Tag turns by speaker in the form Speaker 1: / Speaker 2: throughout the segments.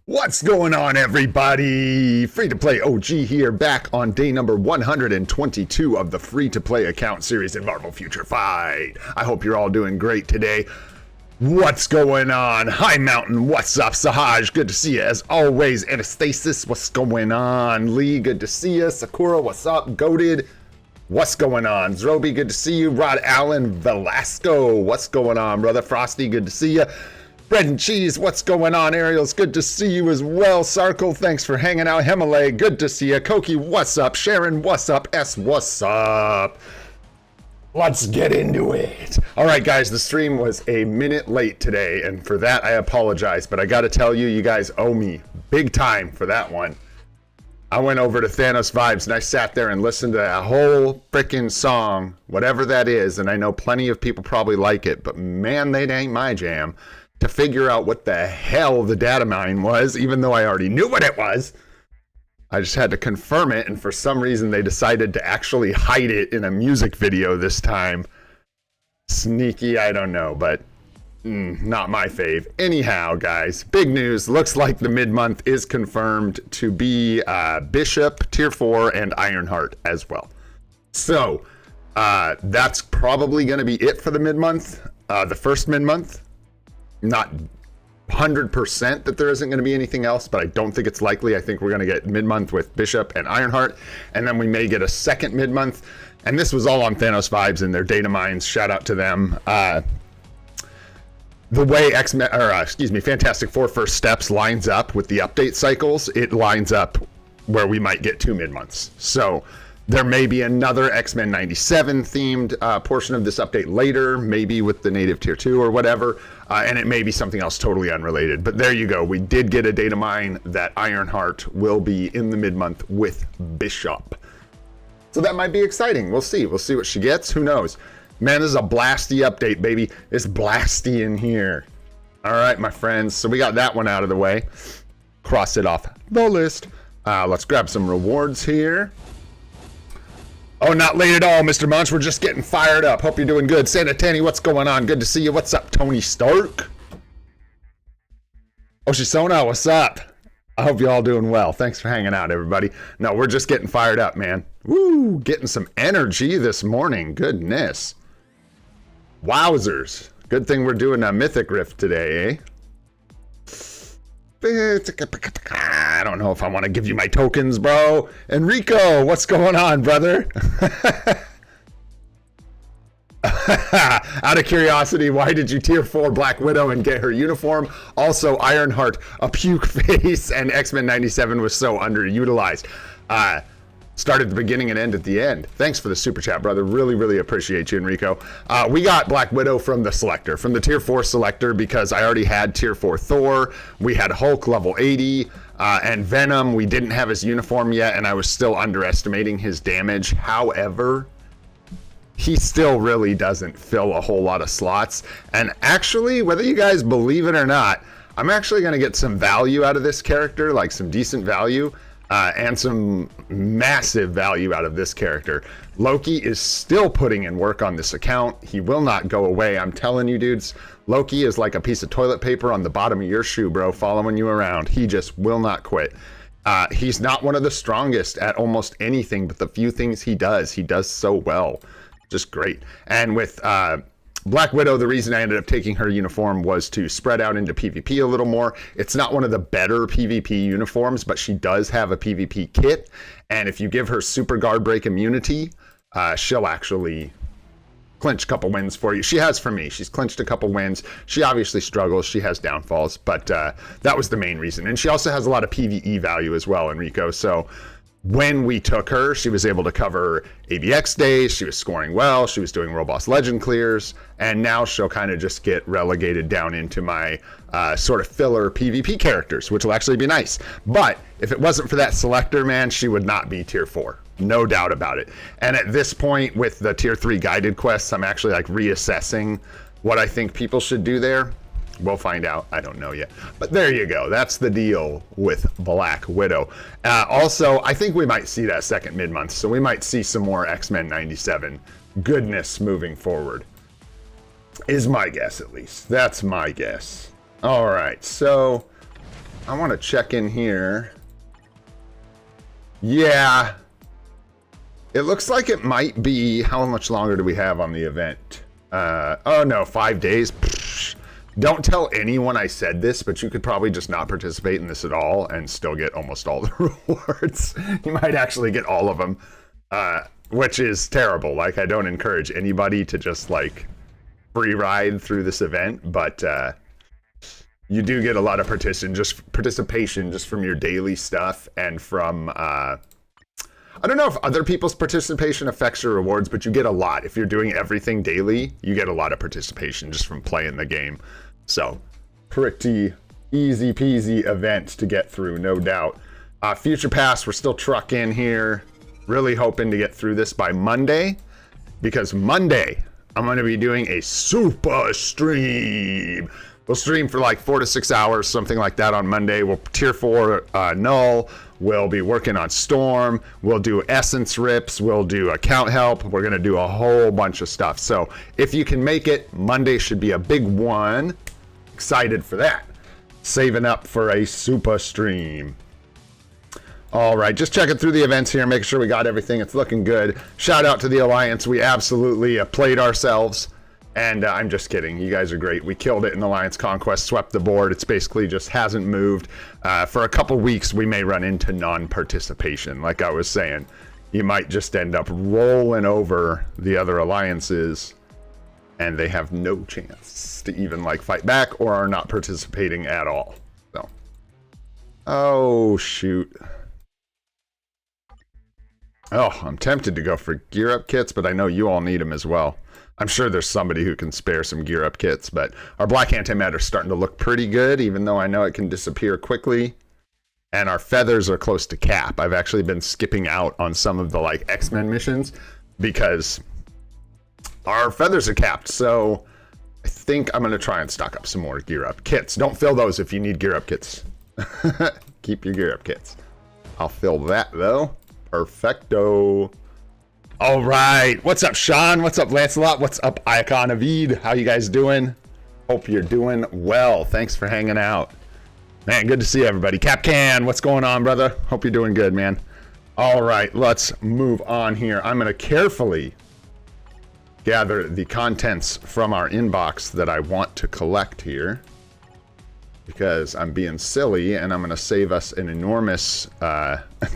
Speaker 1: What's going on, everybody? Free-to-play OG here, back on day number 122 of the free-to-play account series in Marvel Future Fight. I hope you're all doing great today. What's going on? Hi, Mountain. What's up? Sahaj, good to see you. As always, Anastasis, what's going on? Lee, good to see you. Sakura, what's up? Goated, what's going on? Zroby, good to see you. Rod Allen, Velasco, what's going on, brother? Frosty, good to see you. Bread and Cheese, what's going on? Ariel's good to see you as well. Sarkle, thanks for hanging out. Himalay, good to see you. Koki, what's up? Sharon, what's up? S, what's up? Let's get into it. All right, guys, the stream was a minute late today, and for that, I apologize, but I gotta tell you, you guys owe me big time for that one. I went over to Thanos Vibes, and I sat there and listened to that whole freaking song, whatever that is, and I know plenty of people probably like it, but man, they ain't my jam. To figure out what the hell the data mine was, even though I already knew what it was. I just had to confirm it, and for some reason they decided to actually hide it in a music video this time. Sneaky, I don't know, but not my fave. Anyhow, guys, big news. Looks like the mid-month is confirmed to be Bishop, Tier 4, and Ironheart as well. So, that's probably going to be it for the mid-month, the first mid-month. Not 100% that there isn't going to be anything else, but I don't think it's likely. I think we're going to get mid-month with Bishop and Ironheart, and then we may get a second mid-month. And this was all on Thanos Vibes and their data mines. Shout out to them. The way Fantastic Four First Steps lines up with the update cycles, it lines up where we might get 2 mid-months. So there may be another X-Men 97 themed portion of this update later, maybe with the native tier 2 or whatever, and it may be something else totally unrelated. But there you go. We did get a data mine that Ironheart will be in the mid-month with Bishop. So that might be exciting. We'll see. We'll see what she gets. Who knows? Man, this is a blasty update, baby. It's blasty in here. All right, my friends. So we got that one out of the way. Cross it off the list. Let's grab some rewards here. Oh, not late at all, Mr. Munch. We're just getting fired up. Hope you're doing good. Santa Tanny, what's going on? Good to see you. What's up, Tony Stark? Oshisona, what's up? I hope you're all doing well. Thanks for hanging out, everybody. No, we're just getting fired up, man. Woo, getting some energy this morning. Goodness. Wowzers. Good thing we're doing a Mythic Rift today, eh? I don't know if I want to give you my tokens, bro. Enrico, what's going on, brother? Out of curiosity, why did you tier 4 Black Widow and get her uniform? Also, Ironheart, a puke face, and X-Men 97 was so underutilized. Start at the beginning and end at the end. Thanks for the super chat, brother. Really, really appreciate you, Enrico. We got Black Widow from the selector, from the tier 4 selector, because I already had tier 4 Thor. We had Hulk level 80, and Venom. We didn't have his uniform yet, and I was still underestimating his damage. However, he still really doesn't fill a whole lot of slots. And actually, whether you guys believe it or not, I'm actually going to get some value out of this character, like some decent value. And some massive value out of this character. Loki is still putting in work on this account. He will not go away. I'm telling you, dudes, Loki is like a piece of toilet paper on the bottom of your shoe, bro, following you around. He just will not quit. He's not one of the strongest at almost anything, but the few things he does so well. Just great. And with Black Widow, the reason I ended up taking her uniform was to spread out into PvP a little more. It's not one of the better PvP uniforms, but she does have a PvP kit. And if you give her super guard break immunity, she'll actually clinch a couple wins for you. She has for me. She's clinched a couple wins. She obviously struggles. She has downfalls, but that was the main reason. And she also has a lot of PvE value as well, Enrico. So when we took her, she was able to cover ABX days, she was scoring well, she was doing Robust Legend clears, and now she'll kind of just get relegated down into my sort of filler PvP characters, which will actually be nice. But if it wasn't for that selector, man, she would not be tier 4. No doubt about it. And at this point, with the tier 3 guided quests, I'm actually like reassessing what I think people should do there. We'll find out. I don't know yet. But there you go. That's the deal with Black Widow. Also, I think we might see that second mid-month, so we might see some more X-Men 97 goodness moving forward. Is my guess, at least. That's my guess. All right, so I want to check in here. Yeah. It looks like it might be... How much longer do we have on the event? Oh no, 5 days. Psh, don't tell anyone I said this, but you could probably just not participate in this at all and still get almost all the rewards. You might actually get all of them, which is terrible. Like, I don't encourage anybody to just, like, free ride through this event, but you do get a lot of participation just from your daily stuff and from... I don't know if other people's participation affects your rewards, but you get a lot. If you're doing everything daily, you get a lot of participation just from playing the game. So, pretty easy peasy event to get through, no doubt. Future Pass, we're still trucking here. Really hoping to get through this by Monday, because Monday, I'm going to be doing a super stream. We'll stream for like 4 to 6 hours, something like that on Monday. We'll tier 4 Null. We'll be working on Storm. We'll do Essence Rips. We'll do account help. We're going to do a whole bunch of stuff. So if you can make it, Monday should be a big one. Excited for that. Saving up for a super stream. All right, just checking through the events here, making sure we got everything. It's looking good. Shout out to the Alliance. We absolutely played ourselves. And I'm just kidding. You guys are great. We killed it in Alliance Conquest, swept the board. It's basically just hasn't moved. For a couple weeks, we may run into non-participation. Like I was saying, you might just end up rolling over the other alliances, and they have no chance to even like fight back or are not participating at all. So, oh shoot. Oh, I'm tempted to go for gear up kits, but I know you all need them as well. I'm sure there's somebody who can spare some gear up kits, but our black antimatter is starting to look pretty good, even though I know it can disappear quickly. And our feathers are close to cap. I've actually been skipping out on some of the like X-Men missions because our feathers are capped. So I think I'm going to try and stock up some more gear up kits. Don't fill those if you need gear up kits. Keep your gear up kits. I'll fill that though. Perfecto. All right, what's up, Sean? What's up, Lancelot? What's up, Icon Avid? How you guys doing? Hope you're doing well. Thanks for hanging out. Man, good to see everybody. Capcan, what's going on, brother? Hope you're doing good, man. All right, let's move on here. I'm going to carefully gather the contents from our inbox that I want to collect here, because I'm being silly, and I'm going to save us an enormous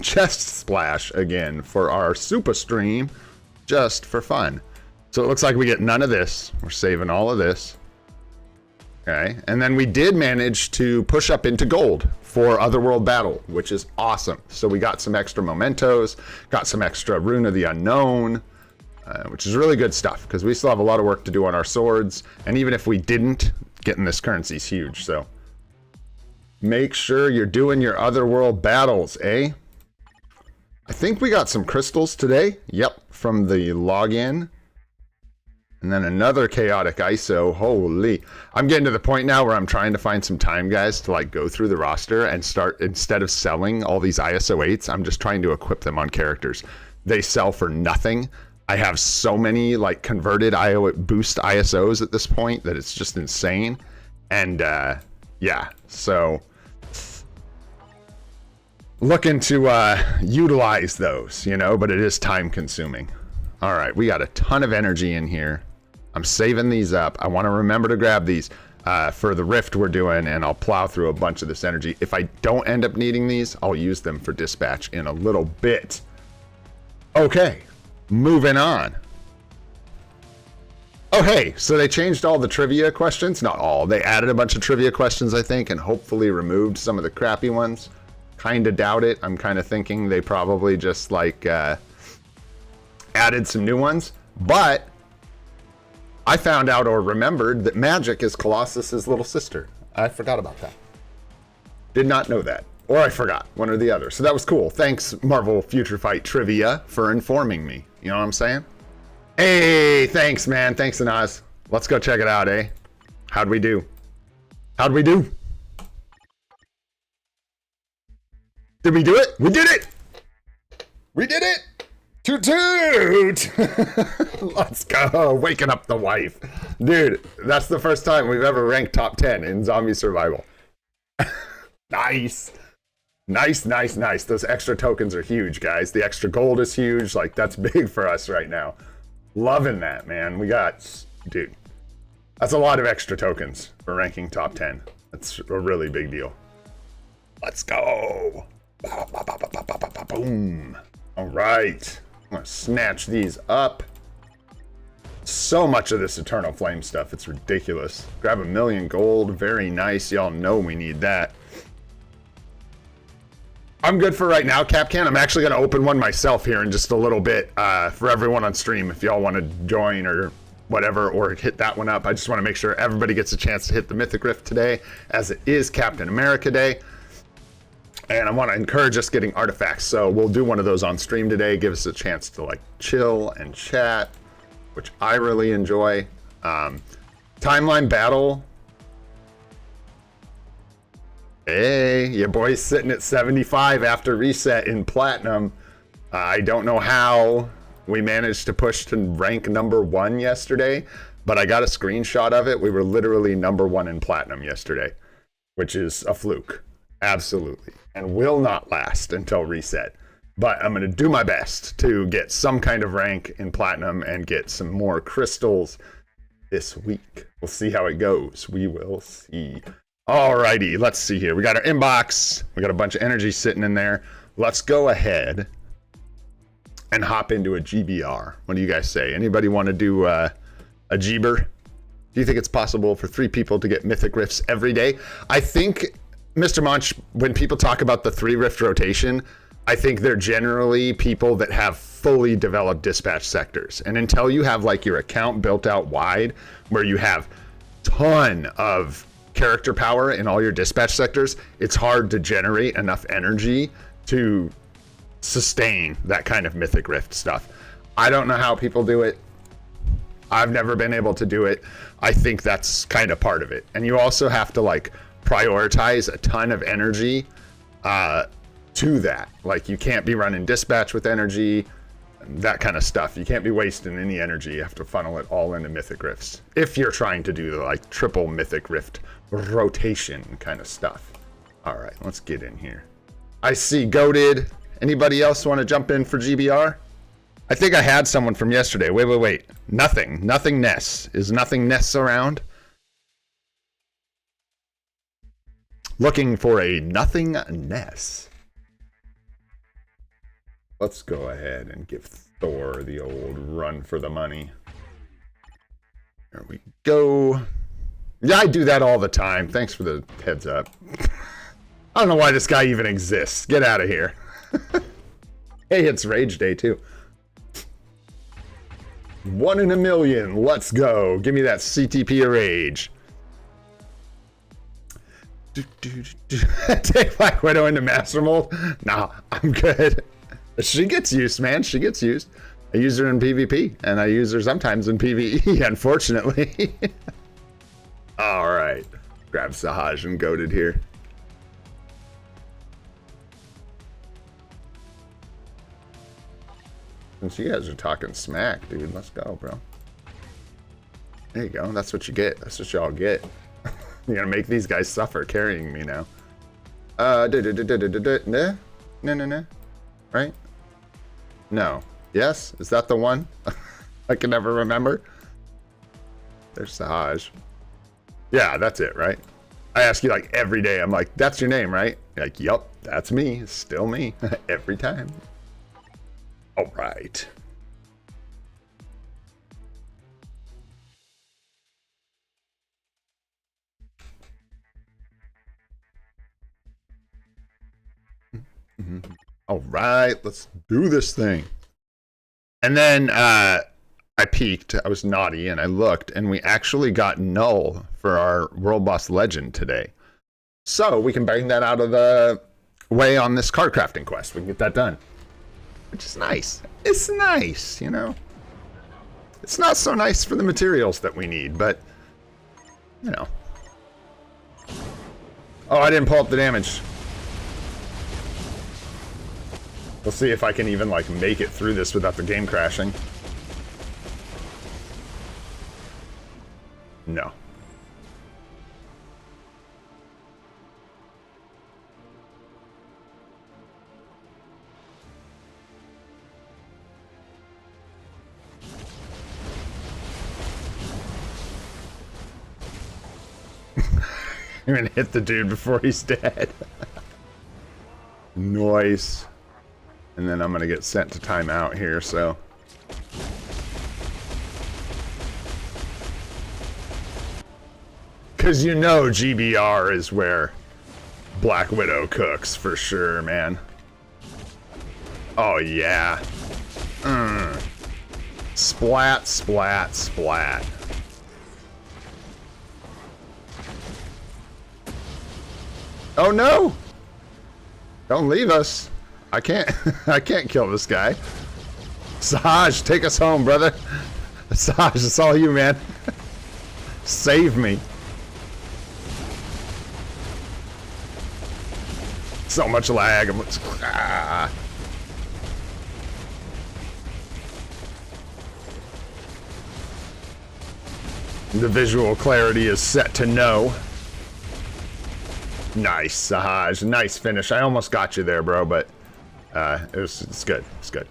Speaker 1: chest splash again for our super stream, just for fun. So it looks like we get none of this. We're saving all of this. Okay, and then we did manage to push up into gold for Otherworld Battle, which is awesome. So we got some extra mementos, got some extra Rune of the Unknown, which is really good stuff, because we still have a lot of work to do on our swords, and even if we didn't, getting this currency is huge, so... Make sure you're doing your Otherworld battles, eh? I think we got some crystals today. Yep, from the login. And then another chaotic ISO. Holy. I'm getting to the point now where I'm trying to find some time, guys, to like go through the roster and start, instead of selling all these ISO 8s, I'm just trying to equip them on characters. They sell for nothing. I have so many like converted boost ISOs at this point that it's just insane. And yeah, so... looking to utilize those, you know, but it is time consuming. All right, we got a ton of energy in here. I'm saving these up. I want to remember to grab these for the rift we're doing, and I'll plow through a bunch of this energy. If I don't end up needing these, I'll use them for dispatch in a little bit. Okay, moving on. Oh, hey, so they changed all the trivia questions. Not all. They added a bunch of trivia questions, I think, and hopefully removed some of the crappy ones. Kind of doubt it. I'm kind of thinking they probably just like added some new ones. But I found out or remembered that Magic is Colossus's little sister. I forgot about that. Did not know that. Or I forgot. One or the other. So that was cool. Thanks, Marvel Future Fight Trivia, for informing me. You know what I'm saying? Hey, thanks, man. Thanks, Anaz. Let's go check it out, eh? How'd we do? How'd we do? Did we do it? We did it! We did it! Toot toot! Let's go! Waking up the wife. Dude, that's the first time we've ever ranked top 10 in zombie survival. Nice. Nice, nice, nice. Those extra tokens are huge, guys. The extra gold is huge. Like, that's big for us right now. Loving that, man. We got... Dude. That's a lot of extra tokens for ranking top 10. That's a really big deal. Let's go. Boom. All right. I'm going to snatch these up. So much of this Eternal Flame stuff. It's ridiculous. Grab 1,000,000 gold. Very nice. Y'all know we need that. I'm good for right now, Capcan. I'm actually going to open one myself here in just a little bit for everyone on stream if y'all want to join or whatever, or hit that one up. I just want to make sure everybody gets a chance to hit the Mythic Rift today, as it is Captain America Day. And I want to encourage us getting artifacts. So we'll do one of those on stream today. Give us a chance to like chill and chat, which I really enjoy. Timeline battle. Hey, your boy's sitting at 75 after reset in platinum. I don't know how we managed to push to rank #1 yesterday, but I got a screenshot of it. We were literally #1 in platinum yesterday, which is a fluke. Absolutely. And will not last until reset. But I'm going to do my best to get some kind of rank in platinum and get some more crystals this week. We'll see how it goes. We will see. Alrighty, let's see here. We got our inbox. We got a bunch of energy sitting in there. Let's go ahead and hop into a GBR. What do you guys say? Anybody want to do a Jeeber? Do you think it's possible for 3 people to get Mythic Rifts every day? I think, Mr. Munch, when people talk about the 3 rift rotation, I think they're generally people that have fully developed dispatch sectors. And until you have like your account built out wide, where you have ton of character power in all your dispatch sectors, it's hard to generate enough energy to sustain that kind of Mythic Rift stuff. I don't know how people do it. I've never been able to do it. I think that's kind of part of it. And you also have to like prioritize a ton of energy to that. Like you can't be running dispatch with energy, that kind of stuff. You can't be wasting any energy. You have to funnel it all into Mythic Rifts if you're trying to do the like triple Mythic Rift rotation kind of stuff. All right, let's get in here. I see Goated. Anybody else want to jump in for GBR? I think I had someone from yesterday. Wait. Nothing Ness. Is nothing Ness around? Looking for a nothing Ness. Let's go ahead and give Thor the old run for the money. There we go. Yeah, I do that all the time. Thanks for the heads up. I don't know why this guy even exists. Get out of here. Hey, it's Rage Day too. 1 in a million. Let's go. Give me that CTP of Rage. Take Black Widow into Master Mold? Nah, I'm good. She gets used, man. She gets used. I use her in PvP, and I use her sometimes in PvE, unfortunately. All right. Grab Sahaj and Goated here. Since you guys are talking smack, dude, let's go, bro. There you go. That's what you get. That's what y'all get. You're gonna make these guys suffer carrying me now. No. Right? No. Yes? Is that the one? I can never remember. There's Sahaj. Yeah, that's it, right? I ask you like every day. I'm like, that's your name, right? You're like, yup, that's me. Still me. Every time. All right. All right, let's do this thing. And then I peeked, I was naughty, and I looked, and we actually got Null for our World Boss Legend today. So we can bring that out of the way on this card crafting quest. We can get that done. Which is nice. It's nice, you know. It's not so nice for the materials that we need, but, you know. Oh, I didn't pull up the damage. We'll see if I can even, like, make it through this without the game crashing. No. Even hit the dude before he's dead. Nice. And then I'm gonna get sent to timeout here, so. Cause you know GBR is where Black Widow cooks for sure, man. Oh yeah. Splat, splat, splat. Oh no! Don't leave us. I can't I can't kill this guy. Sahaj, take us home, brother. Sahaj, it's all you, man. Save me. So much lag. The visual clarity is set to no. Nice, Sahaj. Nice finish. I almost got you there, bro, but it's good. It's good.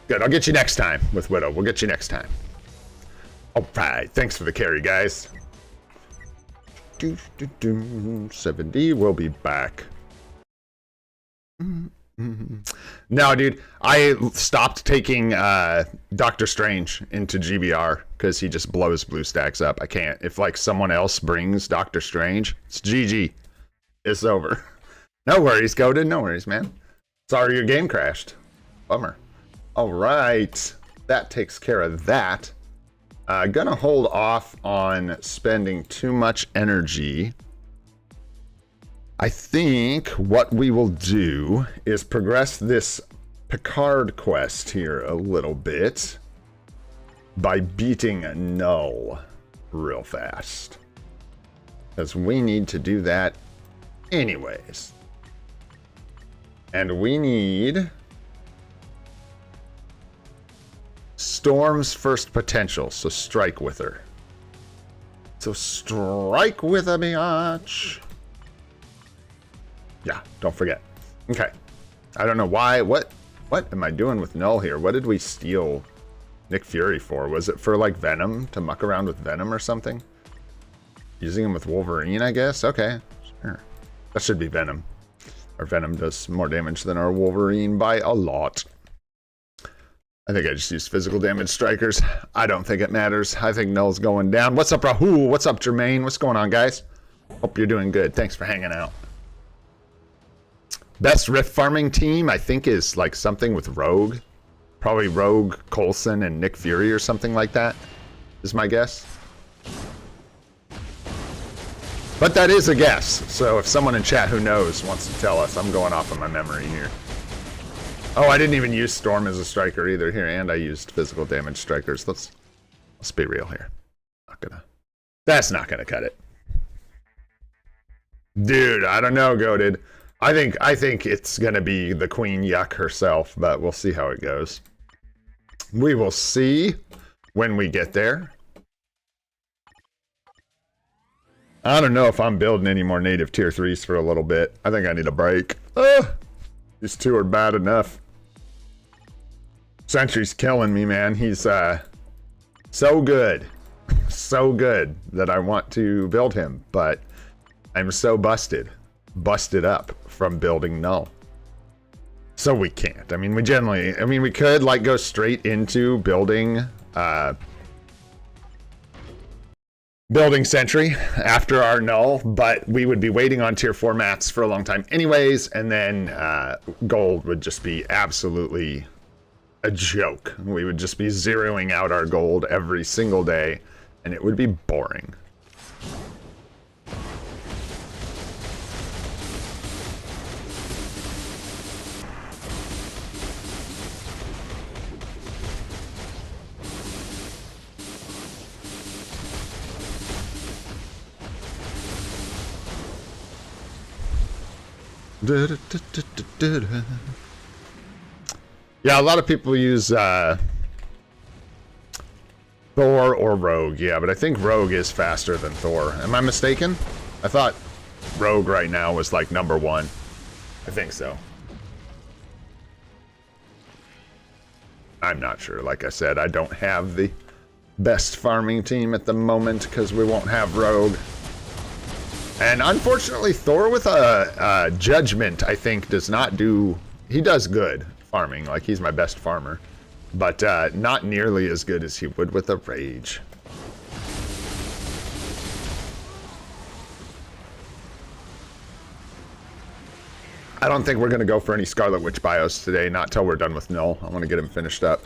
Speaker 1: Good. I'll get you next time with Widow. We'll get you next time. All right. Thanks for the carry, guys. 70. We'll be back. No, dude. I stopped taking Doctor Strange into GBR because he just blows blue stacks up. I can't. If like someone else brings Doctor Strange, it's GG. It's over. No worries, Godin. No worries, man. Sorry your game crashed. Bummer. All right. That takes care of that. Gonna hold off on spending too much energy. I think what we will do is progress this Picard quest here a little bit by beating Null real fast. Because we need to do that anyways. And we need Storm's first potential, so strike with her. So strike with her, biatch. Yeah, don't forget. Okay. I don't know why. What am I doing with Null here? What did we steal Nick Fury for? Was it for like Venom? To muck around with Venom or something? Using him with Wolverine, I guess? Okay. Sure. That should be Venom. Our Venom does more damage than our Wolverine by a lot. I think I just used physical damage strikers. I don't think it matters. I think Null's going down. What's up, Rahul? What's up, Jermaine? What's going on, guys? Hope you're doing good. Thanks for hanging out. Best Rift farming team, I think, is like something with Rogue. Probably Rogue, Coulson, and Nick Fury or something like that, is my guess. But that is a guess, so if someone in chat who knows wants to tell us, I'm going off of my memory here. Oh, I didn't even use Storm as a striker either here, and I used physical damage strikers. Let's be real here. That's not gonna cut it. Dude, I don't know, Goated. I think it's gonna be the Queen Yuck herself, but we'll see how it goes. We will see when we get there. I don't know if I'm building any more native tier 3s for a little bit. I think I need a break. These two are bad enough. Sentry's killing me, man. He's so good. So good that I want to build him, but I'm so busted up from building Null. So we can't. I mean, we could like go straight into building Sentry after our Null, but we would be waiting on tier 4 mats for a long time anyways, and then gold would just be absolutely a joke. We would just be zeroing out our gold every single day, and it would be boring. Yeah, a lot of people use Thor or Rogue, yeah, but I think Rogue is faster than Thor. Am I mistaken? I thought Rogue right now was like #1. I think so. I'm not sure. Like I said, I don't have the best farming team at the moment because we won't have Rogue. And unfortunately, Thor with a Judgment, I think, does not do... He does good farming. Like, he's my best farmer. But not nearly as good as he would with a Rage. I don't think we're going to go for any Scarlet Witch bios today, not till we're done with Null. I want to get him finished up.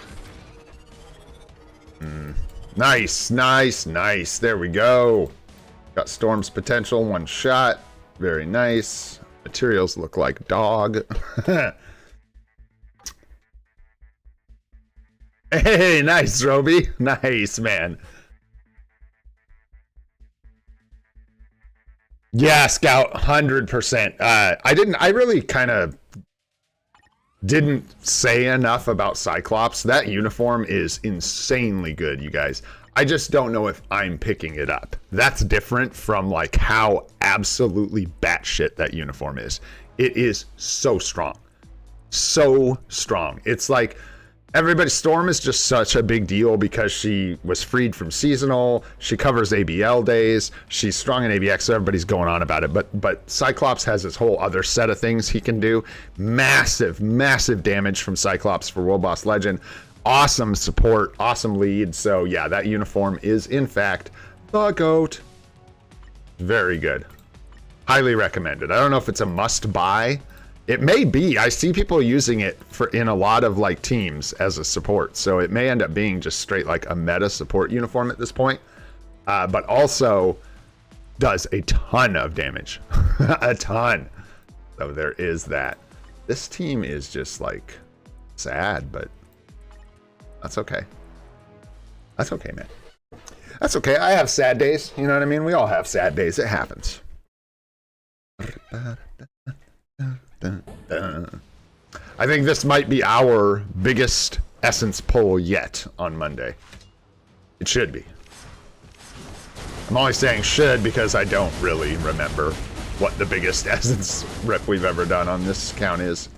Speaker 1: Nice, nice, nice. There we go. Got Storm's potential, one shot. Very nice. Materials look like dog. Hey, nice, Roby. Nice, man. Yeah, Scout, 100%. I really kind of didn't say enough about Cyclops. That uniform is insanely good, you guys. I just don't know if I'm picking it up. That's different from like how absolutely batshit that uniform is. It is so strong. So strong. It's like everybody's Storm is just such a big deal because she was freed from seasonal. She covers ABL days. She's strong in ABX, so everybody's going on about it. But Cyclops has this whole other set of things he can do. Massive, massive damage from Cyclops for World Boss Legend. Awesome support, awesome lead. So yeah, that uniform is in fact the GOAT. Very good. Highly recommended. I don't know if it's a must buy. It may be. I see people using it in a lot of like teams as a support. So it may end up being just straight like a meta support uniform at this point. But also does a ton of damage. A ton. So there is that. This team is just like sad, but that's okay. That's okay, man. That's okay. I have sad days. You know what I mean? We all have sad days. It happens. I think this might be our biggest Essence pull yet on Monday. It should be. I'm only saying should because I don't really remember what the biggest Essence rip we've ever done on this count is.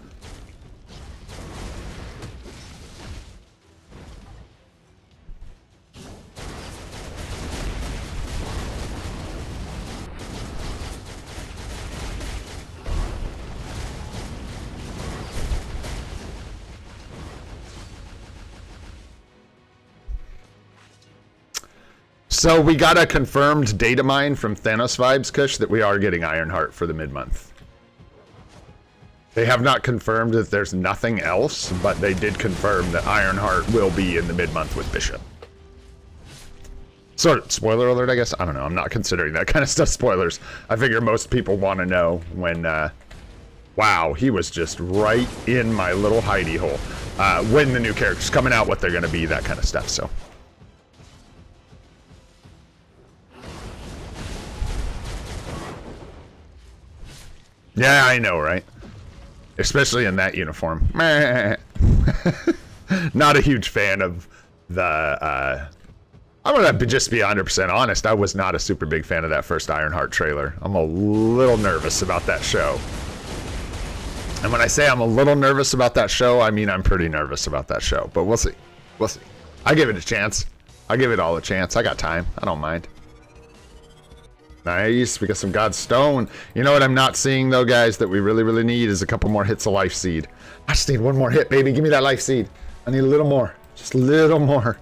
Speaker 1: So we got a confirmed data mine from Thanos Vibes, Kush, that we are getting Ironheart for the mid-month. They have not confirmed that there's nothing else, but they did confirm that Ironheart will be in the mid-month with Bishop. Sort of spoiler alert, I guess. I don't know. I'm not considering that kind of stuff spoilers. I figure most people want to know when, wow, he was just right in my little hidey hole. When the new character's coming out, what they're going to be, that kind of stuff, so. Yeah, I know, right? Especially in that uniform. Not a huge fan of the, I'm gonna just be 100% honest, I was not a super big fan of that first Ironheart trailer. I'm a little nervous about that show. And when I say I'm a little nervous about that show, I mean I'm pretty nervous about that show. But we'll see. We'll see. I give it a chance. I give it all a chance. I got time. I don't mind. Nice, we got some God's Stone. You know what I'm not seeing, though, guys, that we really, really need is a couple more hits of Life Seed. I just need one more hit, baby. Give me that Life Seed. I need a little more. Just a little more.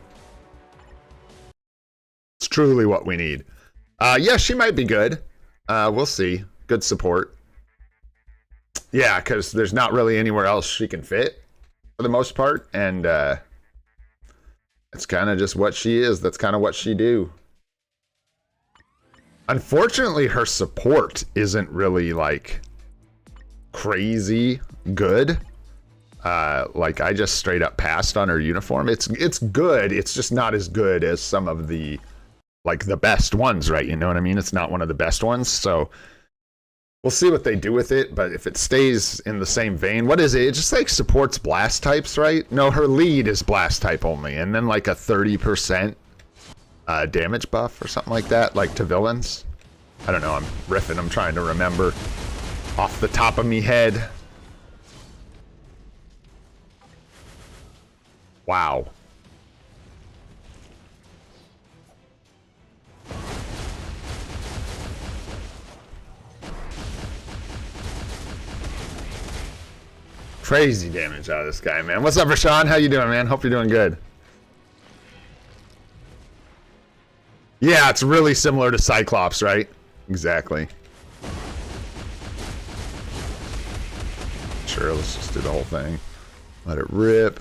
Speaker 1: It's truly what we need. Yeah, she might be good. We'll see. Good support. Yeah, because there's not really anywhere else she can fit, for the most part. And it's kind of just what she is. That's kind of what she do. Unfortunately, her support isn't really, like, crazy good. Like, I just straight up passed on her uniform. It's good. It's just not as good as some of the, like, the best ones, right? You know what I mean? It's not one of the best ones. So, we'll see what they do with it. But if it stays in the same vein, what is it? It just, like, supports blast types, right? No, her lead is blast type only. And then, like, a 30%. Damage buff or something like that, like to villains. I don't know, I'm riffing, I'm trying to remember off the top of me head. Wow. Crazy damage out of this guy, man. What's up, Rashan? How you doing, man? Hope you're doing good. Yeah, it's really similar to Cyclops, right? Exactly. Sure, let's just do the whole thing. Let it rip.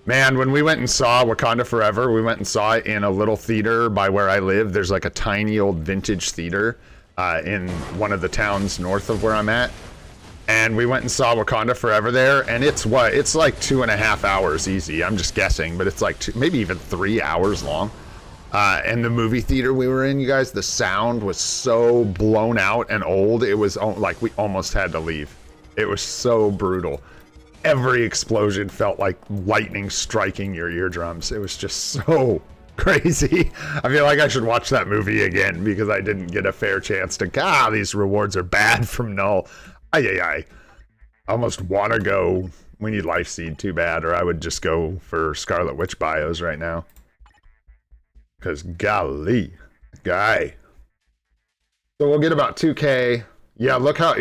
Speaker 1: Man, when we went and saw Wakanda Forever, we went and saw it in a little theater by where I live. There's like a tiny old vintage theater in one of the towns north of where I'm at. And we went and saw Wakanda Forever there, and it's what? It's like 2.5 hours easy. I'm just guessing, but it's like maybe even 3 hours long. And the movie theater we were in, you guys, the sound was so blown out and old. It was like we almost had to leave. It was so brutal. Every explosion felt like lightning striking your eardrums. It was just so crazy. I feel like I should watch that movie again because I didn't get a fair chance to, these rewards are bad from Null. I almost want to go, we need Life Seed too bad, or I would just go for Scarlet Witch bios right now. Because golly, guy. So we'll get about 2K. Yeah, look how,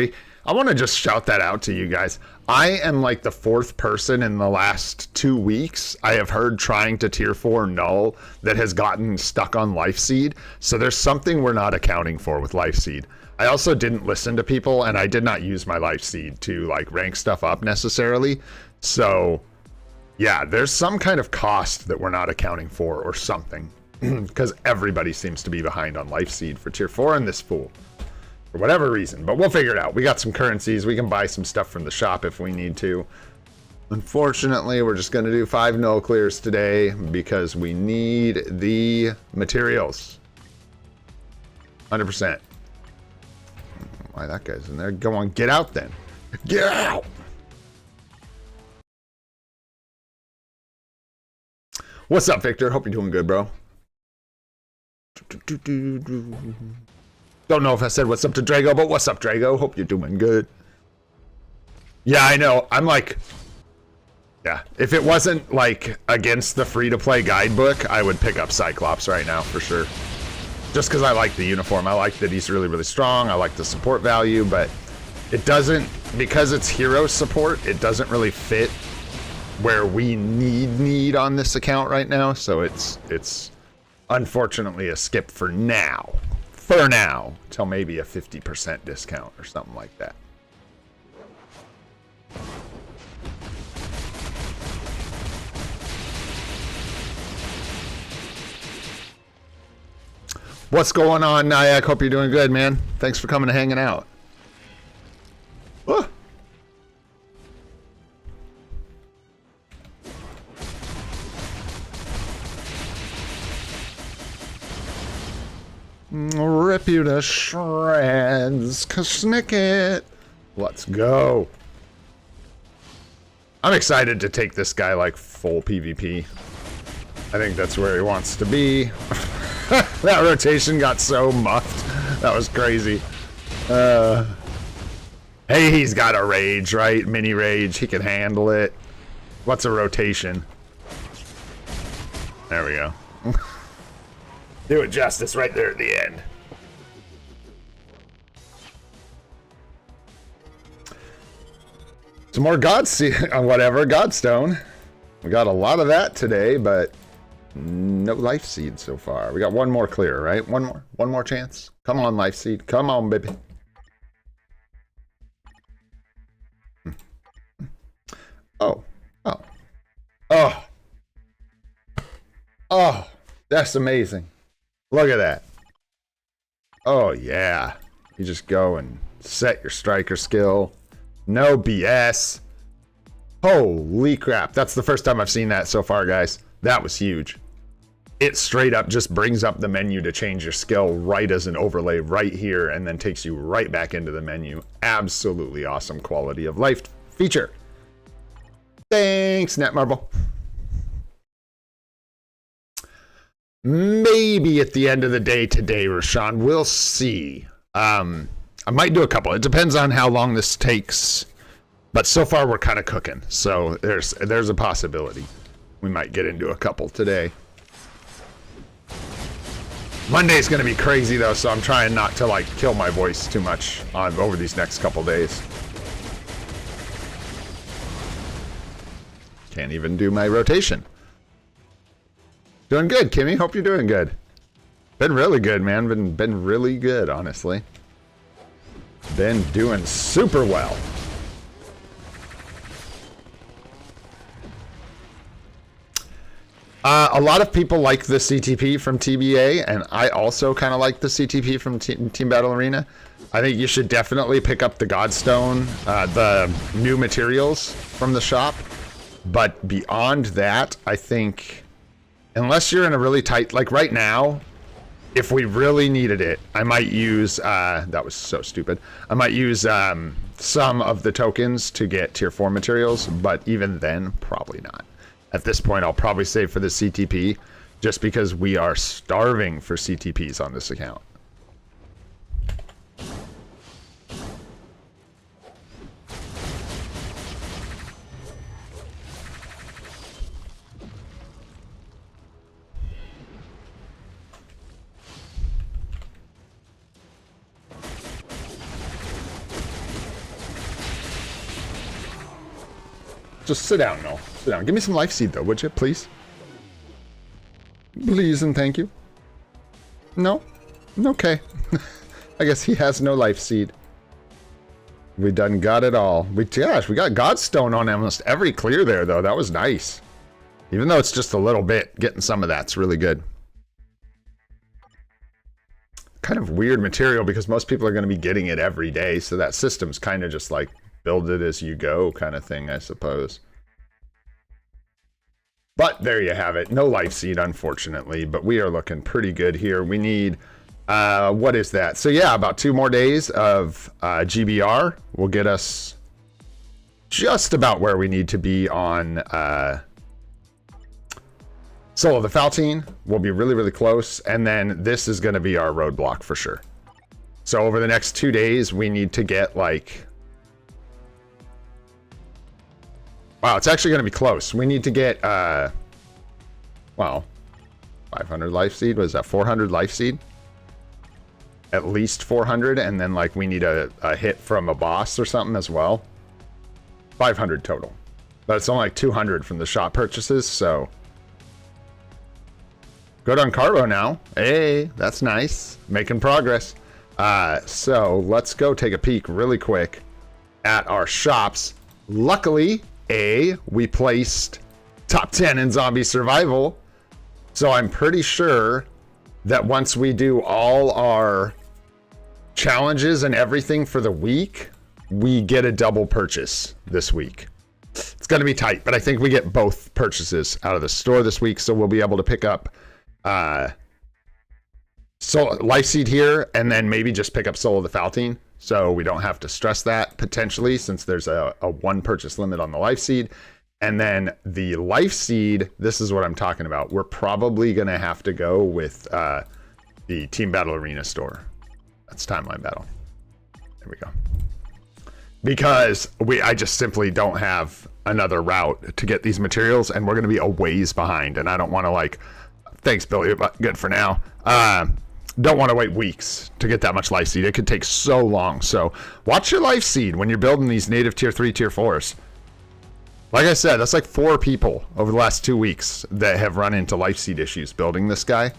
Speaker 1: I want to just shout that out to you guys. I am like the 4th person in the last 2 weeks I have heard trying to tier 4 Null that has gotten stuck on Life Seed. So there's something we're not accounting for with Life Seed. I also didn't listen to people, and I did not use my Life Seed to like rank stuff up necessarily. So yeah, there's some kind of cost that we're not accounting for or something. Because everybody seems to be behind on Life Seed for tier 4 in this fool. For whatever reason, but we'll figure it out. We got some currencies. We can buy some stuff from the shop if we need to. Unfortunately, we're just going to do 5 Null clears today because we need the materials. 100%. Why that guy's in there? Go on, get out then. Get out! What's up, Victor? Hope you're doing good, bro. Don't know if I said what's up to Drago, but what's up, Drago? Hope you're doing good. Yeah, I know. I'm like, yeah. If it wasn't like against the free-to-play guidebook, I would pick up Cyclops right now for sure. Just because I like the uniform. I like that he's really, really strong. I like the support value, but it doesn't, because it's hero support, it doesn't really fit where we need on this account right now. So it's unfortunately a skip for now. For now, till maybe a 50% discount or something like that. What's going on, Nyack? Hope you're doing good, man. Thanks for coming and hanging out. Oh. Rip you to shreds, Kasnicket. Let's go. I'm excited to take this guy like full PvP. I think that's where he wants to be. That rotation got so muffed. That was crazy. Hey, he's got a rage, right? Mini rage. He can handle it. What's a rotation? There we go. Do it justice right there at the end. Some more Godstone. We got a lot of that today, but no Life Seed so far. We got one more clear, right? One more chance. Come on, Life Seed. Come on, baby. Oh. That's amazing. Look at that. Oh, yeah. You just go and set your striker skill. No BS. Holy crap. That's the first time I've seen that so far, guys. That was huge. It straight up just brings up the menu to change your skill right as an overlay right here and then takes you right back into the menu. Absolutely awesome quality of life feature. Thanks, Netmarble. Maybe at the end of the day today, Rashan. We'll see. I might do a couple. It depends on how long this takes. But so far, we're kind of cooking. So there's a possibility. We might get into a couple today. Monday's going to be crazy, though, so I'm trying not to, like, kill my voice too much over these next couple days. Can't even do my rotation. Doing good, Kimmy. Hope you're doing good. Been really good, man. Been really good, honestly. Been doing super well. A lot of people like the CTP from TBA, and I also kind of like the CTP from Team Battle Arena. I think you should definitely pick up the Godstone, the new materials from the shop. But beyond that, I think, unless you're in a really tight, like right now, if we really needed it, I might use, that was so stupid. I might use some of the tokens to get tier 4 materials, but even then, probably not. At this point, I'll probably save for the CTP, just because we are starving for CTPs on this account. Just sit down, Null. Sit down. Give me some life seed, though, would you, please? Please and thank you. No? Okay. I guess he has no life seed. We done got it all. Gosh, we got Godstone on almost every clear there, though. That was nice. Even though it's just a little bit, getting some of that's really good. Kind of weird material because most people are going to be getting it every day, so that system's kind of just like build it as you go kind of thing, I suppose. But there you have it. No life seed, unfortunately, but we are looking pretty good here. We need, what is that? So yeah, about 2 more days of GBR will get us just about where we need to be on Soul of the Faltine. We'll be really, really close. And then this is going to be our roadblock for sure. So over the next 2 days, we need to get like... Wow, it's actually going to be close. We need to get, well, 500 life seed. Was that 400 life seed? At least 400, and then like we need a hit from a boss or something as well. 500 total. But it's only like 200 from the shop purchases, so... Good on Carbo now. Hey, that's nice. Making progress. So let's go take a peek really quick at our shops. Luckily... we placed top 10 in zombie survival, so I'm pretty sure that once we do all our challenges and everything for the week, we get a double purchase this week. It's going to be tight, but I think we get both purchases out of the store this week, so we'll be able to pick up life seed here, and then maybe just pick up Soul of the Faltine. So we don't have to stress that potentially, since there's a 1 purchase limit on the life seed. And then the life seed, this is what I'm talking about. We're probably going to have to go with the Team Battle Arena store. That's Timeline Battle. There we go. Because I just simply don't have another route to get these materials, and we're going to be a ways behind. And I don't want to like, thanks Billy, but good for now. Don't want to wait weeks to get that much life seed. It could take so long. So watch your life seed when you're building these native tier 3, tier 4s. Like I said, that's like 4 people over the last 2 weeks that have run into life seed issues building this guy.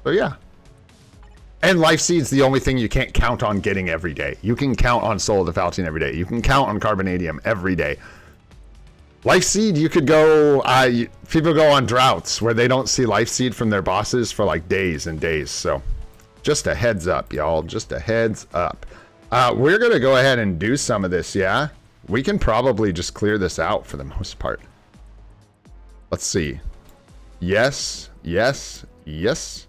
Speaker 1: So yeah. And life seed's the only thing you can't count on getting every day. You can count on Soul of the Faltine every day. You can count on Carbonadium every day. Life seed, you could go, people go on droughts where they don't see life seed from their bosses for like days and days. So just a heads up, y'all, just a heads up. We're going to go ahead and do some of this. Yeah, we can probably just clear this out for the most part. Let's see. Yes, yes, yes.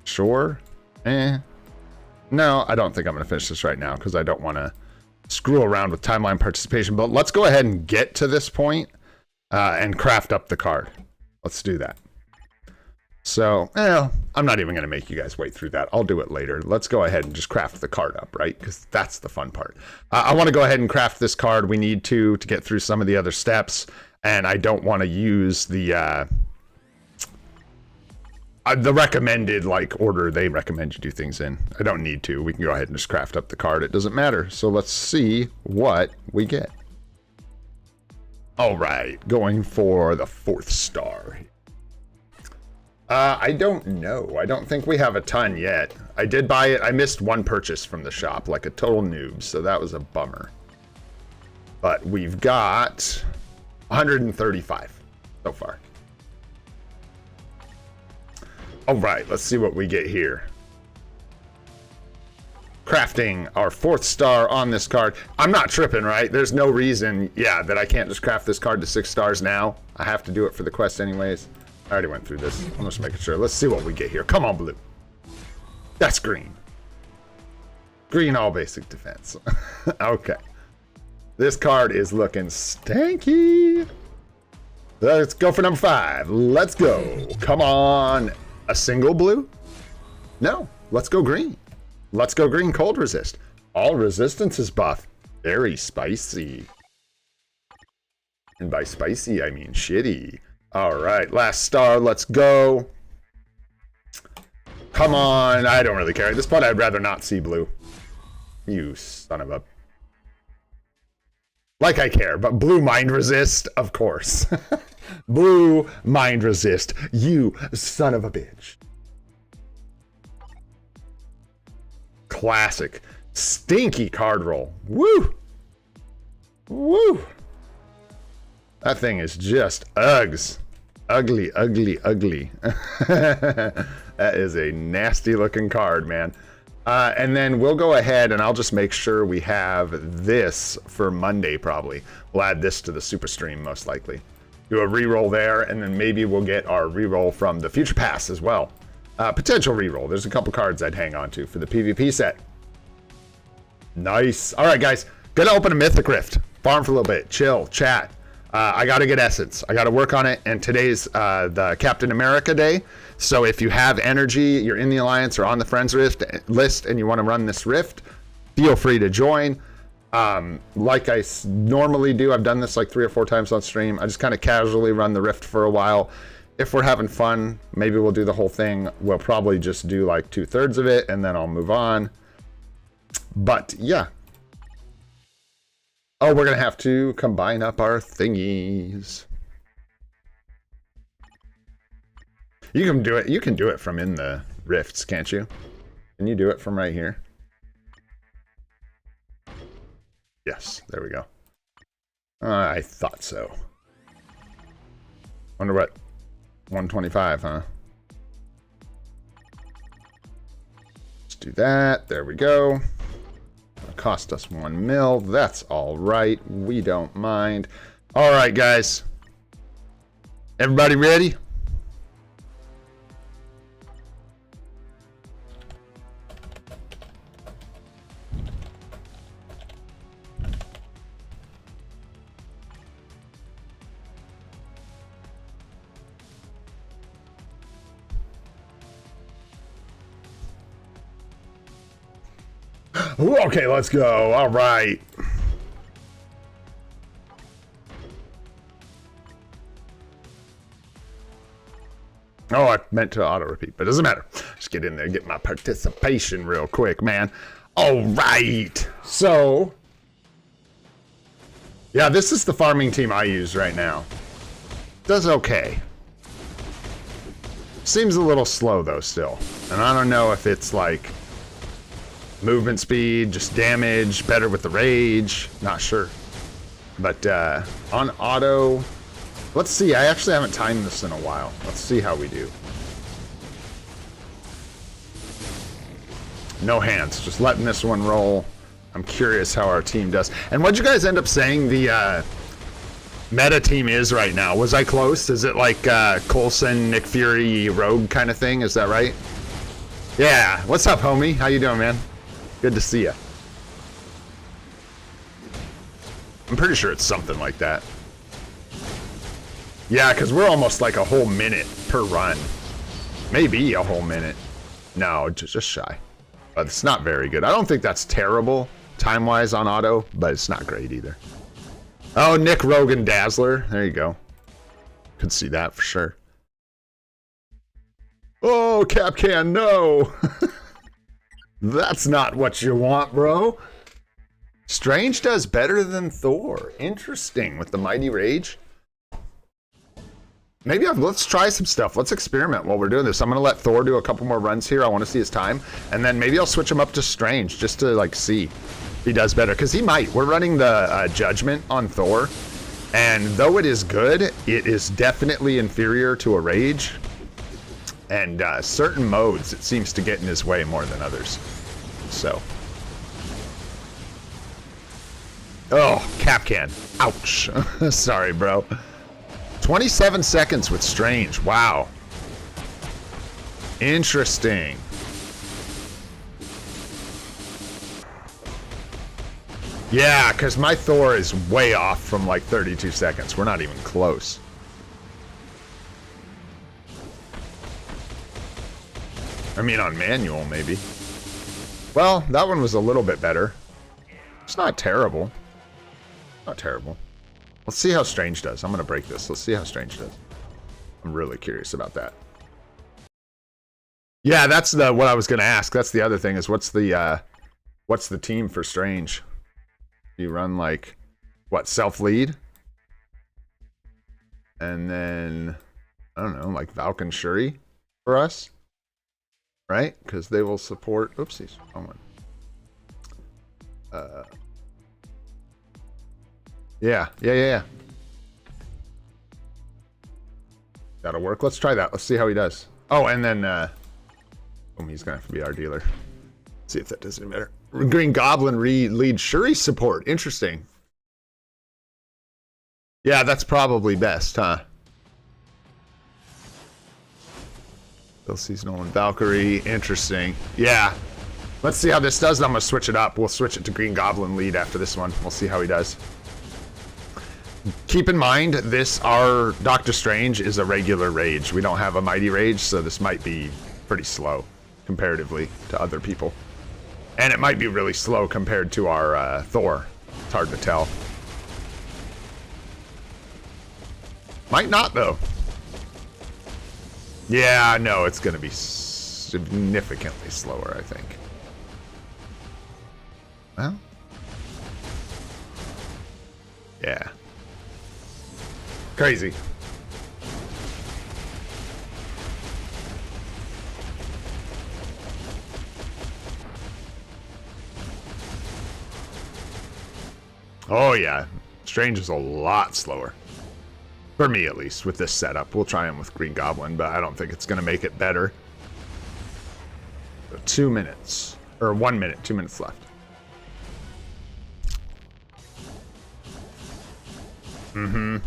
Speaker 1: Sure. No, I don't think I'm going to finish this right now because I don't want to screw around with timeline participation, but let's go ahead and get to this point and craft up the card. Let's do that. So, I'm not even going to make you guys wait through that. I'll do it later. Let's go ahead and just craft the card up, right? Because that's the fun part. I want to go ahead and craft this card. We need to get through some of the other steps, and I don't want to use the recommended like order they recommend you do things in. I don't need to. We can go ahead and just craft up the card. It doesn't matter. So let's see what we get. All right, going for the 4th star. I don't know. I don't think we have a ton yet. I did buy it. I missed one purchase from the shop, like a total noob, so that was a bummer. But we've got 135 so far. All right, let's see what we get here. Crafting our 4th star on this card. I'm not tripping, right? There's no reason, yeah, that I can't just craft this card to 6 stars now. I have to do it for the quest anyways. I already went through this. I'm just making sure. Let's see what we get here. Come on, blue. That's green. Green all basic defense. Okay. This card is looking stanky. Let's go for number 5. Let's go. Come on. A single blue? No. Let's go green. Let's go green cold resist. All resistance is buff. Very spicy. And by spicy, I mean shitty. All right, last star. Let's go. Come on. I don't really care. At this point, I'd rather not see blue. You son of a... Like I care, but blue mind resist, of course. Blue mind resist. You son of a bitch. Classic. Stinky card roll. Woo! Woo! That thing is just Uggs. Ugly, ugly, ugly. That is a nasty looking card, man. And then we'll go ahead and I'll just make sure we have this for Monday probably. We'll add this to the super stream most likely. Do a reroll there, and then maybe we'll get our reroll from the Future Pass as well. Potential reroll. There's a couple cards I'd hang on to for the PvP set. Nice. All right, guys. Gonna open a Mythic Rift. Farm for a little bit. Chill. Chat. I gotta get Essence. I gotta work on it. And today's the Captain America day. So if you have energy, you're in the Alliance or on the Friends Rift list, and you want to run this Rift, feel free to join. Like I normally do, I've done this like 3 or 4 times on stream. I just kind of casually run the Rift for a while. If we're having fun, maybe we'll do the whole thing. We'll probably just do like 2/3 of it, and then I'll move on. But yeah. Oh, we're gonna have to combine up our thingies. You can do it. You can do it from in the rifts, can't you? Can you do it from right here? Yes, there we go. I thought so. Wonder what 125, huh? Let's do that. There we go. It'll cost us 1 mil. That's all right. We don't mind. All right, guys. Everybody ready? Ooh, okay, let's go. All right. Oh, I meant to auto repeat, but it doesn't matter. Just get in there, get my participation real quick, man. All right. So, yeah, this is the farming team I use right now. Does okay. Seems a little slow though still. And I don't know if it's like movement speed, just damage, better with the rage, not sure. But on auto, let's see, I actually haven't timed this in a while. Let's see how we do. No hands, just letting this one roll. I'm curious how our team does. And what'd you guys end up saying the meta team is right now? Was I close? Is it like Coulson, Nick Fury, Rogue kind of thing? Is that right? Yeah, what's up, homie? How you doing, man? Good to see you. I'm pretty sure it's something like that. Yeah, because we're almost like a whole minute per run. Maybe a whole minute. No, just shy. But it's not very good. I don't think that's terrible time-wise on auto, but it's not great either. Oh, Nick Rogan Dazzler. There you go. Could see that for sure. Oh, Capcan, no! That's not what you want, bro. Strange does better than Thor. Interesting with the Mighty Rage. Maybe let's try some stuff. Let's experiment while we're doing this. I'm gonna let Thor do a couple more runs here. I want to see his time, and then maybe I'll switch him up to Strange just to like see if he does better, because he might. We're running the Judgment on Thor, and though it is good, it is definitely inferior to a Rage, and certain modes it seems to get in his way more than others. So. Oh, Capcan. Ouch. Sorry, bro. 27 seconds with Strange. Wow. Interesting. Yeah, because my Thor is way off from like 32 seconds. We're not even close. I mean, on manual, maybe. Well, that one was a little bit better. It's not terrible. Not terrible. Let's see how Strange does. I'm gonna break this. Let's see how Strange does. I'm really curious about that. Yeah, that's what I was gonna ask. That's the other thing, is what's the team for Strange? Do you run like what, self-lead? And then I don't know, like Valken Shuri for us? Right? Because they will support oopsies, wrong one. Yeah. That'll work. Let's try that. Let's see how he does. Oh, and then he's gonna have to be our dealer. See if that does any better. Green Goblin lead Shuri support. Interesting. Yeah, that's probably best, huh? Bill Seasonal and Valkyrie. Interesting. Yeah. Let's see how this does. I'm gonna switch it up. We'll switch it to Green Goblin lead after this one. We'll see how he does. Keep in mind, our Doctor Strange is a regular Rage. We don't have a Mighty Rage, so this might be pretty slow comparatively to other people. And it might be really slow compared to our Thor. It's hard to tell. Might not, though. Yeah, no, it's going to be significantly slower, I think. Well. Yeah. Crazy. Oh yeah, Strange is a lot slower. For me at least, with this setup. We'll try him with Green Goblin, but I don't think it's gonna make it better. So 2 minutes. Or 1 minute, 2 minutes left. Mm-hmm.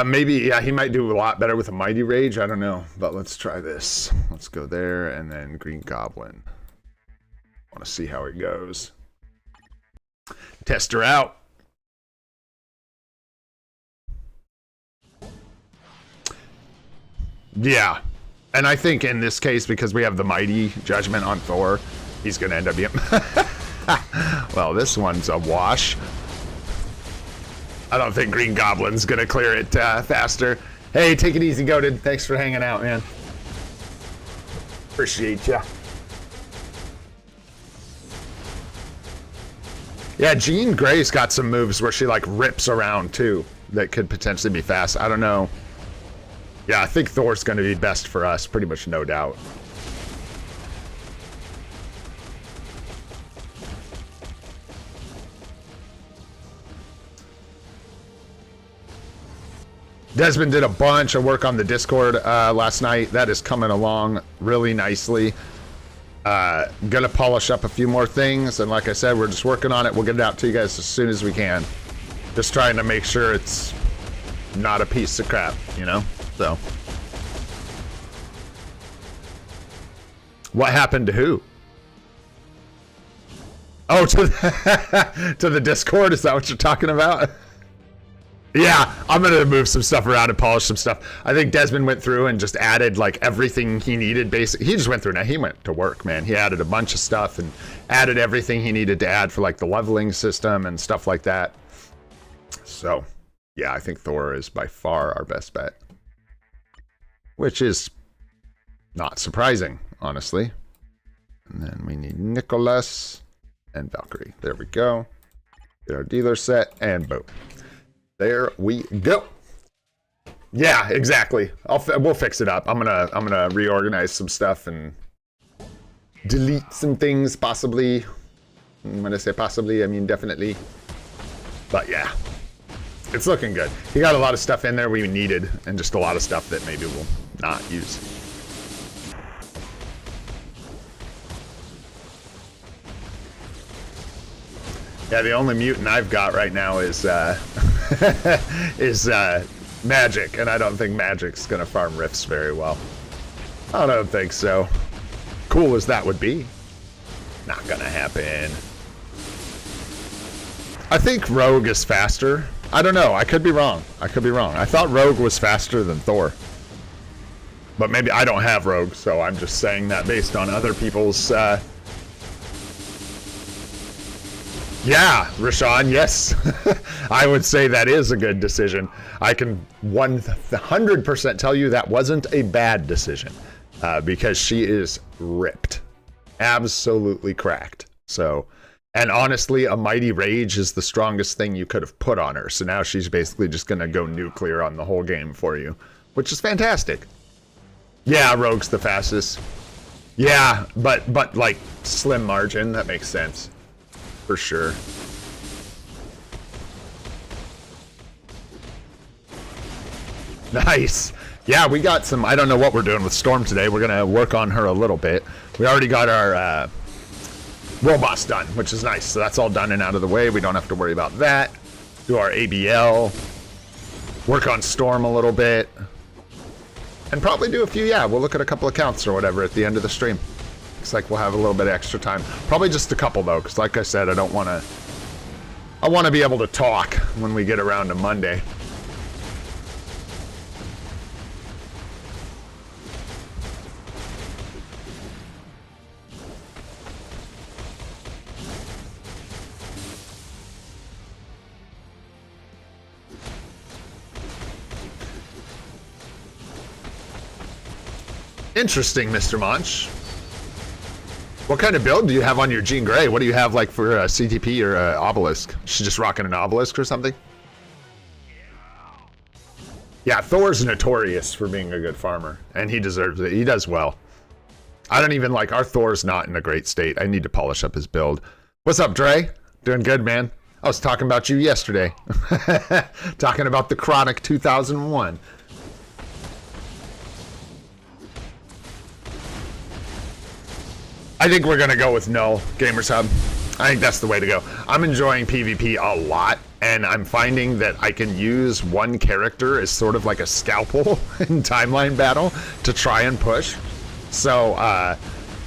Speaker 1: Maybe, yeah, he might do a lot better with a Mighty Rage. I don't know, but let's try this. Let's go there, and then Green Goblin. I want to see how it goes. Test her out. Yeah, and I think in this case, because we have the Mighty Judgment on Thor, he's going to end up being... Well, this one's a wash. I don't think Green Goblin's gonna clear it faster. Hey, take it easy, Goated. Thanks for hanging out, man. Appreciate ya. Yeah, Jean Grey's got some moves where she like rips around too that could potentially be fast. I don't know. Yeah, I think Thor's gonna be best for us, pretty much no doubt. Desmond did a bunch of work on the Discord last night. That is coming along really nicely. Gonna polish up a few more things, and like I said, we're just working on it. We'll get it out to you guys as soon as we can. Just trying to make sure it's not a piece of crap, you know? So. What happened to who? Oh, to the Discord? Is that what you're talking about? Yeah, I'm gonna move some stuff around and polish some stuff. I think Desmond went through and just added like everything he needed. Basically, he just went through. Now he went to work, man. He added a bunch of stuff and added everything he needed to add for like the leveling system and stuff like that. So, yeah, I think Thor is by far our best bet, which is not surprising, honestly. And then we need Nicholas and Valkyrie. There we go. Get our dealer set, and boom. There we go. Yeah, exactly. We'll fix it up. I'm gonna reorganize some stuff and delete some things, possibly. When I say possibly, I mean definitely. But yeah, it's looking good. He got a lot of stuff in there we needed, and just a lot of stuff that maybe we'll not use. Yeah, the only mutant I've got right now is Magic, and I don't think Magic's gonna farm Rifts very well. I don't think so. Cool as that would be, not gonna happen. I think Rogue is faster. I don't know. I could be wrong. I thought Rogue was faster than Thor, but maybe I don't have Rogue, so I'm just saying that based on other people's. Yeah, Rashan, yes. I would say that is a good decision. I can 100% tell you that wasn't a bad decision because she is ripped. Absolutely cracked. So, and honestly, a Mighty Rage is the strongest thing you could have put on her. So now she's basically just going to go nuclear on the whole game for you, which is fantastic. Yeah, Rogue's the fastest. Yeah, but like slim margin, that makes sense. For sure. Nice. Yeah, we got some, I don't know what we're doing with Storm today. We're going to work on her a little bit. We already got our robots done, which is nice. So that's all done and out of the way. We don't have to worry about that. Do our ABL. Work on Storm a little bit. And probably do a few, yeah, we'll look at a couple accounts or whatever at the end of the stream. Looks like we'll have a little bit of extra time. Probably just a couple though, because like I said, I want to be able to talk when we get around to Monday. Interesting, Mr. Monch. What kind of build do you have on your Jean Grey? What do you have like for a CTP or a Obelisk? She's just rocking an Obelisk or something? Yeah, Thor's notorious for being a good farmer, and he deserves it. He does well. I don't even like, our Thor's not in a great state. I need to polish up his build. What's up, Dre? Doing good, man. I was talking about you yesterday. Talking about the Chronic 2001. I think we're going to go with Null, Gamers Hub. I think that's the way to go. I'm enjoying PvP a lot, and I'm finding that I can use one character as sort of like a scalpel in timeline battle to try and push. So,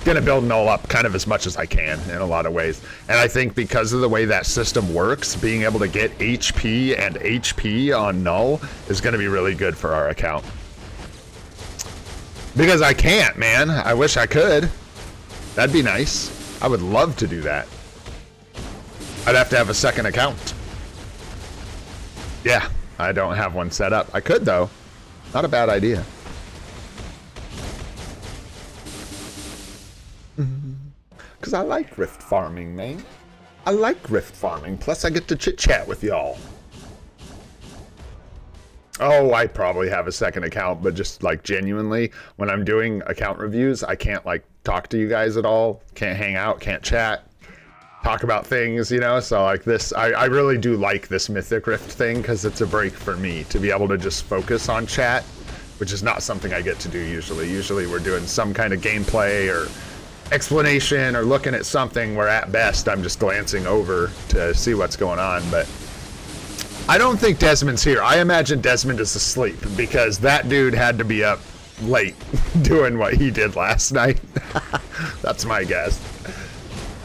Speaker 1: gonna build Null up kind of as much as I can in a lot of ways. And I think because of the way that system works, being able to get HP and HP on Null is gonna be really good for our account. Because I can't, man. I wish I could. That'd be nice. I would love to do that. I'd have to have a second account. Yeah, I don't have one set up. I could though. Not a bad idea. Because I like rift farming, man. I like rift farming. Plus I get to chit chat with y'all. Oh, I probably have a second account, but just like genuinely, when I'm doing account reviews, I can't like talk to you guys at all. Can't hang out, can't chat, talk about things, you know? So like this, I really do like this Mythic Rift thing because it's a break for me to be able to just focus on chat, which is not something I get to do usually. Usually we're doing some kind of gameplay or explanation or looking at something where at best I'm just glancing over to see what's going on, but I don't think Desmond's here. I imagine Desmond is asleep because that dude had to be up late doing what he did last night. That's my guess.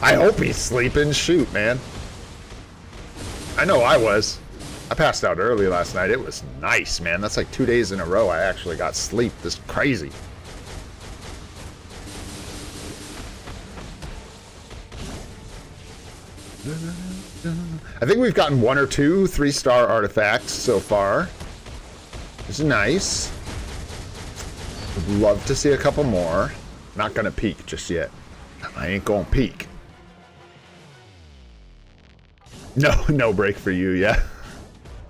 Speaker 1: I hope he's sleeping. Shoot, man. I know I was. I passed out early last night. It was nice, man. That's like 2 days in a row I actually got sleep. This is crazy. I think we've gotten 1 or 2 3-star artifacts so far. Which is nice. Would love to see a couple more. Not gonna peek just yet. I ain't gonna peek. No break for you, yeah.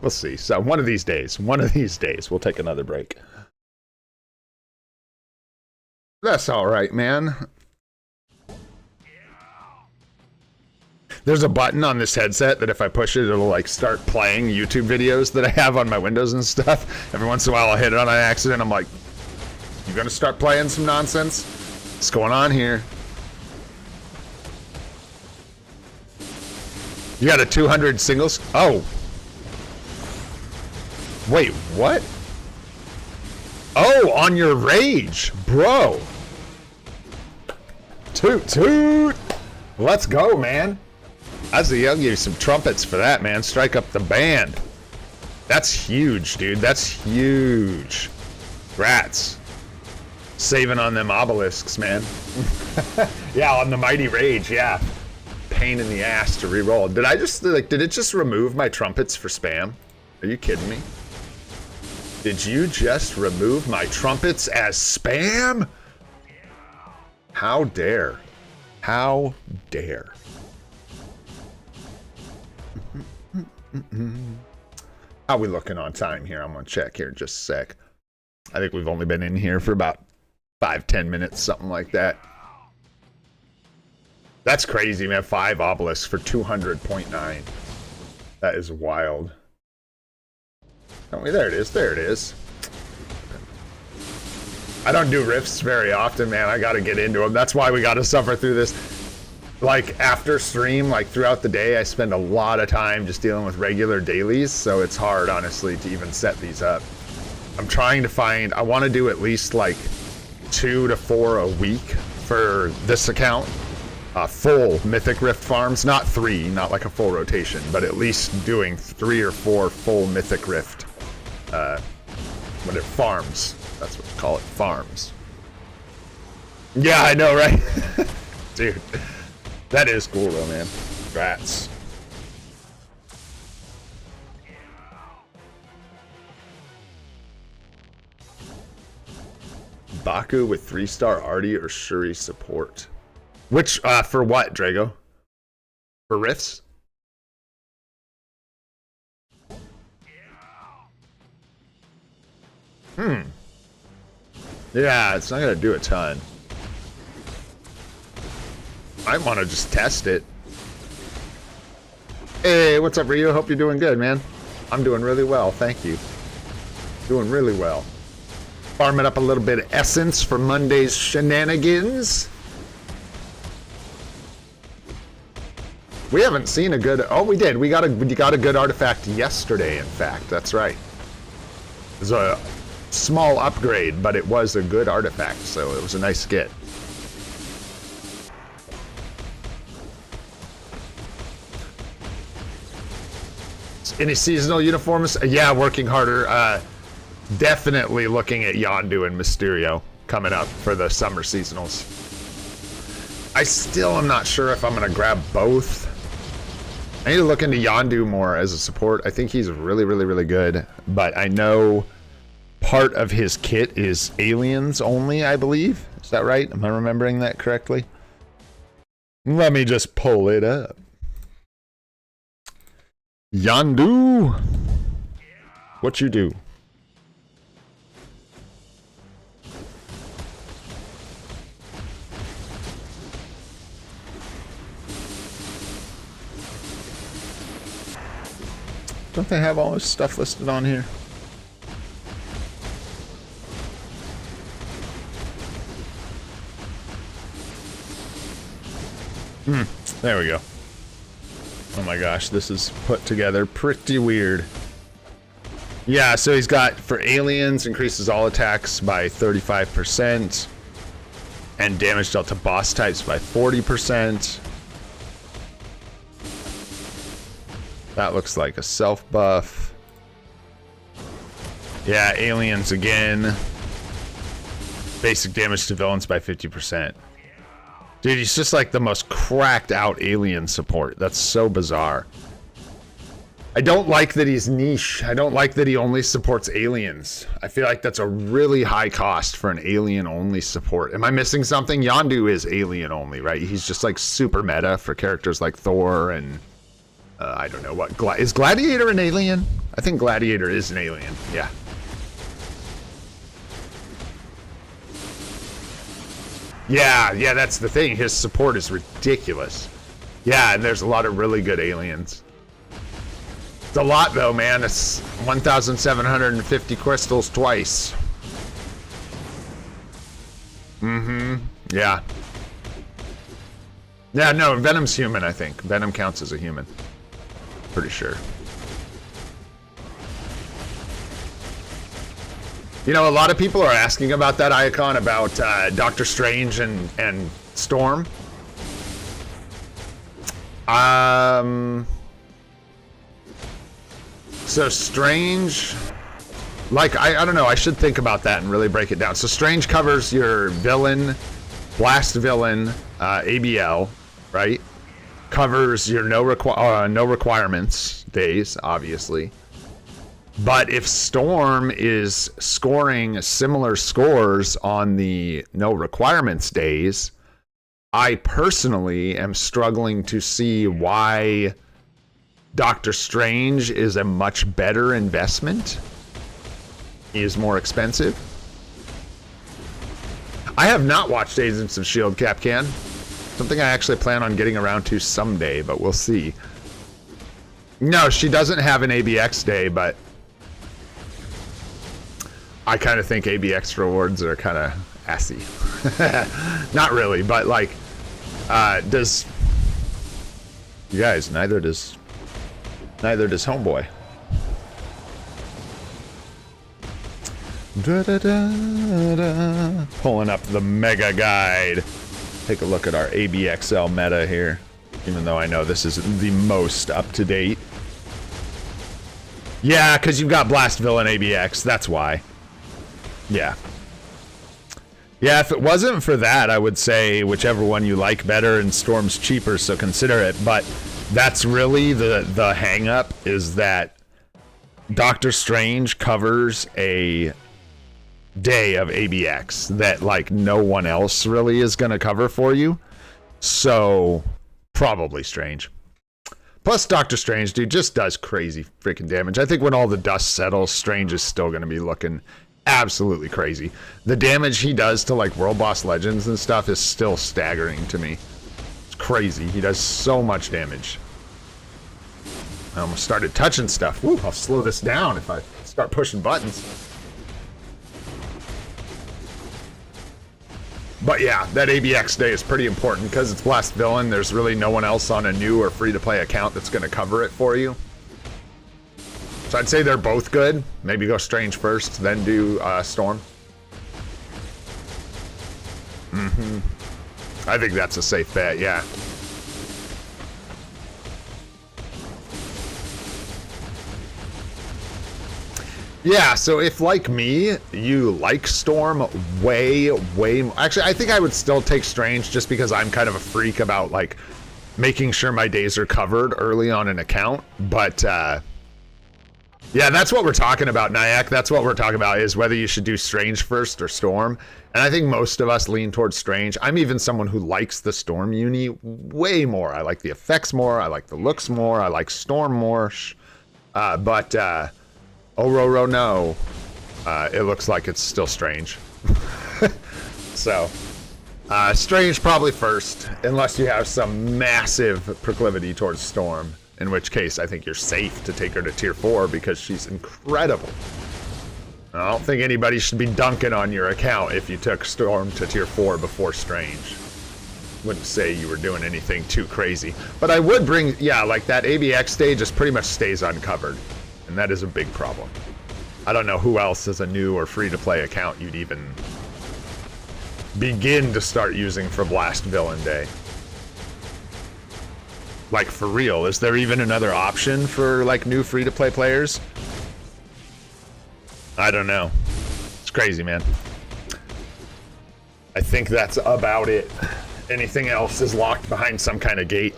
Speaker 1: We'll see. So one of these days, we'll take another break. That's all right, man. There's a button on this headset that if I push it, it'll like start playing YouTube videos that I have on my Windows and stuff. Every once in a while I'll hit it on an accident. I'm like, you gonna start playing some nonsense? What's going on here? You got a 200 singles? Oh. Wait, what? Oh, on your rage, bro. Toot toot. Let's go, man. I'll give you some trumpets for that, man. Strike up the band. That's huge, dude. That's huge. Rats. Saving on them obelisks, man. Yeah, on the Mighty Rage, yeah. Pain in the ass to re-roll. Did I just, like, did it just remove my trumpets for spam? Are you kidding me? Did you just remove my trumpets as spam? How dare. How dare. How we looking on time here? I'm gonna check here in just a sec. I think we've only been in here for about 5-10 minutes, something like that. That's crazy, man. 5 obelisks for 200.9. That is wild. Oh, there it is. There it is. I don't do rifts very often, man. I gotta get into them. That's why we gotta suffer through this. Like, after stream, like, throughout the day, I spend a lot of time just dealing with regular dailies, so it's hard, honestly, to even set these up. I'm trying to find... I want to do at least, like, 2 to 4 a week for this account. Full Mythic Rift farms. Not 3, not like a full rotation, but at least doing 3 or 4 full Mythic Rift. What it farms. That's what you call it, farms. Yeah, I know, right? Dude. That is cool though, man. Rats. Baku with 3-star Artie or Shuri support. Which, for what, Drago? For rifts? Yeah, it's not gonna do a ton. I want to just test it. Hey, what's up, Rio? Hope you're doing good, man. I'm doing really well, thank you. Doing really well. Farming up a little bit of essence for Monday's shenanigans. We haven't seen a good... Oh, we did. We got a good artifact yesterday, in fact. That's right. It was a small upgrade, but it was a good artifact, so it was a nice get. Any seasonal uniforms? Yeah, working harder. Definitely looking at Yondu and Mysterio coming up for the summer seasonals. I still am not sure if I'm going to grab both. I need to look into Yondu more as a support. I think he's really, really, really good. But I know part of his kit is aliens only, I believe. Is that right? Am I remembering that correctly? Let me just pull it up. Yondu, what you do? Don't they have all this stuff listed on here? There we go. Oh my gosh, this is put together pretty weird. Yeah, so he's got, for aliens, increases all attacks by 35%. And damage dealt to boss types by 40%. That looks like a self buff. Yeah, aliens again. Basic damage to villains by 50%. Dude, he's just like the most cracked out alien support. That's so bizarre. I don't like that he's niche. I don't like that he only supports aliens. I feel like that's a really high cost for an alien only support. Am I missing something? Yondu is alien only, right? He's just like super meta for characters like Thor and I don't know what. Is Gladiator an alien? I think Gladiator is an alien. Yeah. Yeah, that's the thing. His support is ridiculous. Yeah, and there's a lot of really good aliens. It's a lot though, man. It's 1,750 crystals twice. Yeah. Yeah, no, Venom's human, I think. Venom counts as a human. Pretty sure. You know, a lot of people are asking about that icon, about Doctor Strange and Storm. So Strange, like, I don't know, I should think about that and really break it down. So Strange covers your villain, blast villain, ABL, right? Covers your no requirements days, obviously. But if Storm is scoring similar scores on the no requirements days, I personally am struggling to see why Doctor Strange is a much better investment. He is more expensive. I have not watched Agents of S.H.I.E.L.D. Capcan. Something I actually plan on getting around to someday, but we'll see. No, she doesn't have an ABX day, but I kind of think ABX rewards are kind of assy. Not really, but like, does... You guys, neither does Homeboy. Pulling up the mega guide. Take a look at our ABXL meta here, even though I know this is the most up to date. Yeah, because you've got Blast Villain ABX, that's why. Yeah. Yeah, if it wasn't for that, I would say whichever one you like better, and Storm's cheaper, so consider it. But that's really the hang up, is that Doctor Strange covers a day of ABX that like no one else really is going to cover for you. So probably Strange. Plus Doctor Strange, dude, just does crazy freaking damage. I think when all the dust settles, Strange is still going to be looking absolutely crazy. The damage he does to like World Boss Legends and stuff is still staggering to me. It's crazy. He does so much damage. I almost started touching stuff. Woo, I'll slow this down if I start pushing buttons. But yeah, that ABX day is pretty important because it's Blast Villain. There's really no one else on a new or free-to-play account that's going to cover it for you. So I'd say they're both good. Maybe go Strange first, then do Storm. I think that's a safe bet, yeah. Yeah, so if, like me, you like Storm way more... Actually, I think I would still take Strange just because I'm kind of a freak about, like, making sure my days are covered early on an account. But, yeah, that's what we're talking about, Nyack. That's what we're talking about, is whether you should do Strange first or Storm. And I think most of us lean towards Strange. I'm even someone who likes the Storm uni way more. I like the effects more. I like the looks more. I like Storm more. Ororo, no. It looks like it's still Strange. So, Strange probably first, unless you have some massive proclivity towards Storm, in which case I think you're safe to take her to tier 4 because she's incredible. I don't think anybody should be dunking on your account if you took Storm to tier 4 before Strange. Wouldn't say you were doing anything too crazy. But I would bring, yeah, like that ABX stage just pretty much stays uncovered. And that is a big problem. I don't know who else as a new or free-to-play account you'd even begin to start using for Blast Villain Day. Like, for real, is there even another option for, like, new free-to-play players? I don't know. It's crazy, man. I think that's about it. Anything else is locked behind some kind of gate.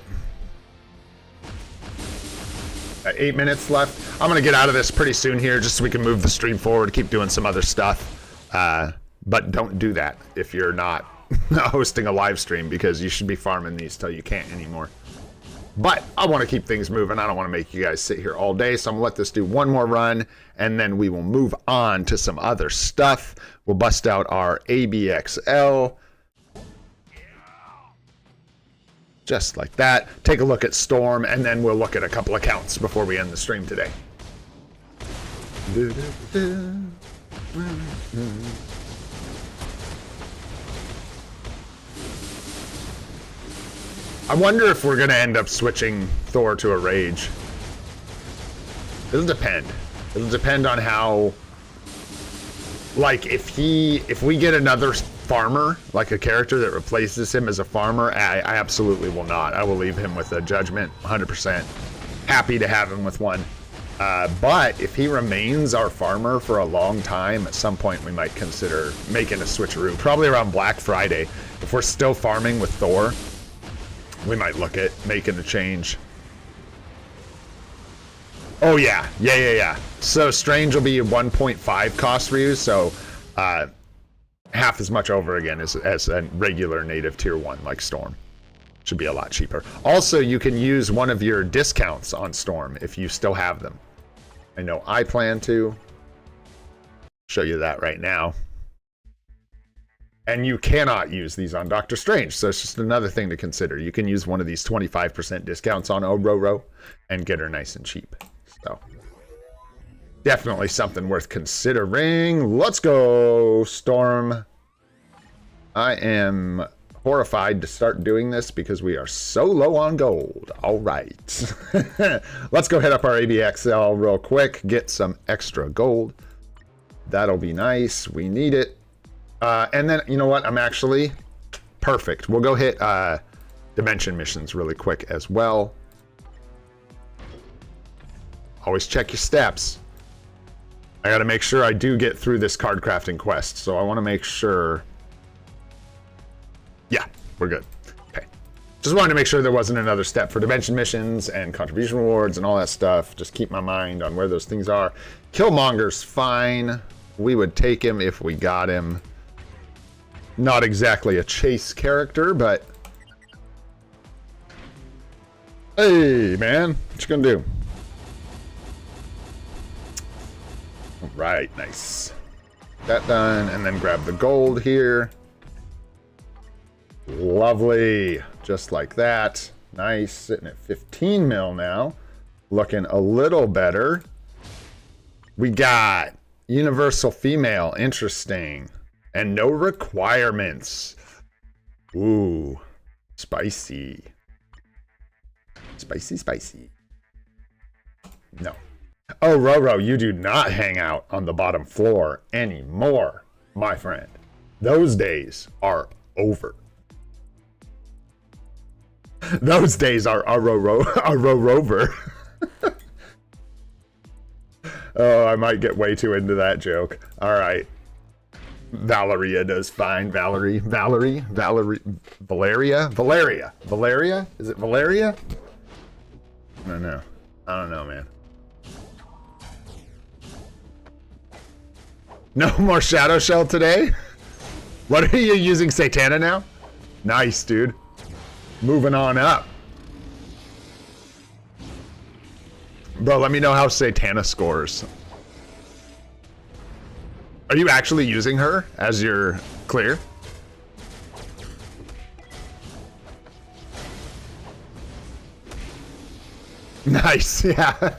Speaker 1: 8 minutes left. I'm gonna get out of this pretty soon here, just so we can move the stream forward, keep doing some other stuff. But don't do that if you're not hosting a live stream, because you should be farming these till you can't anymore. But I want to keep things moving. I don't want to make you guys sit here all day, so I'm gonna let this do one more run, and then we will move on to some other stuff. We'll bust out our ABXL. Just like that. Take a look at Storm, and then we'll look at a couple accounts before we end the stream today. I wonder if we're gonna end up switching Thor to a Rage. It'll depend. It'll depend on how, like, if we get another farmer, like a character that replaces him as a farmer, I absolutely will not. I will leave him with a Judgment, 100%. Happy to have him with one. But if he remains our farmer for a long time, at some point we might consider making a switcheroo. Probably around Black Friday. If we're still farming with Thor, we might look at making a change. Oh yeah. So Strange will be 1.5 cost for you, so half as much over again as a regular native tier 1 like Storm. Should be a lot cheaper. Also, you can use one of your discounts on Storm if you still have them. I know I plan to. Show you that right now. And you cannot use these on Doctor Strange, so it's just another thing to consider. You can use one of these 25% discounts on Ororo and get her nice and cheap. So definitely something worth considering. Let's go, Storm. I am horrified to start doing this because we are so low on gold. All right. Let's go hit up our ABXL real quick, get some extra gold. That'll be nice. We need it. And then, you know what? I'm actually perfect. We'll go hit dimension missions really quick as well. Always check your steps. I got to make sure I do get through this card crafting quest, so I want to make sure. Yeah, we're good. Okay. Just wanted to make sure there wasn't another step for dimension missions and contribution rewards and all that stuff. Just keep my mind on where those things are. Killmonger's fine. We would take him if we got him. Not exactly a chase character, but hey, man, what you gonna do? All right, nice. That done, and then grab the gold here. Lovely, just like that. Nice, sitting at 15 mil now. Looking a little better. We got universal female, interesting. And no requirements. Ooh, spicy. Spicy, spicy. No. Oh, Roro, you do not hang out on the bottom floor anymore, my friend. Those days are over. Those days are a rover. Oh, I might get way too into that joke. All right. Valeria does fine. Valeria? Valeria? Is it Valeria? I don't know, man. No more Shadow Shell today? What are you using, Satana now? Nice, dude. Moving on up. Bro, let me know how Satana scores. Are you actually using her as your clear? Nice, yeah.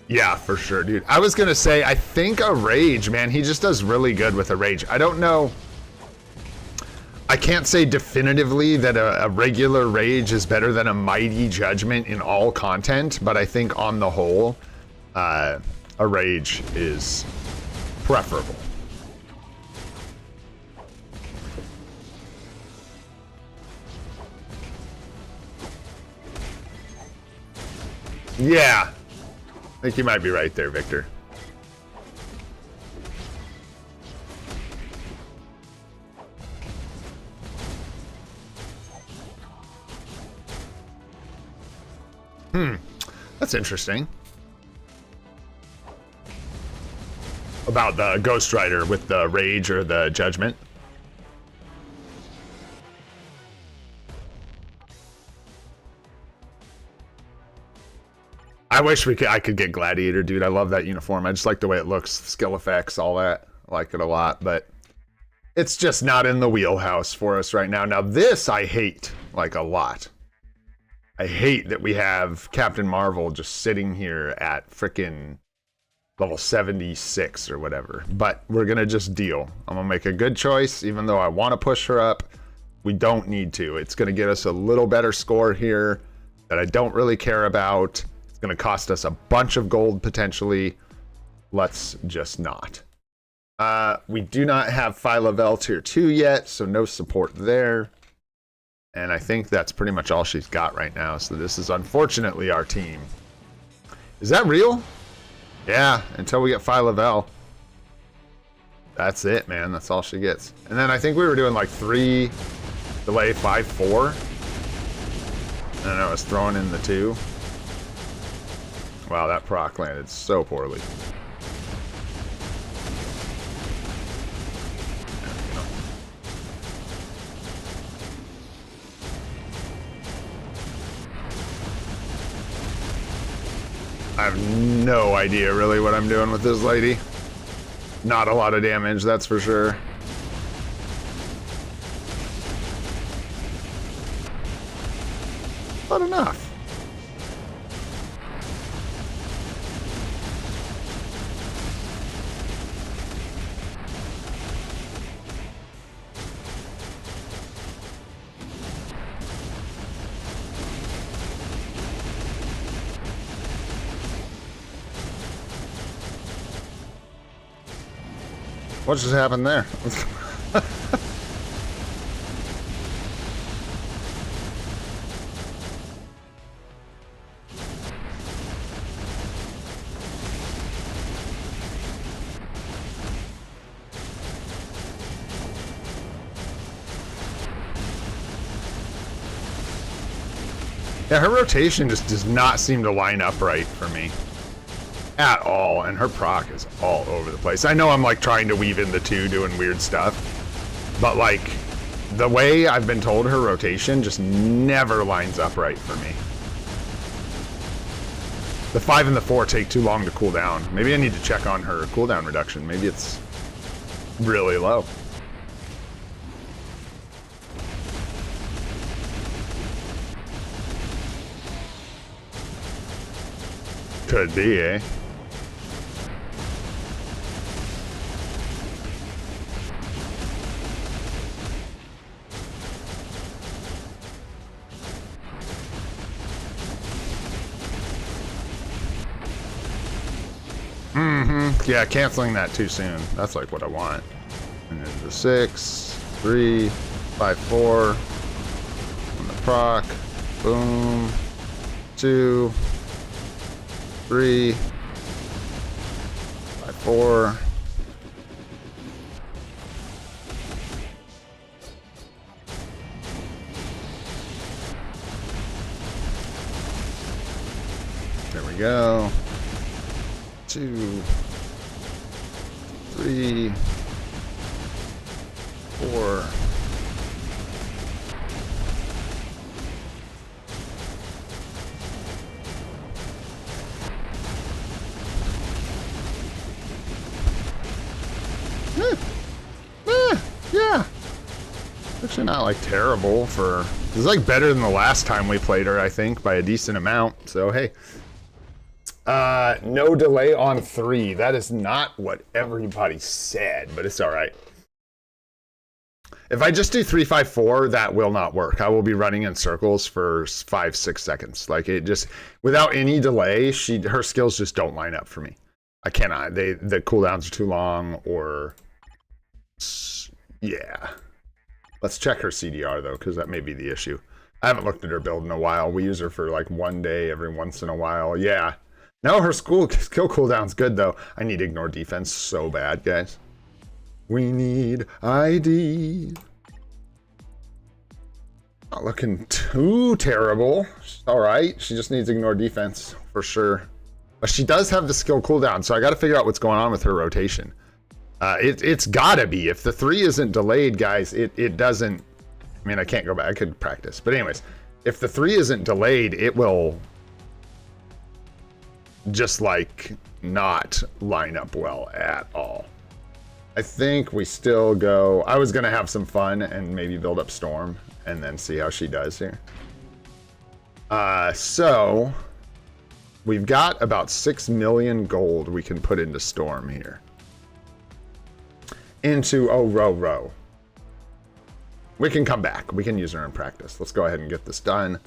Speaker 1: Yeah, for sure, dude. I was gonna say, I think a Rage, man, he just does really good with a Rage. I don't know. I can't say definitively that a regular Rage is better than a Mighty Judgment in all content, but I think on the whole, a Rage is preferable. Yeah. I think you might be right there, Victor. That's interesting. About the Ghost Rider with the Rage or the Judgment. I wish I could get Gladiator, dude. I love that uniform. I just like the way it looks, skill effects, all that. I like it a lot, but it's just not in the wheelhouse for us right now. Now this I hate, like, a lot. I hate that we have Captain Marvel just sitting here at frickin' level 76 or whatever. But we're gonna just deal. I'm gonna make a good choice, even though I want to push her up. We don't need to. It's gonna get us a little better score here that I don't really care about. It's gonna cost us a bunch of gold potentially. Let's just not. We do not have Phyla-Vel tier 2 yet, so no support there. And I think that's pretty much all she's got right now. So this is unfortunately our team. Is that real? Yeah, until we get Phyla-Vel. That's it, man. That's all she gets. And then I think we were doing like 3 delay 5-4. And then I was throwing in the 2. Wow, that proc landed so poorly. I have no idea really what I'm doing with this lady. Not a lot of damage, that's for sure. Not enough. What just happened there? Yeah, her rotation just does not seem to line up right for me. At all, and her proc is all over the place. I know I'm like trying to weave in the 2 doing weird stuff, but like the way I've been told her rotation just never lines up right for me. The 5 and the 4 take too long to cool down. Maybe I need to check on her cooldown reduction. Maybe it's really low. Could be, eh? Yeah, canceling that too soon. That's like what I want. And then the 6, 3, 5, 4. On the proc. Boom. 2, 3, 5, 4. There we go. 2, 3, 4. Yeah. Actually not like terrible for... It's like better than the last time we played her, I think, by a decent amount. So, hey. No delay on 3. That is not what everybody said, but it's all right. If I just do 3, 5, 4, that will not work. I will be running in circles for 5, 6 seconds. Like it just, without any delay, her skills just don't line up for me. I cannot. The cooldowns are too long, or yeah. Let's check her CDR though, because that may be the issue. I haven't looked at her build in a while. We use her for like 1 day every once in a while. Yeah. No, her skill cooldown's good though. I need to ignore defense so bad, guys. We need ID. Not looking too terrible. She's all right. She just needs ignore defense for sure. But she does have the skill cooldown, so I got to figure out what's going on with her rotation. It's gotta be. If the 3 isn't delayed, guys, it doesn't. I mean, I can't go back. I could practice. But anyways, if the 3 isn't delayed, it will just like not line up well at all. I think we still go. I was gonna have some fun and maybe build up Storm and then see how she does here. So we've got about 6 million gold we can put into Storm here. Into row. We can come back. We can use her in practice. Let's go ahead and get this done.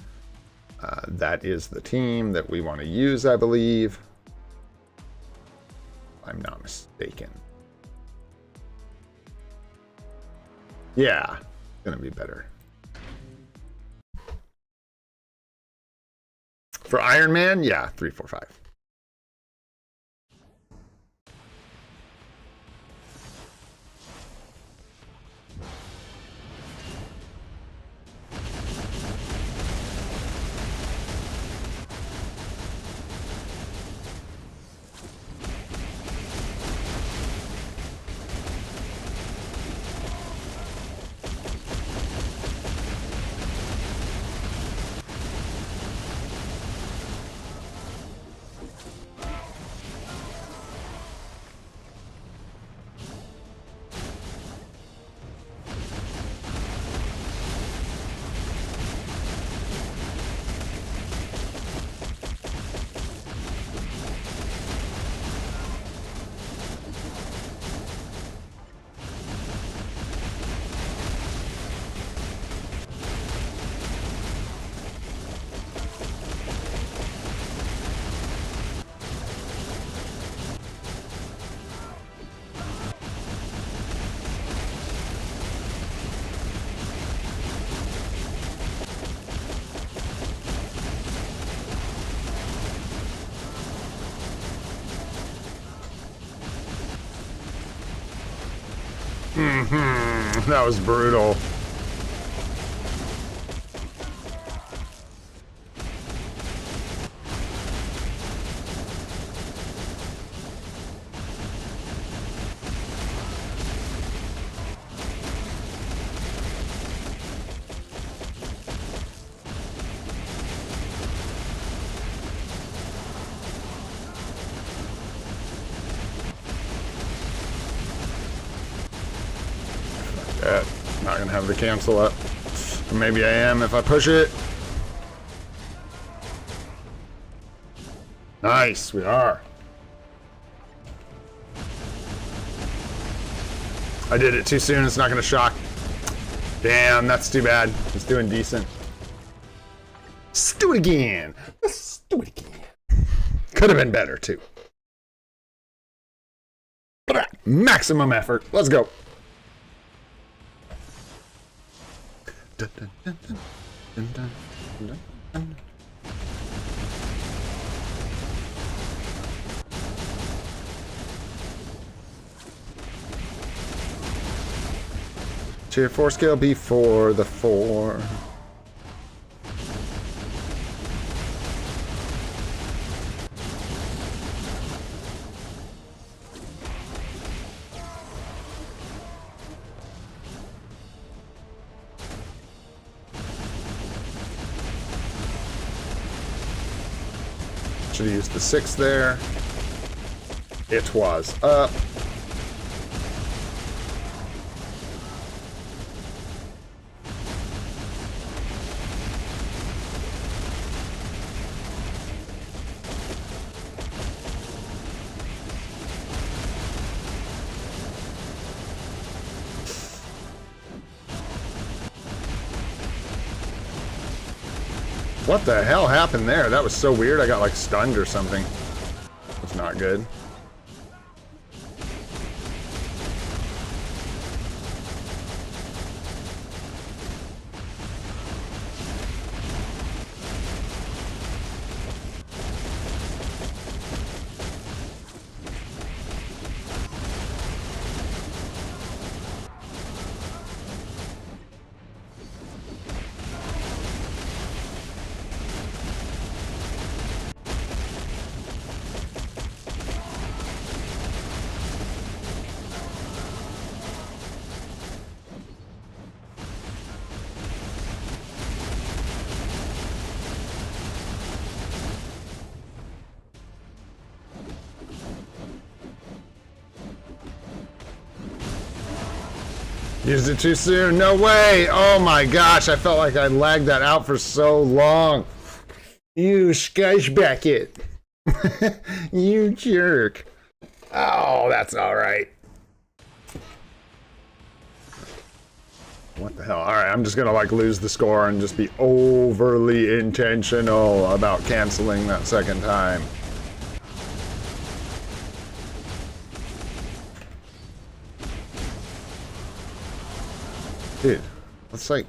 Speaker 1: That is the team that we want to use, I believe. If I'm not mistaken. Yeah, it's gonna be better. For Iron Man, yeah, 3, 4, 5. That was brutal. Not gonna have the cancel up. Or maybe I am if I push it. Nice, we are. I did it too soon, it's not gonna shock. Damn, that's too bad. It's doing decent. Let's do it again. Let's do it again. Could have been better too. Maximum effort. Let's go. Dun, dun, dun, dun, dun, dun, dun, dun. Tier 4 scale before the 4. Should have used the 6 there. It was up. What the hell happened there? That was so weird. I got like stunned or something. That's not good. Used it too soon. No way. Oh my gosh. I felt like I lagged that out for so long. You scushbucket. You jerk. Oh, that's all right. What the hell? All right, I'm just gonna like lose the score and just be overly intentional about canceling that second time. Dude, let's like...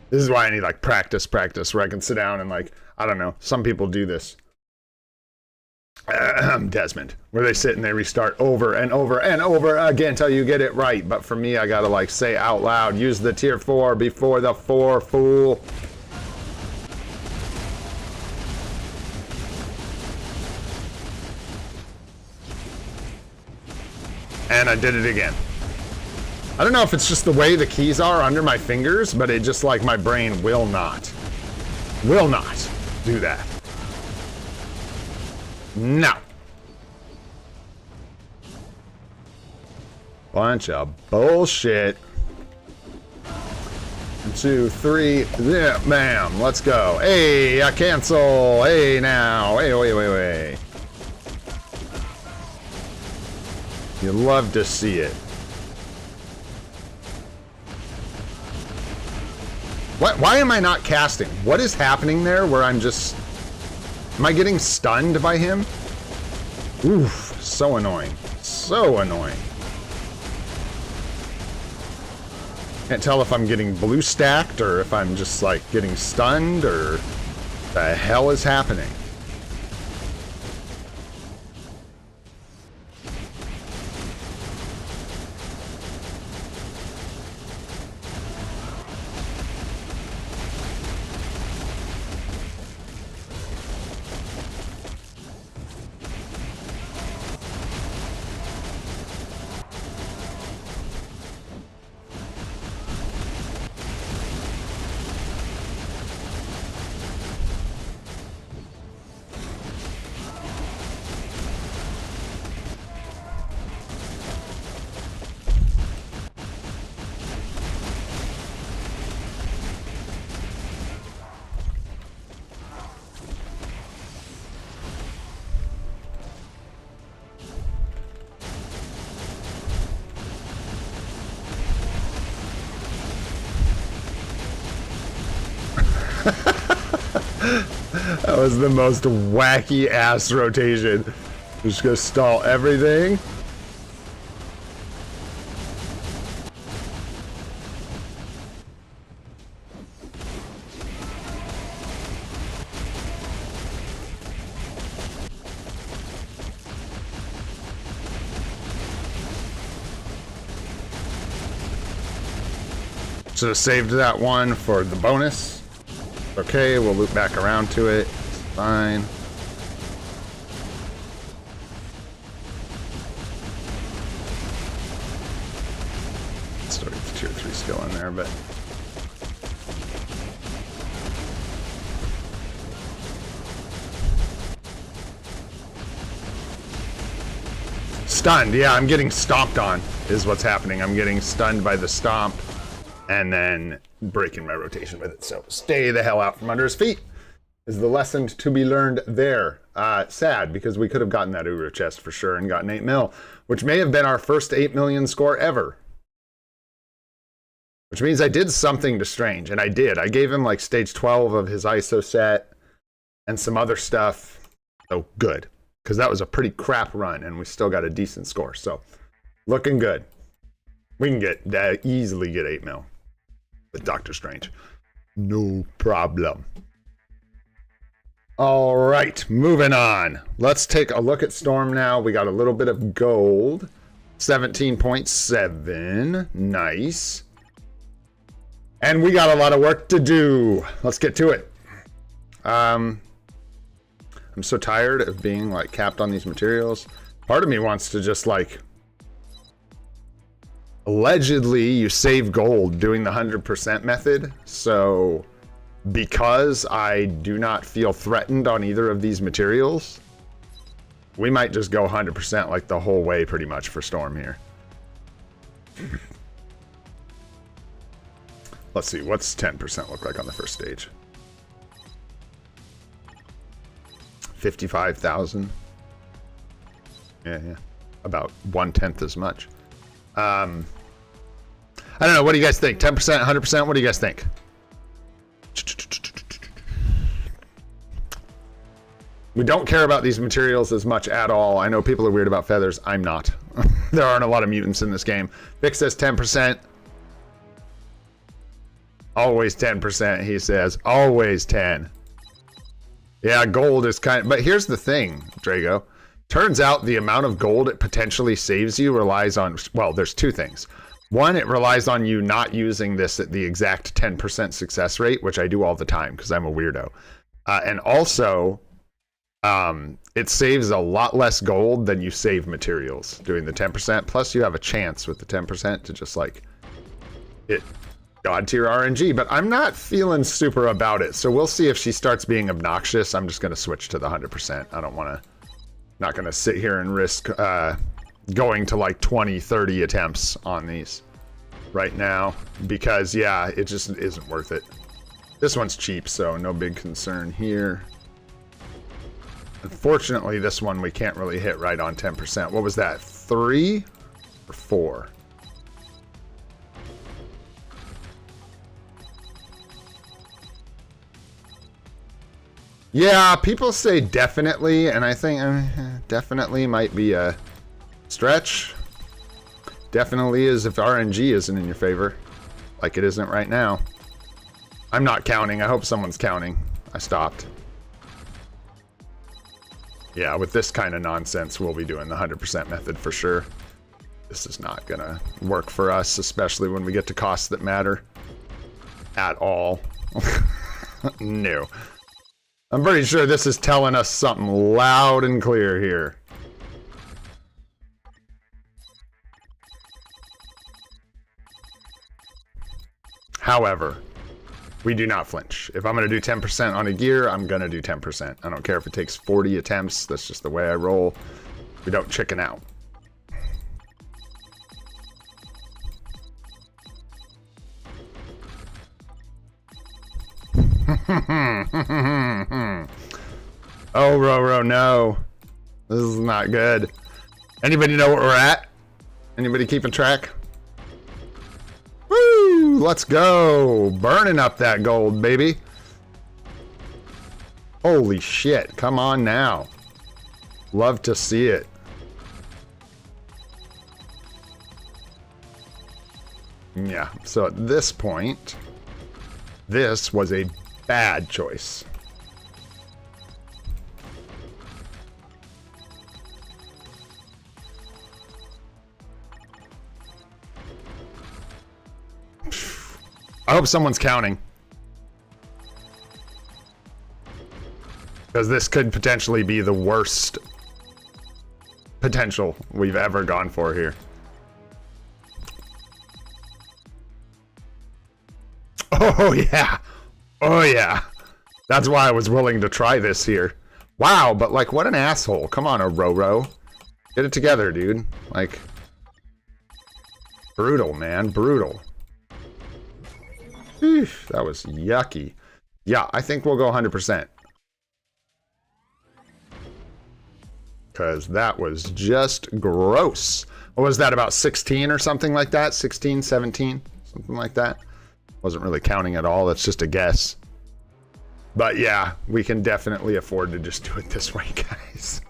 Speaker 1: This is why I need like practice, where I can sit down and like, I don't know, some people do this. Desmond, where they sit and they restart over and over and over again till you get it right. But for me, I gotta like say out loud, use the tier 4 before the 4, fool. And I did it again. I don't know if it's just the way the keys are under my fingers, but it just like my brain will not do that. No. Bunch of bullshit. 1, 2, 3, yeah, bam, let's go. Hey, I cancel. Hey, now. Hey, wait. You love to see it. Why am I not casting? What is happening there where I'm just... Am I getting stunned by him? Oof, so annoying. So annoying. Can't tell if I'm getting blue stacked or if I'm just like getting stunned or the hell is happening. That was the most wacky ass rotation. Just gonna stall everything. Should have saved that one for the bonus. Okay, we'll loop back around to it. It's fine. Still get the tier 3 skill in there, but... Stunned, yeah, I'm getting stomped on, is what's happening. I'm getting stunned by the stomp, and then breaking my rotation with it. So stay the hell out from under his feet is the lesson to be learned there. Sad, because we could have gotten that Uru chest for sure and gotten 8 mil, which may have been our first 8 million score ever. Which means I did something to Strange, and I did. I gave him like stage 12 of his ISO set and some other stuff. So good, because that was a pretty crap run, and we still got a decent score. So looking good. We can get easily get 8 mil. With Doctor Strange. No problem. All right, moving on. Let's take a look at Storm now. We got a little bit of gold. 17.7. Nice. And we got a lot of work to do. Let's get to it. I'm so tired of being like capped on these materials. Part of me wants to just like... Allegedly, you save gold doing the 100% method, so because I do not feel threatened on either of these materials, we might just go 100% like the whole way pretty much for Storm here. Let's see, what's 10% look like on the first stage? 55,000. Yeah. About 1/10 as much. I don't know. What do you guys think? 10%, 100%? What do you guys think? We don't care about these materials as much at all. I know people are weird about feathers. I'm not. There aren't a lot of mutants in this game. Vic says 10%. Always 10%, he says. Always 10. Yeah, gold is kind of... But here's the thing, Drago. Turns out the amount of gold it potentially saves you relies on... Well, there's two things. One, it relies on you not using this at the exact 10% success rate, which I do all the time because I'm a weirdo. And also... it saves a lot less gold than you save materials doing the 10%. Plus, you have a chance with the 10% to just like hit God tier RNG. But I'm not feeling super about it. So we'll see if she starts being obnoxious. I'm just going to switch to the 100%. I don't want to, not going to sit here and risk going to like 20, 30 attempts on these right now. Because, yeah, it just isn't worth it. This one's cheap, so no big concern here. Unfortunately, this one we can't really hit right on 10%. What was that? 3 or 4? Yeah, people say definitely, and I think definitely might be a stretch. Definitely is if RNG isn't in your favor, like it isn't right now. I'm not counting. I hope someone's counting. I stopped. Yeah, with this kind of nonsense, we'll be doing the 100% method for sure. This is not gonna work for us, especially when we get to costs that matter at all. No. I'm pretty sure this is telling us something loud and clear here. However, we do not flinch. If I'm going to do 10% on a gear, I'm going to do 10%. I don't care if it takes 40 attempts. That's just the way I roll. We don't chicken out. Oh, Roro, no. This is not good. Anybody know where we're at? Anybody keeping track? Woo! Let's go. Burning up that gold, baby. Holy shit. Come on now. Love to see it. Yeah, so at this point, this was a bad choice. I hope someone's counting. Because this could potentially be the worst potential we've ever gone for here. Oh, yeah. Oh, yeah. That's why I was willing to try this here. Wow, but like, what an asshole. Come on, Roro. Get it together, dude. Like, brutal, man. Brutal. Eesh, that was yucky. Yeah, I think we'll go 100%. Because that was just gross. What was that, about 16 or something like that? 16, 17? Something like that? Wasn't really counting at all. That's just a guess. But yeah, we can definitely afford to just do it this way, guys.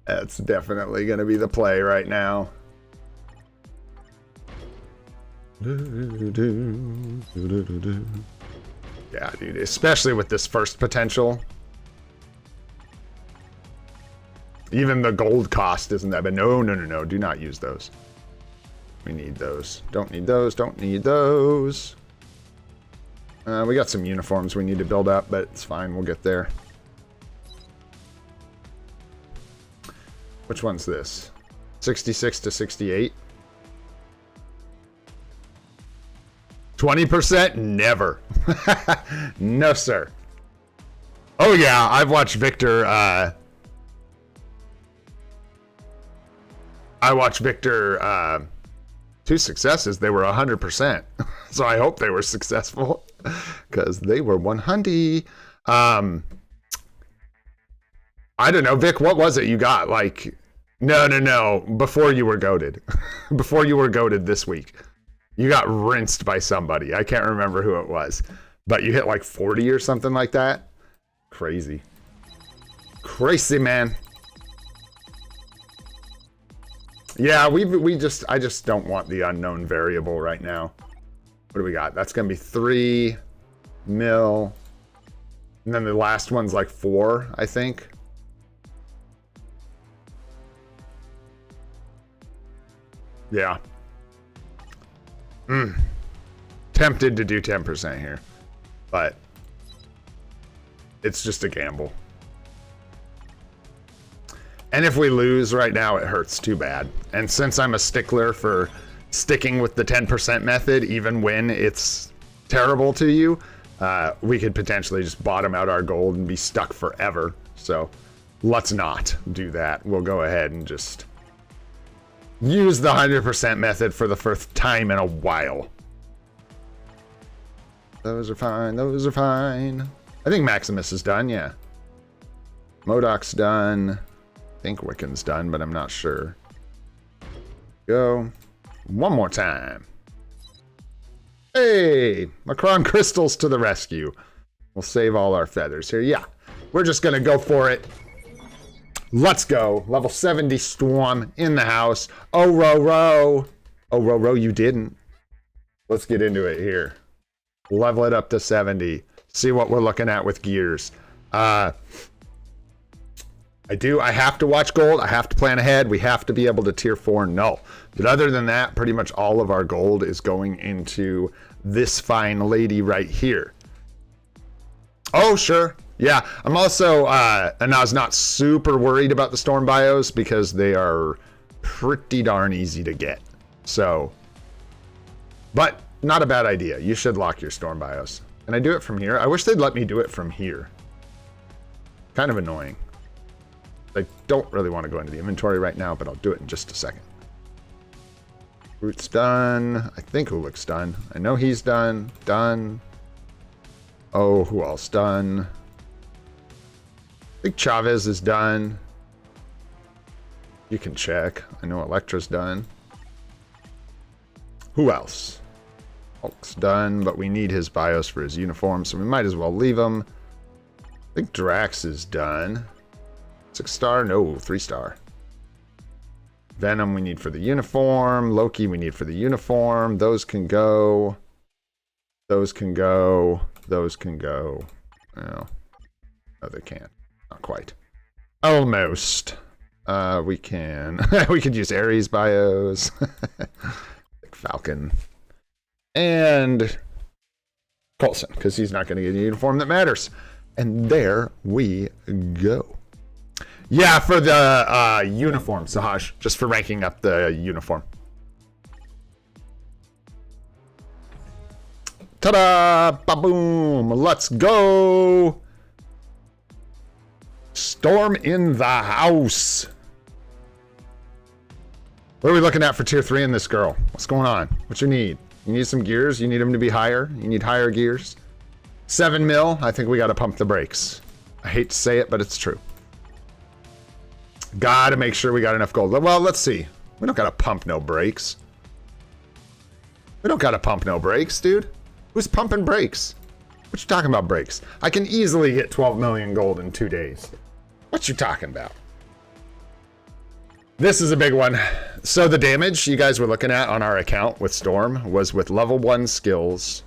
Speaker 1: That's definitely going to be the play right now. Yeah, dude, especially with this first potential. Even the gold cost isn't that bad. No, do not use those. We need those. Don't need those, don't need those. We got some uniforms we need to build up, but it's fine, we'll get there. Which one's this? 66 to 68? 20%? Never. No, sir. Oh, yeah, I've watched Victor, I watched Victor, 2 successes, they were 100%. So I hope they were successful because they were 100. I don't know, Vic, what was it you got? Like, no, before you were goated. Before you were goated this week. You got rinsed by somebody. I can't remember who it was. But you hit like 40 or something like that. Crazy. Crazy, man. Yeah, I just don't want the unknown variable right now. What do we got? That's gonna be 3 mil. And then the last one's like 4, I think. Yeah. Tempted to do 10% here. But it's just a gamble. And if we lose right now, it hurts too bad. And since I'm a stickler for sticking with the 10% method, even when it's terrible to you, we could potentially just bottom out our gold and be stuck forever. So let's not do that. We'll go ahead and just use the 100% method for the first time in a while. Those are fine. Those are fine. I think Maximus is done, yeah. MODOK's done. I think Wiccan's done, but I'm not sure. Go. One more time. Hey! Macron Crystals to the rescue. We'll save all our feathers here. Yeah, we're just going to go for it. Let's go. Level 70 Storm in the house. Oh, row. Oh, row, you didn't. Let's get into it here. Level it up to 70. See what we're looking at with gears. I have to watch gold. I have to plan ahead. We have to be able to tier 4 Null. But other than that, pretty much all of our gold is going into this fine lady right here. Oh, sure. Yeah, I'm also, and I was not super worried about the storm bios because they are pretty darn easy to get. So, but not a bad idea. You should lock your storm bios. Can I do it from here? I wish they'd let me do it from here. Kind of annoying. I don't really want to go into the inventory right now, but I'll do it in just a second. Root's done. I think Ulik's done. I know he's done. Done. Oh, who else done? I think Chavez is done. You can check. I know Electra's done. Who else? Hulk's done, but we need his BIOS for his uniform, so we might as well leave him. I think Drax is done. 6-star? No, 3-star. Venom we need for the uniform. Loki we need for the uniform. Those can go. Those can go. Those can go. No, they can't. Not quite. Almost. We can. We could use Ares bios. Like Falcon. And Coulson, because he's not going to get a uniform that matters. And there we go. Yeah, for the uniform, Sahaj. Just for ranking up the uniform. Ta-da! Ba-boom! Let's go! Storm in the house. What are we looking at for tier 3 in this girl? What's going on? What you need? You need some gears? You need them to be higher? You need higher gears? 7 mil? I think we got to pump the brakes. I hate to say it, but it's true. Gotta make sure we got enough gold. Well, let's see. We don't gotta pump no brakes. We don't gotta pump no brakes, dude. Who's pumping brakes? What you talking about brakes? I can easily get 12 million gold in 2 days. What you talking about? This is a big one. So the damage you guys were looking at on our account with Storm was with level 1 skills,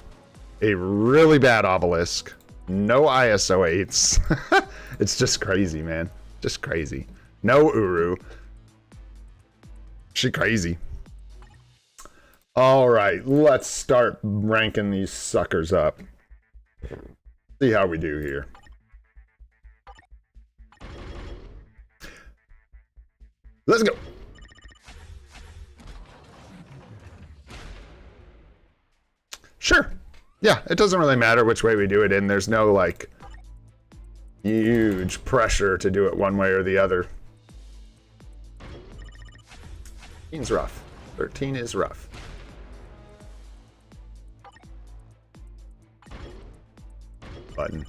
Speaker 1: a really bad obelisk, no ISO 8s. It's just crazy, man. Just crazy. No Uru. She crazy. All right, let's start ranking these suckers up. See how we do here. Let's go. Sure. Yeah, it doesn't really matter which way we do it in. There's no, like, huge pressure to do it one way or the other. Seems rough. 13 is rough. Button.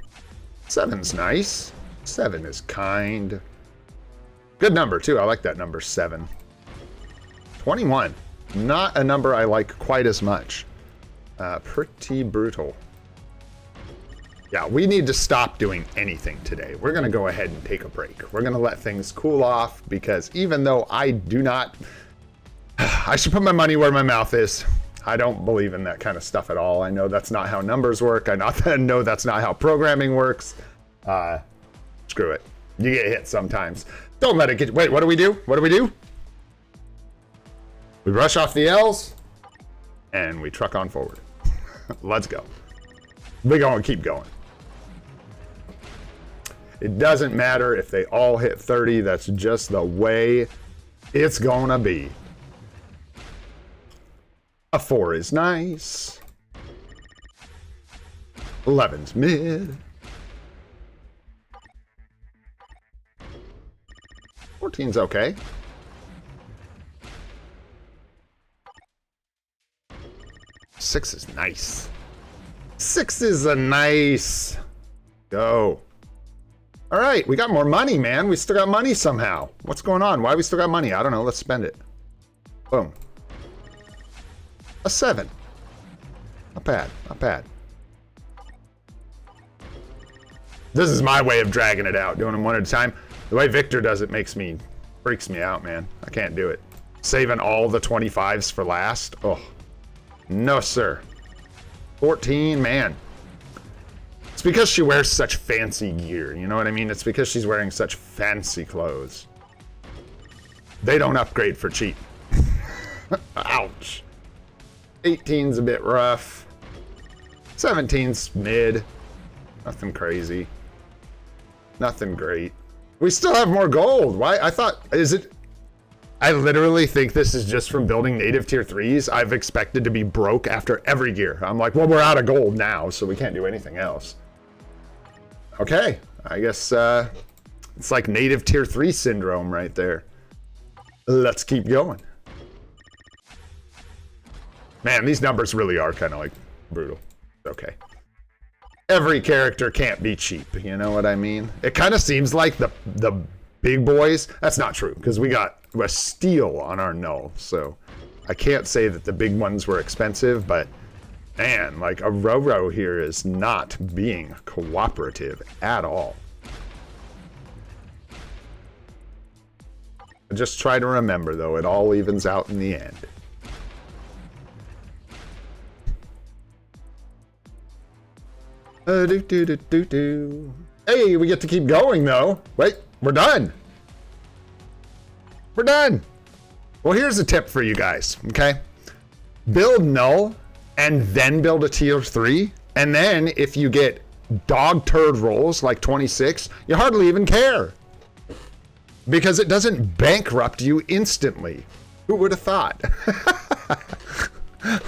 Speaker 1: 7's nice. 7 is kind. Good number, too. I like that number, 7. 21. Not a number I like quite as much. Pretty brutal. Yeah, we need to stop doing anything today. We're going to go ahead and take a break. We're going to let things cool off because even though I do not... I should put my money where my mouth is. I don't believe in that kind of stuff at all. I know that's not how numbers work. I know that's not how programming works. Screw it. You get hit sometimes. Don't let it get... Wait, what do we do? What do we do? We rush off the L's and we truck on forward. Let's go. We're going to keep going. It doesn't matter if they all hit 30. That's just the way it's going to be. A 4 is nice. 11's mid. 14's okay. 6 is nice. 6 is a nice. Go. All right, we got more money, man. We still got money somehow. What's going on? Why we still got money? I don't know. Let's spend it. Boom. A 7. Not bad. Not bad. This is my way of dragging it out, doing them one at a time. The way Victor does it freaks me out, man. I can't do it. Saving all the 25s for last. Oh, no, sir. 14, man. It's because she wears such fancy gear. You know what I mean? It's because she's wearing such fancy clothes. They don't upgrade for cheap. Ouch. 18's a bit rough. 17's mid. Nothing crazy. Nothing great. We still have more gold. Why? I thought, is it... I literally think this is just from building native tier 3s. I've expected to be broke after every gear. I'm like, well, we're out of gold now, so we can't do anything else. Okay. I guess it's like native tier 3 syndrome right there. Let's keep going. Man, these numbers really are kind of like brutal. Okay. Every character can't be cheap, you know what I mean? It kind of seems like the big boys. That's not true, because we got a steal on our Null, so I can't say that the big ones were expensive, but man, like a Roro here is not being cooperative at all. Just try to remember, though, it all evens out in the end. Hey, we get to keep going, though. Wait, we're done. We're done. Well, here's a tip for you guys, okay? Build Null and then build a tier 3. And then if you get dog turd rolls like 26, you hardly even care. Because it doesn't bankrupt you instantly. Who would have thought?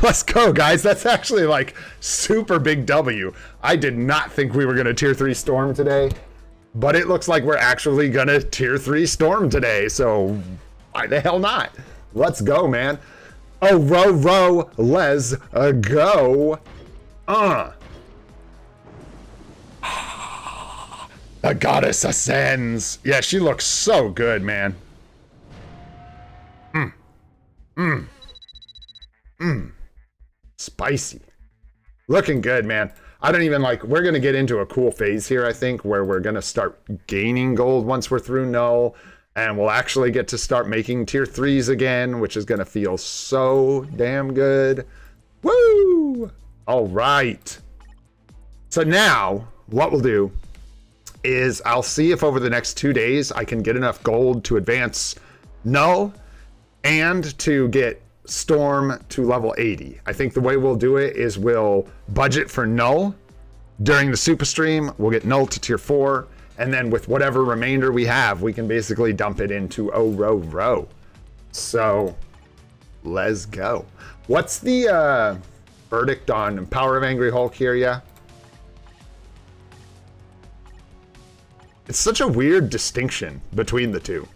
Speaker 1: Let's go, guys. That's actually like super big W. I did not think we were going to tier 3 storm today, but it looks like we're actually going to tier 3 storm today. So why the hell not? Let's go, man. Oh, row, let's go. The goddess ascends. Yeah, she looks so good, man. Spicy. Looking good, man. I don't even like, we're going to get into a cool phase here, I think, where we're going to start gaining gold once we're through Null, and we'll actually get to start making tier 3s again, which is going to feel so damn good. Woo! All right. So now, what we'll do is I'll see if over the next 2 days I can get enough gold to advance Null and to get Storm to level 80. I think the way we'll do it is we'll budget for Null during the super stream. We'll get Null to tier 4, and then with whatever remainder we have, we can basically dump it into row. So let's go. What's the verdict on Power of Angry Hulk here? Yeah, it's such a weird distinction between the two.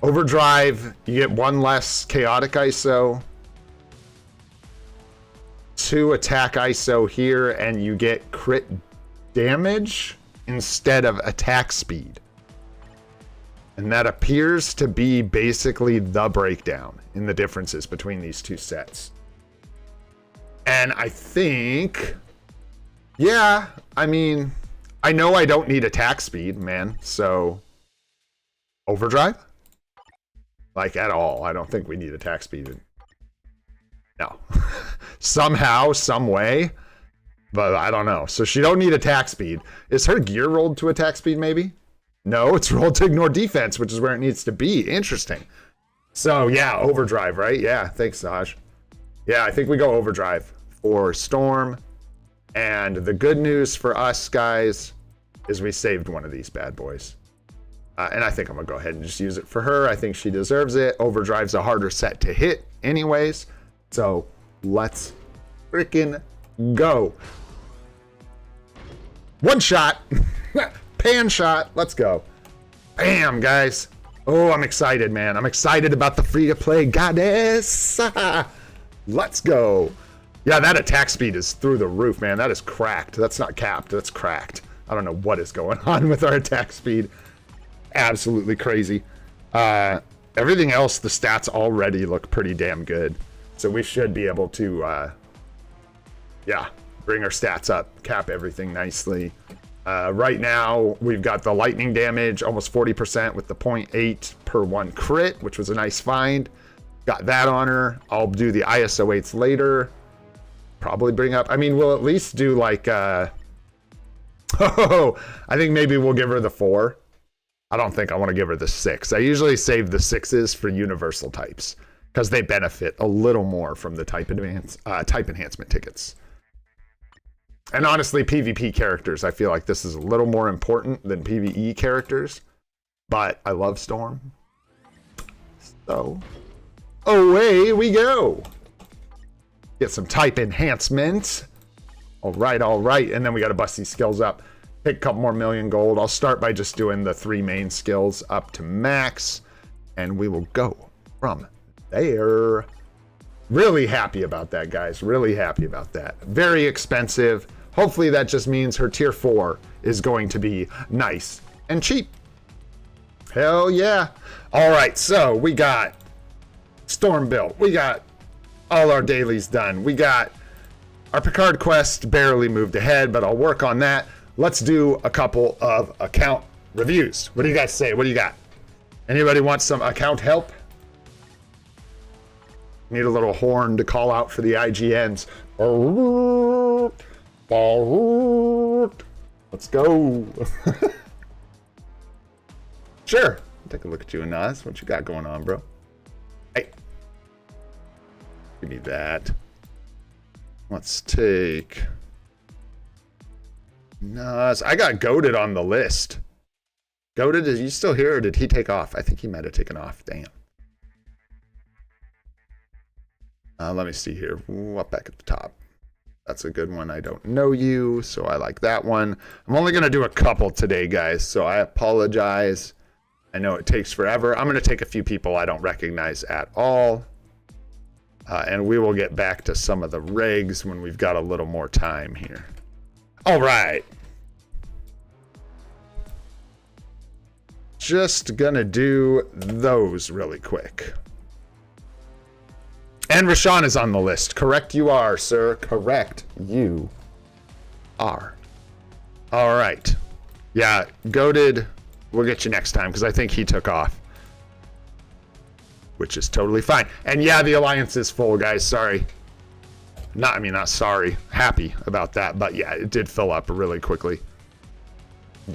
Speaker 1: Overdrive, you get 1 less chaotic ISO, 2 attack ISO here, and you get crit damage instead of attack speed. And that appears to be basically the breakdown in the differences between these two sets. And I think, yeah, I mean, I know I don't need attack speed, man, so overdrive? Like, at all. I don't think we need attack speed. No. Somehow, some way, but I don't know. So she don't need attack speed. Is her gear rolled to attack speed, maybe? No, it's rolled to ignore defense, which is where it needs to be. Interesting. So, yeah, overdrive, right? Yeah, thanks, Saj. Yeah, I think we go overdrive for Storm. And the good news for us, guys, is we saved one of these bad boys. And I think I'm going to go ahead and just use it for her. I think she deserves it. Overdrive's a harder set to hit anyways. So let's freaking go. One shot. Pan shot. Let's go. Bam, guys. Oh, I'm excited, man. I'm excited about the free-to-play goddess. Let's go. Yeah, that attack speed is through the roof, man. That is cracked. That's not capped. That's cracked. I don't know what is going on with our attack speed. Absolutely crazy. Everything else, the stats already look pretty damn good. So we should be able to, yeah, bring our stats up, cap everything nicely. Right now, we've got the lightning damage, almost 40% with the 0.8 per 1 crit, which was a nice find. Got that on her. I'll do the ISO 8s later. Probably bring up, I mean, we'll at least do like, I think maybe we'll give her the 4. I don't think I want to give her the 6. I usually save the 6s for universal types because they benefit a little more from the type enhancement tickets. And honestly, PvP characters, I feel like this is a little more important than PvE characters. But I love Storm. So, away we go. Get some type enhancement. All right. And then we got to bust these skills up. Pick a couple more million gold. I'll start by just doing the 3 main skills up to max. And we will go from there. Really happy about that, guys. Really happy about that. Very expensive. Hopefully that just means her tier 4 is going to be nice and cheap. Hell yeah. All right, so we got Storm built. We got all our dailies done. We got our Picard quest barely moved ahead, but I'll work on that. Let's do a couple of account reviews. What do you guys say? What do you got? Anybody want some account help? Need a little horn to call out for the IGNs. Let's go. Sure. Take a look at you and Nas. What you got going on, bro? Hey. Give me that. Let's take Nas. I got goated on the list. Goated, is he still here or did he take off? I think he might have taken off. Damn. Let me see here. Ooh, up back at the top. That's a good one. I don't know you, so I like that one. I'm only going to do a couple today, guys, so I apologize. I know it takes forever. I'm going to take a few people I don't recognize at all. And we will get back to some of the regs when we've got a little more time here. All right. Just going to do those really quick. And Rashan is on the list. Correct you are, sir. Correct you are. All right. Yeah, goated. We'll get you next time because I think he took off. Which is totally fine. And yeah, the alliance is full, guys. Sorry. Not sorry. Happy about that. But yeah, it did fill up really quickly.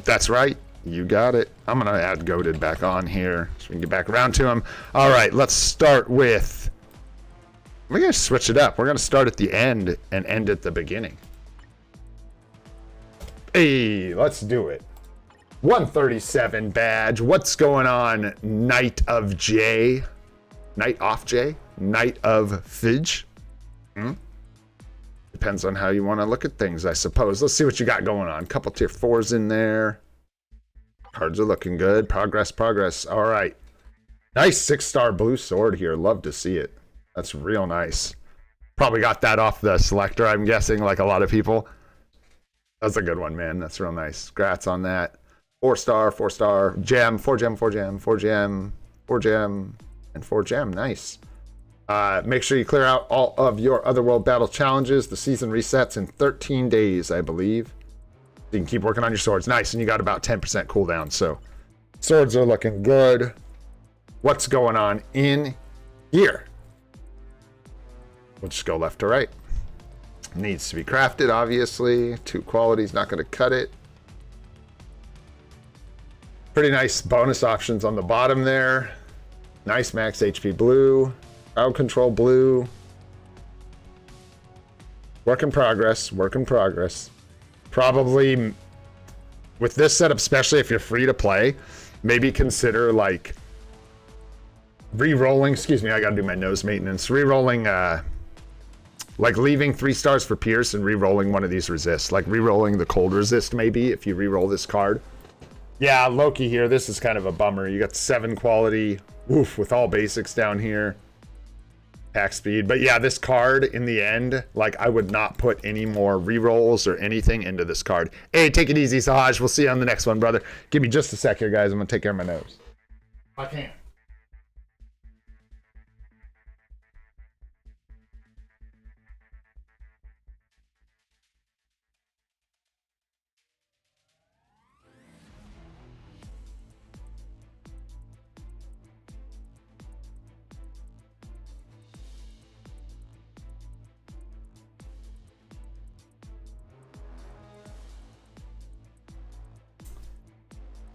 Speaker 1: That's right. You got it. I'm going to add goated back on here so we can get back around to him. All right, let's start with... We're going to switch it up. We're going to start at the end and end at the beginning. Hey, let's do it. 137 badge. What's going on, Knight of J? Knight off J? Knight of Fidge? Depends on how you want to look at things, I suppose. Let's see what you got going on. Couple tier 4s in there. Cards are looking good. Progress. All right. Nice 6-star blue sword here. Love to see it. That's real nice. Probably got that off the selector, I'm guessing, like a lot of people. That's a good one, man. That's real nice. Congrats on that. 4-star, 4-star, gem, 4 gem, 4 gem, 4 gem, 4 gem, and 4 gem. Nice. Make sure you clear out all of your Otherworld Battle challenges. The season resets in 13 days, I believe. You can keep working on your swords. Nice, and you got about 10% cooldown, so swords are looking good. What's going on in here? We'll just go left to right. Needs to be crafted, obviously. 2 qualities, not going to cut it. Pretty nice bonus options on the bottom there. Nice max HP blue. Crowd control blue. Work in progress, work in progress. Probably, with this setup, especially if you're free to play, maybe consider like re-rolling, excuse me, I gotta do my nose maintenance. Re-rolling, like leaving 3 stars for Pierce and re-rolling one of these resists. Like re-rolling the cold resist maybe if you re-roll this card. Yeah, Loki here, this is kind of a bummer. You got 7 quality, oof, with all basics down here. Attack speed, but yeah, this card in the end, like I would not put any more re-rolls or anything into this card. Hey, take it easy, Sahaj. We'll see you on the next one, brother. Give me just a sec here, guys. I'm gonna take care of my nose. I can.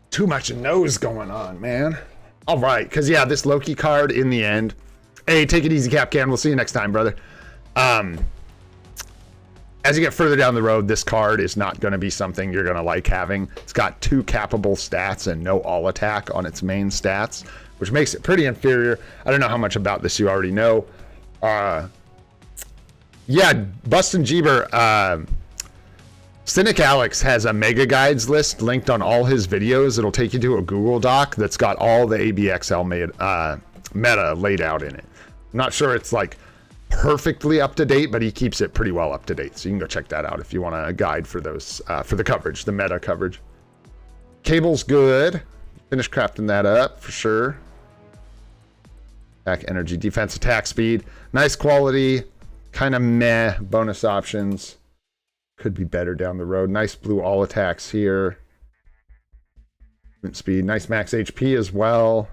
Speaker 1: Too much nose going on, man. All right, because yeah, this Loki card in the end. Hey, take it easy, Capcan. We'll see you next time, brother. As you get further down the road, this card is not going to be something you're going to like having. It's got 2 cappable stats and no all attack on its main stats, which makes it pretty inferior. I don't know how much about this you already know. Yeah, Bustin' Jeeber, Cynic Alex has a mega guides list linked on all his videos. It'll take you to a Google Doc that's got all the ABXL meta laid out in it. I'm not sure it's like perfectly up to date, but he keeps it pretty well up to date. So you can go check that out if you want a guide for those, for the coverage, the meta coverage. Cable's good. Finish crafting that up for sure. Attack energy, defense, attack speed. Nice quality, kind of meh bonus options. Could be better down the road. Nice blue all attacks here. Speed, nice max HP as well.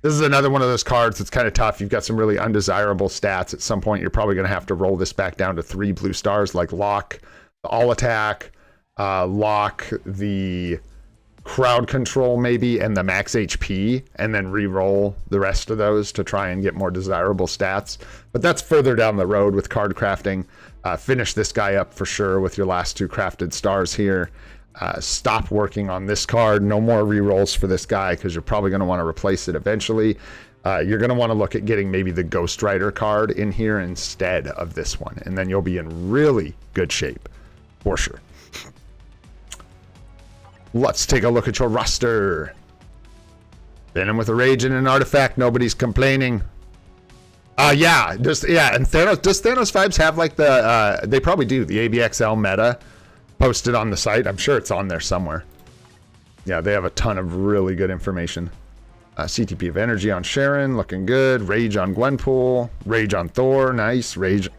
Speaker 1: This is another one of those cards that's kind of tough. You've got some really undesirable stats. At some point, you're probably going to have to roll this back down to 3 blue stars, like lock the all attack, lock the crowd control maybe, and the max HP, and then re-roll the rest of those to try and get more desirable stats. But that's further down the road with card crafting. Finish this guy up for sure with your last 2 crafted stars here. Stop working on this card. No more re-rolls for this guy because you're probably going to want to replace it eventually. You're going to want to look at getting maybe the Ghost Rider card in here instead of this one, and then you'll be in really good shape for sure. Let's take a look at your roster. Venom with a rage and an artifact. Nobody's complaining. Yeah, and Thanos. Does Thanos Vibes have like the? They probably do. The ABXL meta posted on the site. I'm sure it's on there somewhere. Yeah, they have a ton of really good information. CTP of energy on Sharon, looking good. Rage on Gwenpool. Rage on Thor, nice. Rage.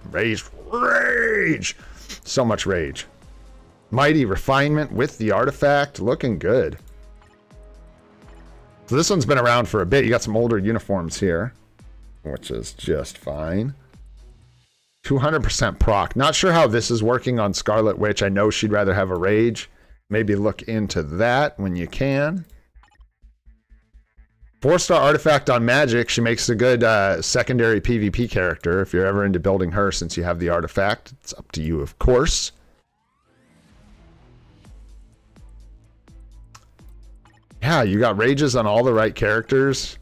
Speaker 1: So much rage. Mighty refinement with the artifact, looking good. So this one's been around for a bit. You got some older uniforms here, which is just fine. 200% proc. Not sure how this is working on Scarlet Witch. I know she'd rather have a rage. Maybe look into that when you can. 4-star artifact on magic. She makes a good secondary PvP character if you're ever into building her since you have the artifact. It's up to you, of course. Yeah, you got rages on all the right characters.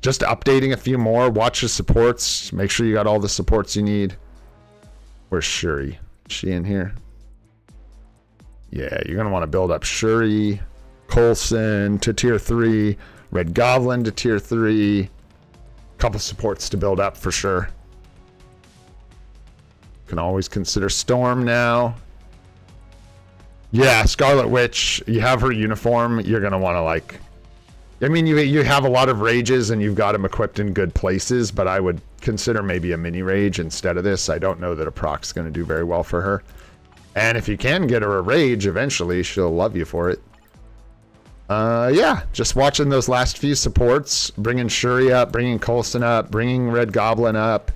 Speaker 1: Just updating a few more. Watch your supports. Make sure you got all the supports you need. Where's Shuri? Is she in here? Yeah, you're going to want to build up Shuri, Coulson to tier 3, Red Goblin to tier 3. Couple supports to build up for sure. Can always consider Storm now. Yeah, Scarlet Witch, you have her uniform, you're going to want to like... I mean, you have a lot of rages and you've got them equipped in good places, but I would consider maybe a mini rage instead of this. I don't know that a proc's going to do very well for her. And if you can get her a rage, eventually she'll love you for it. Yeah, just watching those last few supports, bringing Shuri up, bringing Coulson up, bringing Red Goblin up.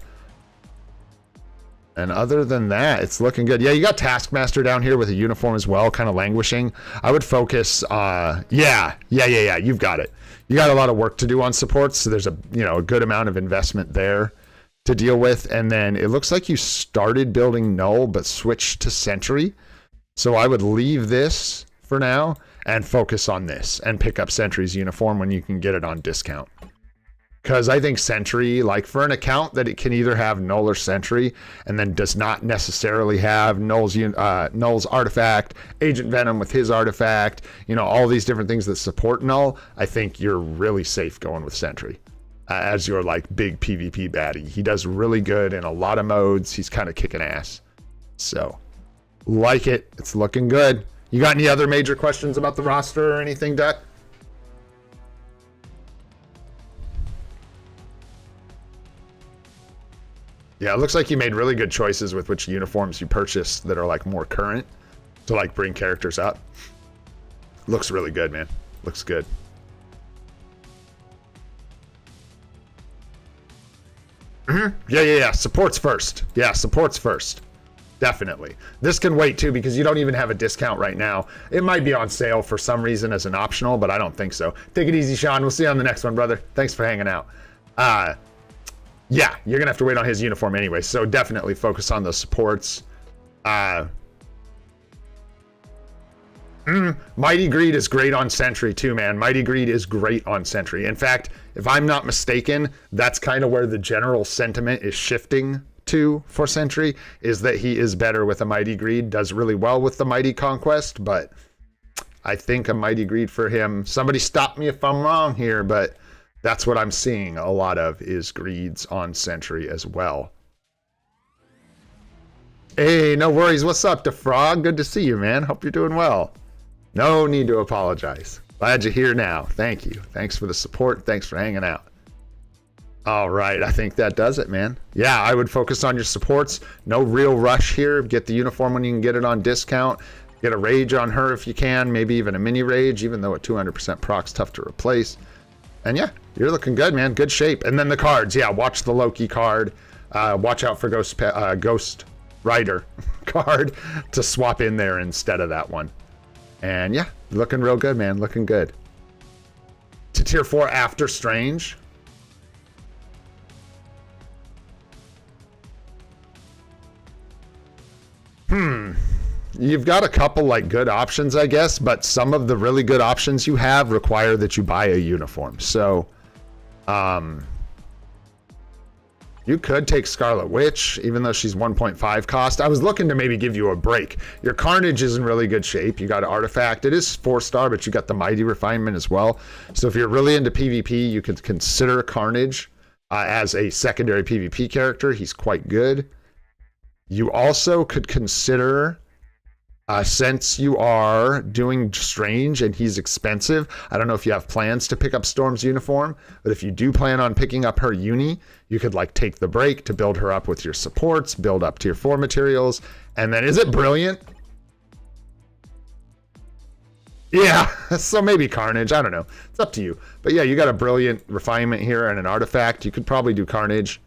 Speaker 1: And other than that, it's looking good. Yeah, you got Taskmaster down here with a uniform as well, kind of languishing. I would focus, yeah, you've got it. You got a lot of work to do on supports, so there's a good amount of investment there to deal with. And then it looks like you started building Null, but switched to Sentry. So I would leave this for now and focus on this and pick up Sentry's uniform when you can get it on discount. Because I think Sentry, like for an account that it can either have Null or Sentry, and then does not necessarily have Null's artifact, Agent Venom with his artifact, all these different things that support Null, I think you're really safe going with Sentry as your like big PvP baddie. He does really good in a lot of modes. He's kind of kicking ass. So, like it. It's looking good. You got any other major questions about the roster or anything, Duck? Yeah, it looks like you made really good choices with which uniforms you purchased that are like more current to like bring characters up. Looks really good, man. Looks good. Yeah. Supports first. Yeah, supports first. Definitely. This can wait too because you don't even have a discount right now. It might be on sale for some reason as an optional, but I don't think so. Take it easy, Sean. We'll see you on the next one, brother. Thanks for hanging out. Yeah, you're going to have to wait on his uniform anyway, so definitely focus on those supports. Mighty Greed is great on Sentry too, man. Mighty Greed is great on Sentry. In fact, if I'm not mistaken, that's kind of where the general sentiment is shifting to for Sentry, is that he is better with a Mighty Greed, does really well with the Mighty Conquest, but I think a Mighty Greed for him, somebody stop me if I'm wrong here, but that's what I'm seeing a lot of is greeds on Sentry as well. Hey, no worries. What's up, DeFrog? Good to see you, man. Hope you're doing well. No need to apologize. Glad you're here now. Thank you. Thanks for the support. Thanks for hanging out. All right. I think that does it, man. Yeah, I would focus on your supports. No real rush here. Get the uniform when you can get it on discount. Get a rage on her if you can. Maybe even a mini rage, even though a 200% proc's tough to replace. And yeah, you're looking good, man. Good shape. And then the cards. Yeah, watch the Loki card. Watch out for Ghost Rider card to swap in there instead of that one. And yeah, looking real good, man. Looking good. To tier 4 after Strange. You've got a couple like good options, I guess, but some of the really good options you have require that you buy a uniform. So, you could take Scarlet Witch, even though she's 1.5 cost. I was looking to maybe give you a break. Your Carnage is in really good shape. You got an Artifact. It is 4-star, but you got the Mighty Refinement as well. So if you're really into PvP, you could consider Carnage as a secondary PvP character. He's quite good. You also could consider... since you are doing Strange and he's expensive, I don't know if you have plans to pick up Storm's uniform, but if you do plan on picking up her uni, you could like take the break to build her up with your supports, build up tier 4 materials, and then is it Brilliant? Yeah, so maybe Carnage, I don't know. It's up to you. But yeah, you got a Brilliant Refinement here and an Artifact. You could probably do Carnage.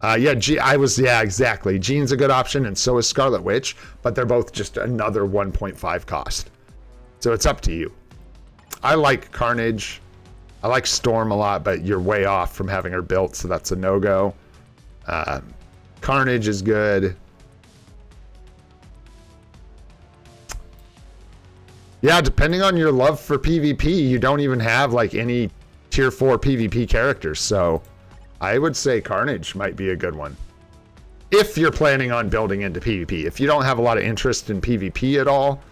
Speaker 1: Yeah, exactly. Jean's a good option, and so is Scarlet Witch, but they're both just another 1.5 cost. So it's up to you. I like Carnage. I like Storm a lot, but you're way off from having her built, so that's a no-go. Carnage is good. Yeah, depending on your love for PvP, you don't even have like any tier 4 PvP characters, so... I would say Carnage might be a good one. If you're planning on building into PvP. If you don't have a lot of interest in PvP at all,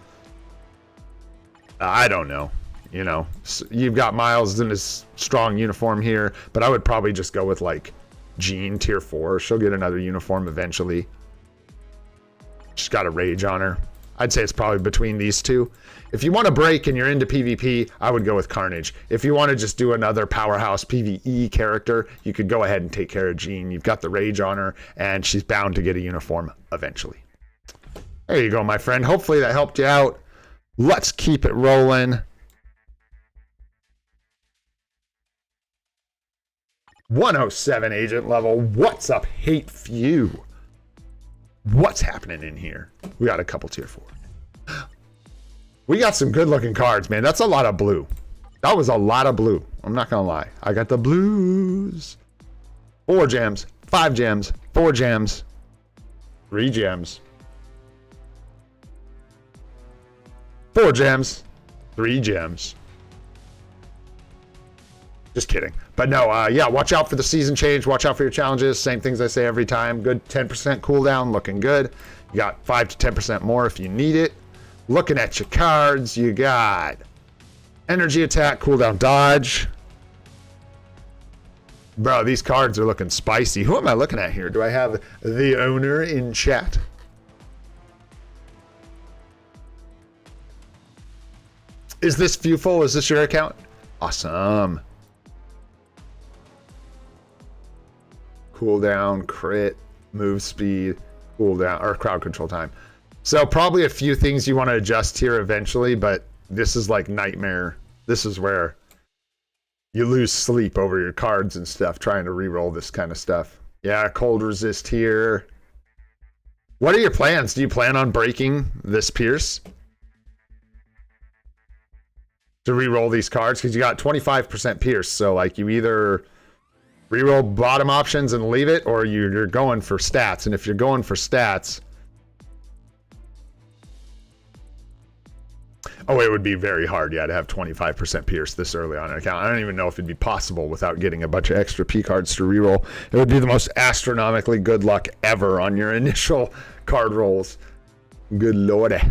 Speaker 1: I don't know. You know, you've got Miles in his strong uniform here, but I would probably just go with like Jean tier 4. She'll get another uniform eventually. She's got a rage on her. I'd say it's probably between these two. If you want to break and you're into PvP, I would go with Carnage. If you want to just do another powerhouse PvE character, you could go ahead and take care of Jean. You've got the rage on her, and she's bound to get a uniform eventually. There you go, my friend. Hopefully that helped you out. Let's keep it rolling. 107 agent level. What's up, Hate Few? What's happening in here? We got a couple tier 4. We got some good looking cards, man. That's a lot of blue. That was a lot of blue. I'm not gonna lie. I got the blues. 4 gems, 5 gems, 4 gems, 3 gems, 4 gems, 3 gems. Just kidding. But no, yeah, watch out for the season change. Watch out for your challenges. Same things I say every time. Good 10% cooldown, looking good. You got 5 to 10% more if you need it. Looking at your cards, you got energy attack, cooldown dodge. Bro, these cards are looking spicy. Who am I looking at here? Do I have the owner in chat? Is this Viewful? Is this your account? Awesome. Cooldown, crit, move speed, cooldown, or crowd control time. So probably a few things you want to adjust here eventually, but this is like nightmare. This is where you lose sleep over your cards and stuff, trying to reroll this kind of stuff. Yeah, cold resist here. What are your plans? Do you plan on breaking this Pierce to reroll these cards? Because you got 25% Pierce, so like you either reroll bottom options and leave it, or you're going for stats. And if you're going for stats, oh, it would be very hard, yeah, to have 25% Pierce this early on an account. I don't even know if it'd be possible without getting a bunch of extra P cards to reroll. It would be the most astronomically good luck ever on your initial card rolls. Good lordy.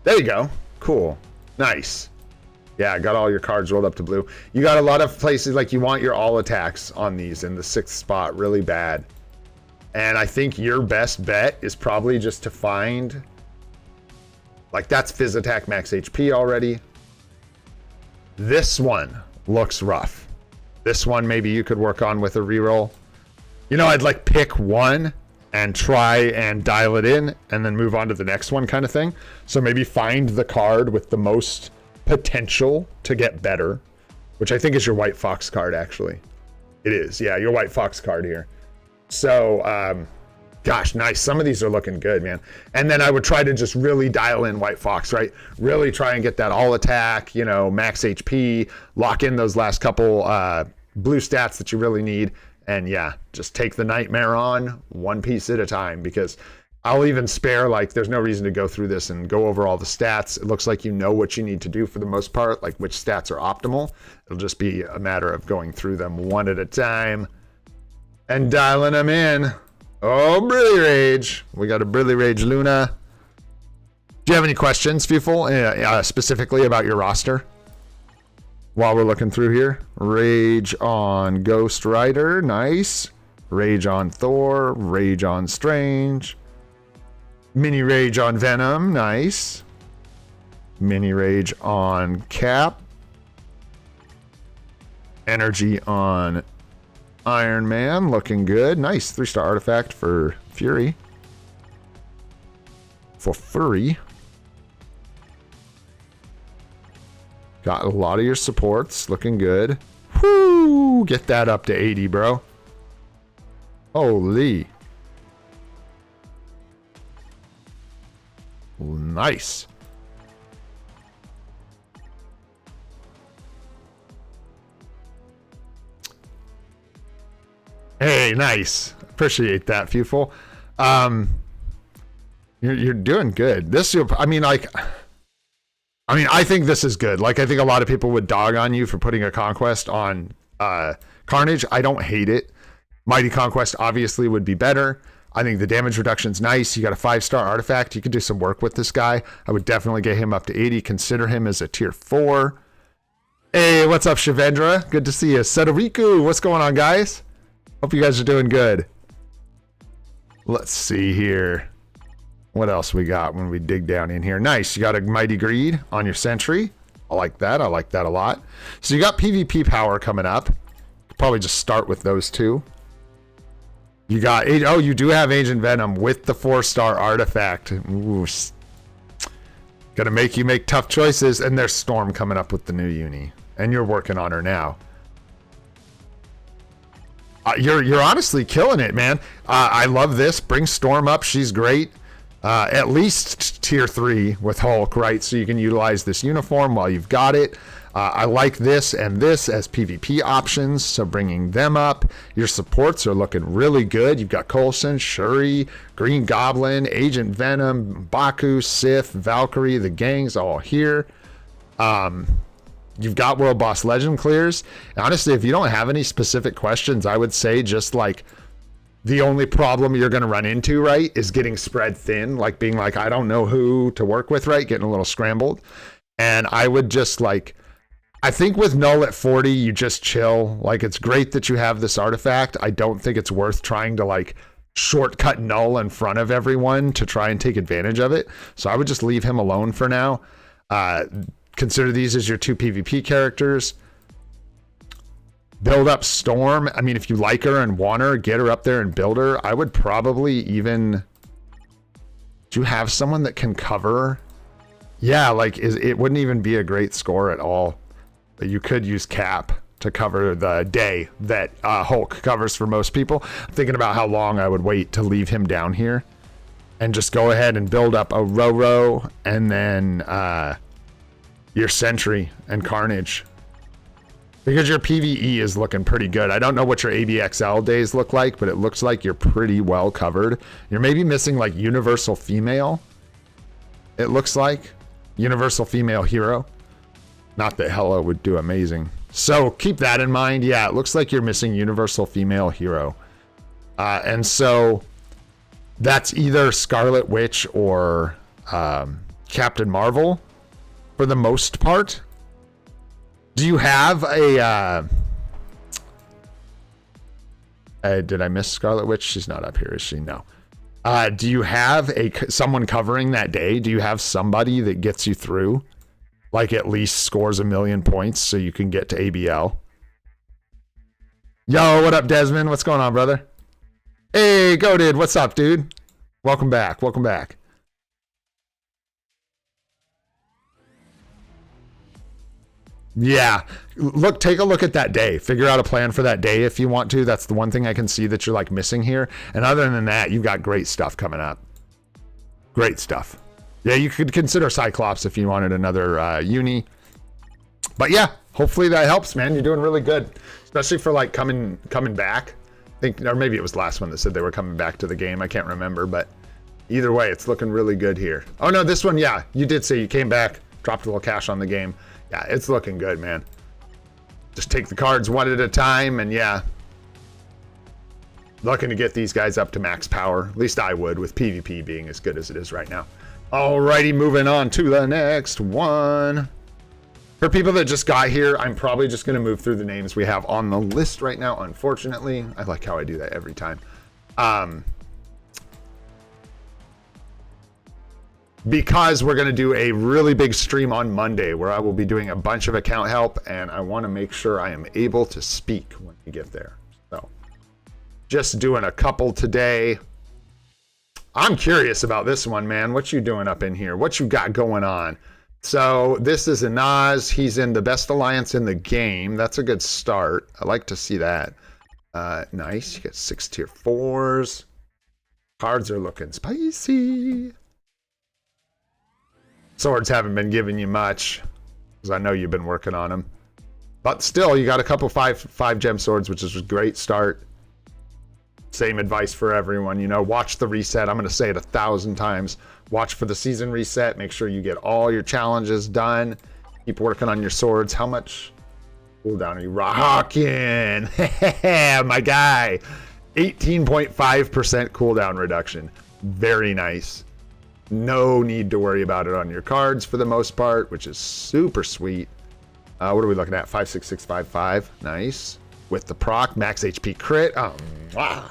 Speaker 1: There you go. Cool. Nice. Yeah, got all your cards rolled up to blue. You got a lot of places, like you want your all attacks on these in the 6th spot really bad. And I think your best bet is probably just to find, like that's Fizz Attack max HP already. This one looks rough. This one maybe you could work on with a reroll. You know, I'd like pick one and try and dial it in and then move on to the next one kind of thing. So maybe find the card with the most potential to get better, which I think is your White Fox card, actually. It is, yeah, your White Fox card here. So, gosh, nice. Some of these are looking good, man. And then I would try to just really dial in White Fox, right? Really try and get that all attack, you know, max HP, lock in those last couple blue stats that you really need. And yeah, just take the nightmare on one piece at a time, because I'll even spare, like, there's no reason to go through this and go over all the stats. It looks like you know what you need to do for the most part, like which stats are optimal. It'll just be a matter of going through them one at a time and dialing them in. Oh, Brilly Rage. We got a Brilly Rage Luna. Do you have any questions, Viewful, specifically about your roster while we're looking through here? Rage on Ghost Rider. Nice. Rage on Thor. Rage on Strange. Mini Rage on Venom, nice. Mini Rage on Cap. Energy on Iron Man, looking good. Nice, 3-star artifact for Fury. For Furry. Got a lot of your supports, looking good. Whoo! Get that up to 80, bro. Holy. Nice. Hey, nice. Appreciate that, Viewful. You're doing good. I think this is good. Like, I think a lot of people would dog on you for putting a Conquest on Carnage. I don't hate it. Mighty Conquest obviously would be better. I think the damage reduction's nice. You got a 5-star artifact. You could do some work with this guy. I would definitely get him up to 80. Consider him as a tier 4. Hey, what's up, Shivendra? Good to see you. Sedoriku, what's going on, guys? Hope you guys are doing good. Let's see here. What else we got when we dig down in here? Nice. You got a Mighty Greed on your Sentry. I like that. I like that a lot. So you got PvP power coming up. Probably just start with those two. You got, oh, you do have Ancient Venom with the 4-star artifact. Ooh. Gonna make you make tough choices. And there's Storm coming up with the new uni. And you're working on her now. You're honestly killing it, man. I love this. Bring Storm up. She's great. At least tier 3 with Hulk, right? So you can utilize this uniform while you've got it. I like this and this as PvP options, so bringing them up. Your supports are looking really good. You've got Coulson, Shuri, Green Goblin, Agent Venom, Baku, Sith, Valkyrie, the gang's all here. You've got World Boss Legend clears. Honestly, if you don't have any specific questions, I would say just like the only problem you're going to run into, right, is getting spread thin, like being like, I don't know who to work with, right, getting a little scrambled. And I would just like, I think with Null at 40, you just chill. Like, it's great that you have this artifact. I don't think it's worth trying to like shortcut Null in front of everyone to try and take advantage of it. So I would just leave him alone for now. Consider these as your 2 PvP characters. Build up Storm. I mean, if you like her and want her, get her up there and build her. I would probably even... Do you have someone that can cover? Yeah, like, it wouldn't even be a great score at all. But you could use Cap to cover the day that Hulk covers for most people. I'm thinking about how long I would wait to leave him down here. And just go ahead and build up a Roro and then your Sentry and Carnage. Because your PvE is looking pretty good. I don't know what your ABXL days look like, but it looks like you're pretty well covered. You're maybe missing like Universal Female. It looks like. Universal Female Hero. Not that Hella would do amazing. So keep that in mind. Yeah, it looks like you're missing Universal Female Hero. And so that's either Scarlet Witch or Captain Marvel for the most part. Do you have a... did I miss Scarlet Witch? She's not up here, is she? No. Do you have someone covering that day? Do you have somebody that gets you through? Like at least scores 1,000,000 points so you can get to ABL? Yo, what up, Desmond? What's going on, brother? Hey, Goated, what's up, dude? Welcome back, welcome back. Yeah, look, take a look at that day. Figure out a plan for that day if you want to. That's the one thing I can see that you're like missing here. And other than that, you've got great stuff coming up. Great stuff. Yeah, you could consider Cyclops if you wanted another uni. But yeah, hopefully that helps, man. You're doing really good, especially for like coming back. I think, or maybe it was the last one that said they were coming back to the game. I can't remember, but either way, it's looking really good here. Oh no, this one, yeah, you did say you came back, dropped a little cash on the game. Yeah, it's looking good, man. Just take the cards one at a time, and yeah. Looking to get these guys up to max power. At least I would, with PvP being as good as it is right now. Alrighty, moving on to the next one. For people that just got here, I'm probably just going to move through the names we have on the list right now, unfortunately. I like how I do that every time. Because we're going to do a really big stream on Monday where I will be doing a bunch of account help, and I want to make sure I am able to speak when we get there. So just doing a couple today. I'm curious about this one, man. What you doing up in here? What you got going on? So this is Inaz. He's in the best alliance in the game. That's a good start. I like to see that. Nice. You got 6 tier 4s. Cards are looking spicy. Swords haven't been giving you much, because I know you've been working on them. But still, you got a couple 5 gem swords, which is a great start. Same advice for everyone, you know, watch the reset. I'm going to say it 1,000 times. Watch for the season reset. Make sure you get all your challenges done. Keep working on your swords. How much cooldown are you rocking? My guy. 18.5% cooldown reduction. Very nice. No need to worry about it on your cards for the most part, which is super sweet. What are we looking at? 56655. Nice. With the proc, max HP crit. Oh, wow.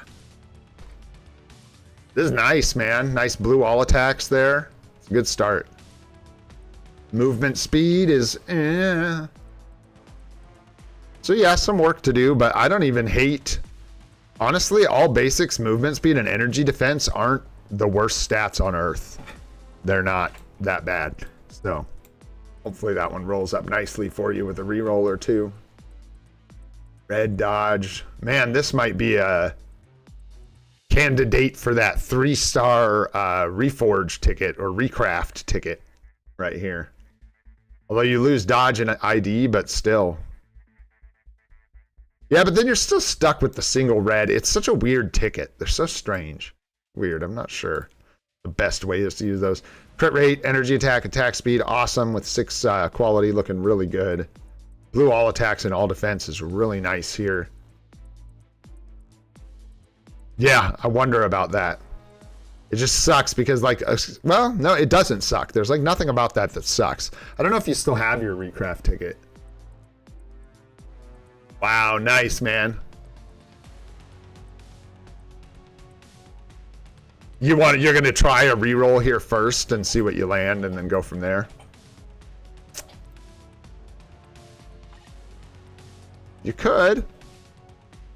Speaker 1: This is nice, man. Nice blue all attacks there. It's a good start. Movement speed is So yeah, some work to do, but I don't even hate. Honestly, all basics, movement speed and energy defense aren't the worst stats on Earth. They're not that bad. So hopefully that one rolls up nicely for you with a reroll or two. Red dodge. Man, this might be a candidate for that 3-star reforge ticket or recraft ticket right here. Although you lose dodge and ID, but still. Yeah, but then you're still stuck with the single red. It's such a weird ticket. They're so strange. Weird, I'm not sure the best way is to use those. Crit rate, energy attack, attack speed, awesome with 6 quality, looking really good. Blue all attacks and all defense is really nice here. Yeah, I wonder about that. It just sucks because like, well, no, it doesn't suck. There's like nothing about that sucks. I don't know if you still have your recraft ticket. Wow, nice, man. You're gonna try a reroll here first and see what you land and then go from there. You could.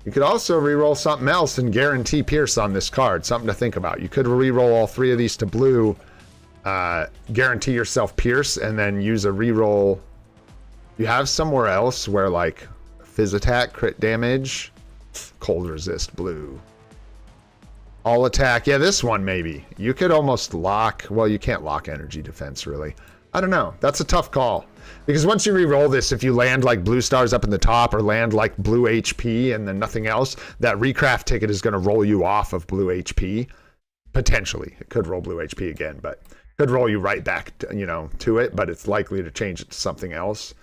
Speaker 1: You could also reroll something else and guarantee Pierce on this card. Something to think about. You could reroll all 3 of these to blue, guarantee yourself Pierce, and then use a reroll. You have somewhere else where like Fizz attack, crit damage, cold resist, blue. All attack. Yeah, this one maybe. You could almost lock. Well, you can't lock energy defense really. I don't know. That's a tough call. Because once you re-roll this, if you land like blue stars up in the top or land like blue HP and then nothing else, that recraft ticket is going to roll you off of blue HP. Potentially. It could roll blue HP again, but could roll you right back to, you know, to it, but it's likely to change it to something else.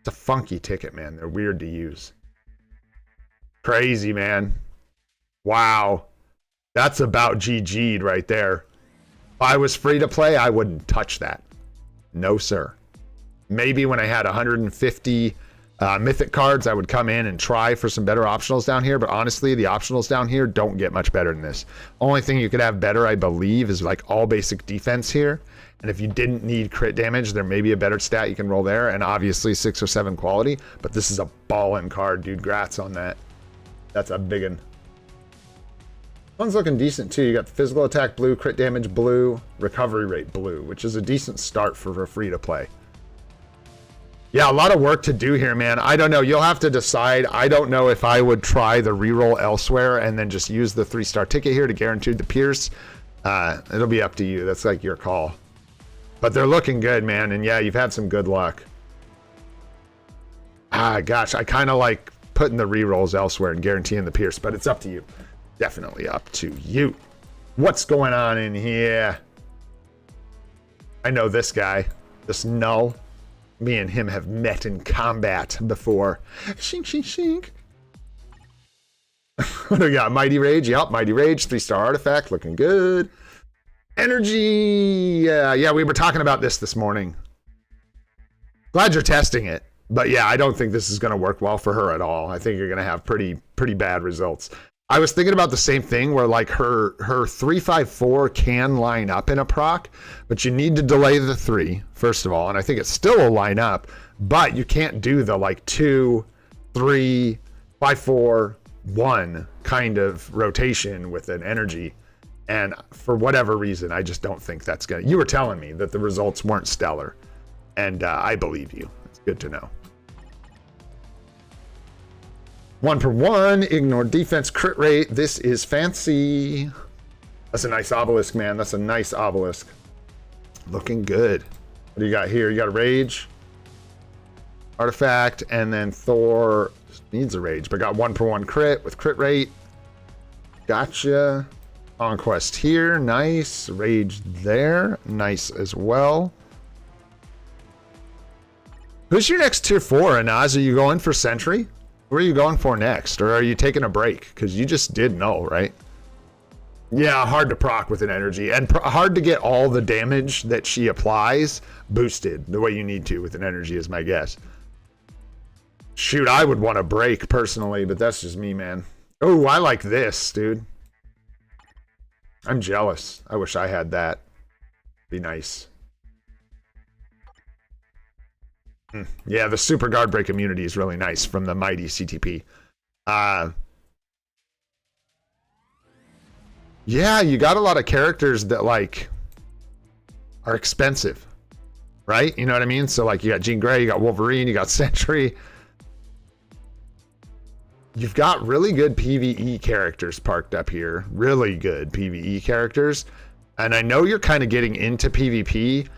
Speaker 1: It's a funky ticket, man. They're weird to use. Crazy, man. Wow. That's about GG'd right there. If I was free to play, I wouldn't touch that. No, sir. Maybe when I had 150 mythic cards, I would come in and try for some better optionals down here. But honestly, the optionals down here don't get much better than this. Only thing you could have better, I believe, is like all basic defense here. And if you didn't need crit damage, there may be a better stat you can roll there. And obviously 6 or 7 quality. But this is a ballin' card, dude. Grats on that. That's a big one. One's looking decent too. You got the physical attack blue, crit damage blue, recovery rate blue, which is a decent start for free to play. Yeah, a lot of work to do here, man. I don't know. You'll have to decide. I don't know if I would try the reroll elsewhere and then just use the 3-star ticket here to guarantee the Pierce. It'll be up to you. That's like your call. But they're looking good, man. And yeah, you've had some good luck. Gosh, I kind of like putting the rerolls elsewhere and guaranteeing the Pierce, but it's up to you. Definitely up to you. What's going on in here? I know this guy, this Null. Me and him have met in combat before. Shink, shink, shink. What do we got? Mighty Rage. Yep, Mighty Rage. 3-star artifact. Looking good. Energy. Yeah, we were talking about this morning. Glad you're testing it. But yeah, I don't think this is going to work well for her at all. I think you're going to have pretty bad results. I was thinking about the same thing where like her 3-5-4 can line up in a proc, but you need to delay the 3, first of all, and I think it still will line up, but you can't do the like 2, 3, 5, 4, 1 kind of rotation with an energy. And for whatever reason, I just don't think that's gonna. You were telling me that the results weren't stellar, and I believe you. It's good to know. 1 per 1, ignore defense, crit rate. This is fancy. That's a nice obelisk, man. That's a nice obelisk. Looking good. What do you got here? You got a rage, artifact, and then Thor needs a rage, but got 1 per 1 crit with crit rate. Gotcha. Conquest here, nice. Rage there, nice as well. Who's your next tier 4, Anaz? Are you going for Sentry? Who are you going for next? Or are you taking a break? Because you just did Null, right? Yeah, hard to proc with an energy. And hard to get all the damage that she applies boosted the way you need to with an energy is my guess. Shoot, I would want a break personally, but that's just me, man. Oh, I like this, dude. I'm jealous. I wish I had that. Be nice. Yeah, the super guard break immunity is really nice from the mighty CTP. Yeah, you got a lot of characters that like are expensive, right? You know what I mean? So like you got Jean Grey, you got Wolverine, you got Sentry. You've got really good PvE characters parked up here. Really good PvE characters. And I know you're kind of getting into PvP.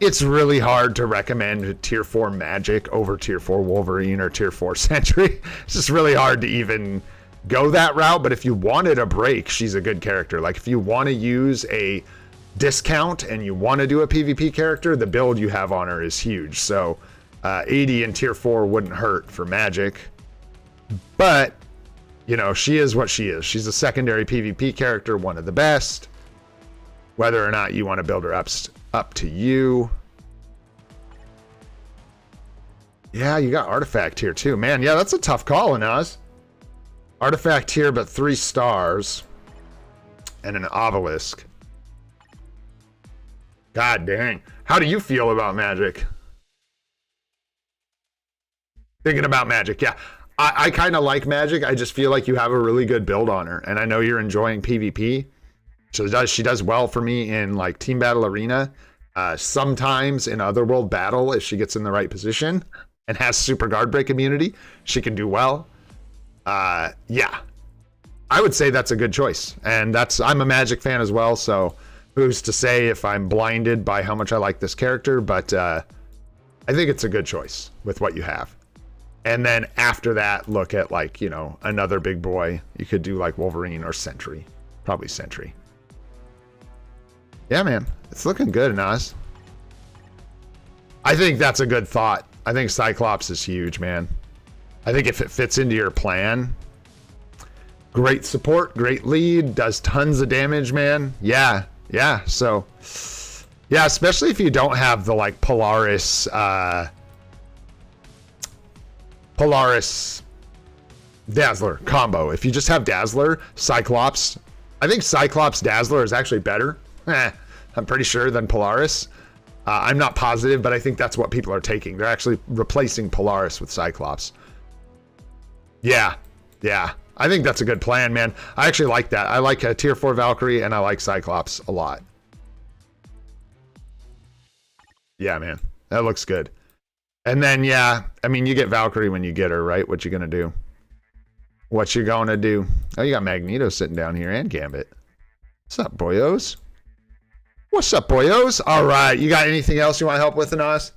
Speaker 1: It's really hard to recommend tier 4 Magic over tier 4 Wolverine or tier 4 Sentry. It's just really hard to even go that route. But if you wanted a break, she's a good character. Like if you want to use a discount and you want to do a PvP character, the build you have on her is huge. So 80 in tier 4 wouldn't hurt for Magic. But, you know, she is what she is. She's a secondary PvP character, one of the best. Whether or not you want to build her up to you. Yeah, you got Artifact here too. Man, yeah, that's a tough call, Inaz. Artifact here, but 3 stars. And an Obelisk. God dang. How do you feel about Magic? Thinking about Magic, yeah. I kind of like Magic. I just feel like you have a really good build on her. And I know you're enjoying PvP. So she does well for me in like Team Battle Arena. Sometimes in Otherworld Battle, if she gets in the right position and has super guard break immunity, she can do well. Yeah, I would say that's a good choice. And I'm a Magic fan as well, so who's to say if I'm blinded by how much I like this character, but I think it's a good choice with what you have. And then after that, look at like, you know, another big boy. You could do like Wolverine or Sentry. Probably Sentry. Yeah, man. It's looking good, Nas. I think that's a good thought. I think Cyclops is huge, man. I think if it fits into your plan, great support, great lead, does tons of damage, man. Yeah, yeah. So, yeah, especially if you don't have the like Polaris Dazzler combo. If you just have Dazzler, Cyclops, I think Cyclops Dazzler is actually better. I'm pretty sure than Polaris. I'm not positive, but I think that's what people are taking. They're actually replacing Polaris with Cyclops. Yeah, yeah. I think that's a good plan, man. I actually like that. I like a tier 4 Valkyrie, and I like Cyclops a lot. Yeah, man. That looks good. And then, yeah, I mean, you get Valkyrie when you get her, right? What you gonna do? What you gonna do? Oh, you got Magneto sitting down here and Gambit. What's up, boyos? What's up, boyos? All right, you got anything else you want to help with, Anas?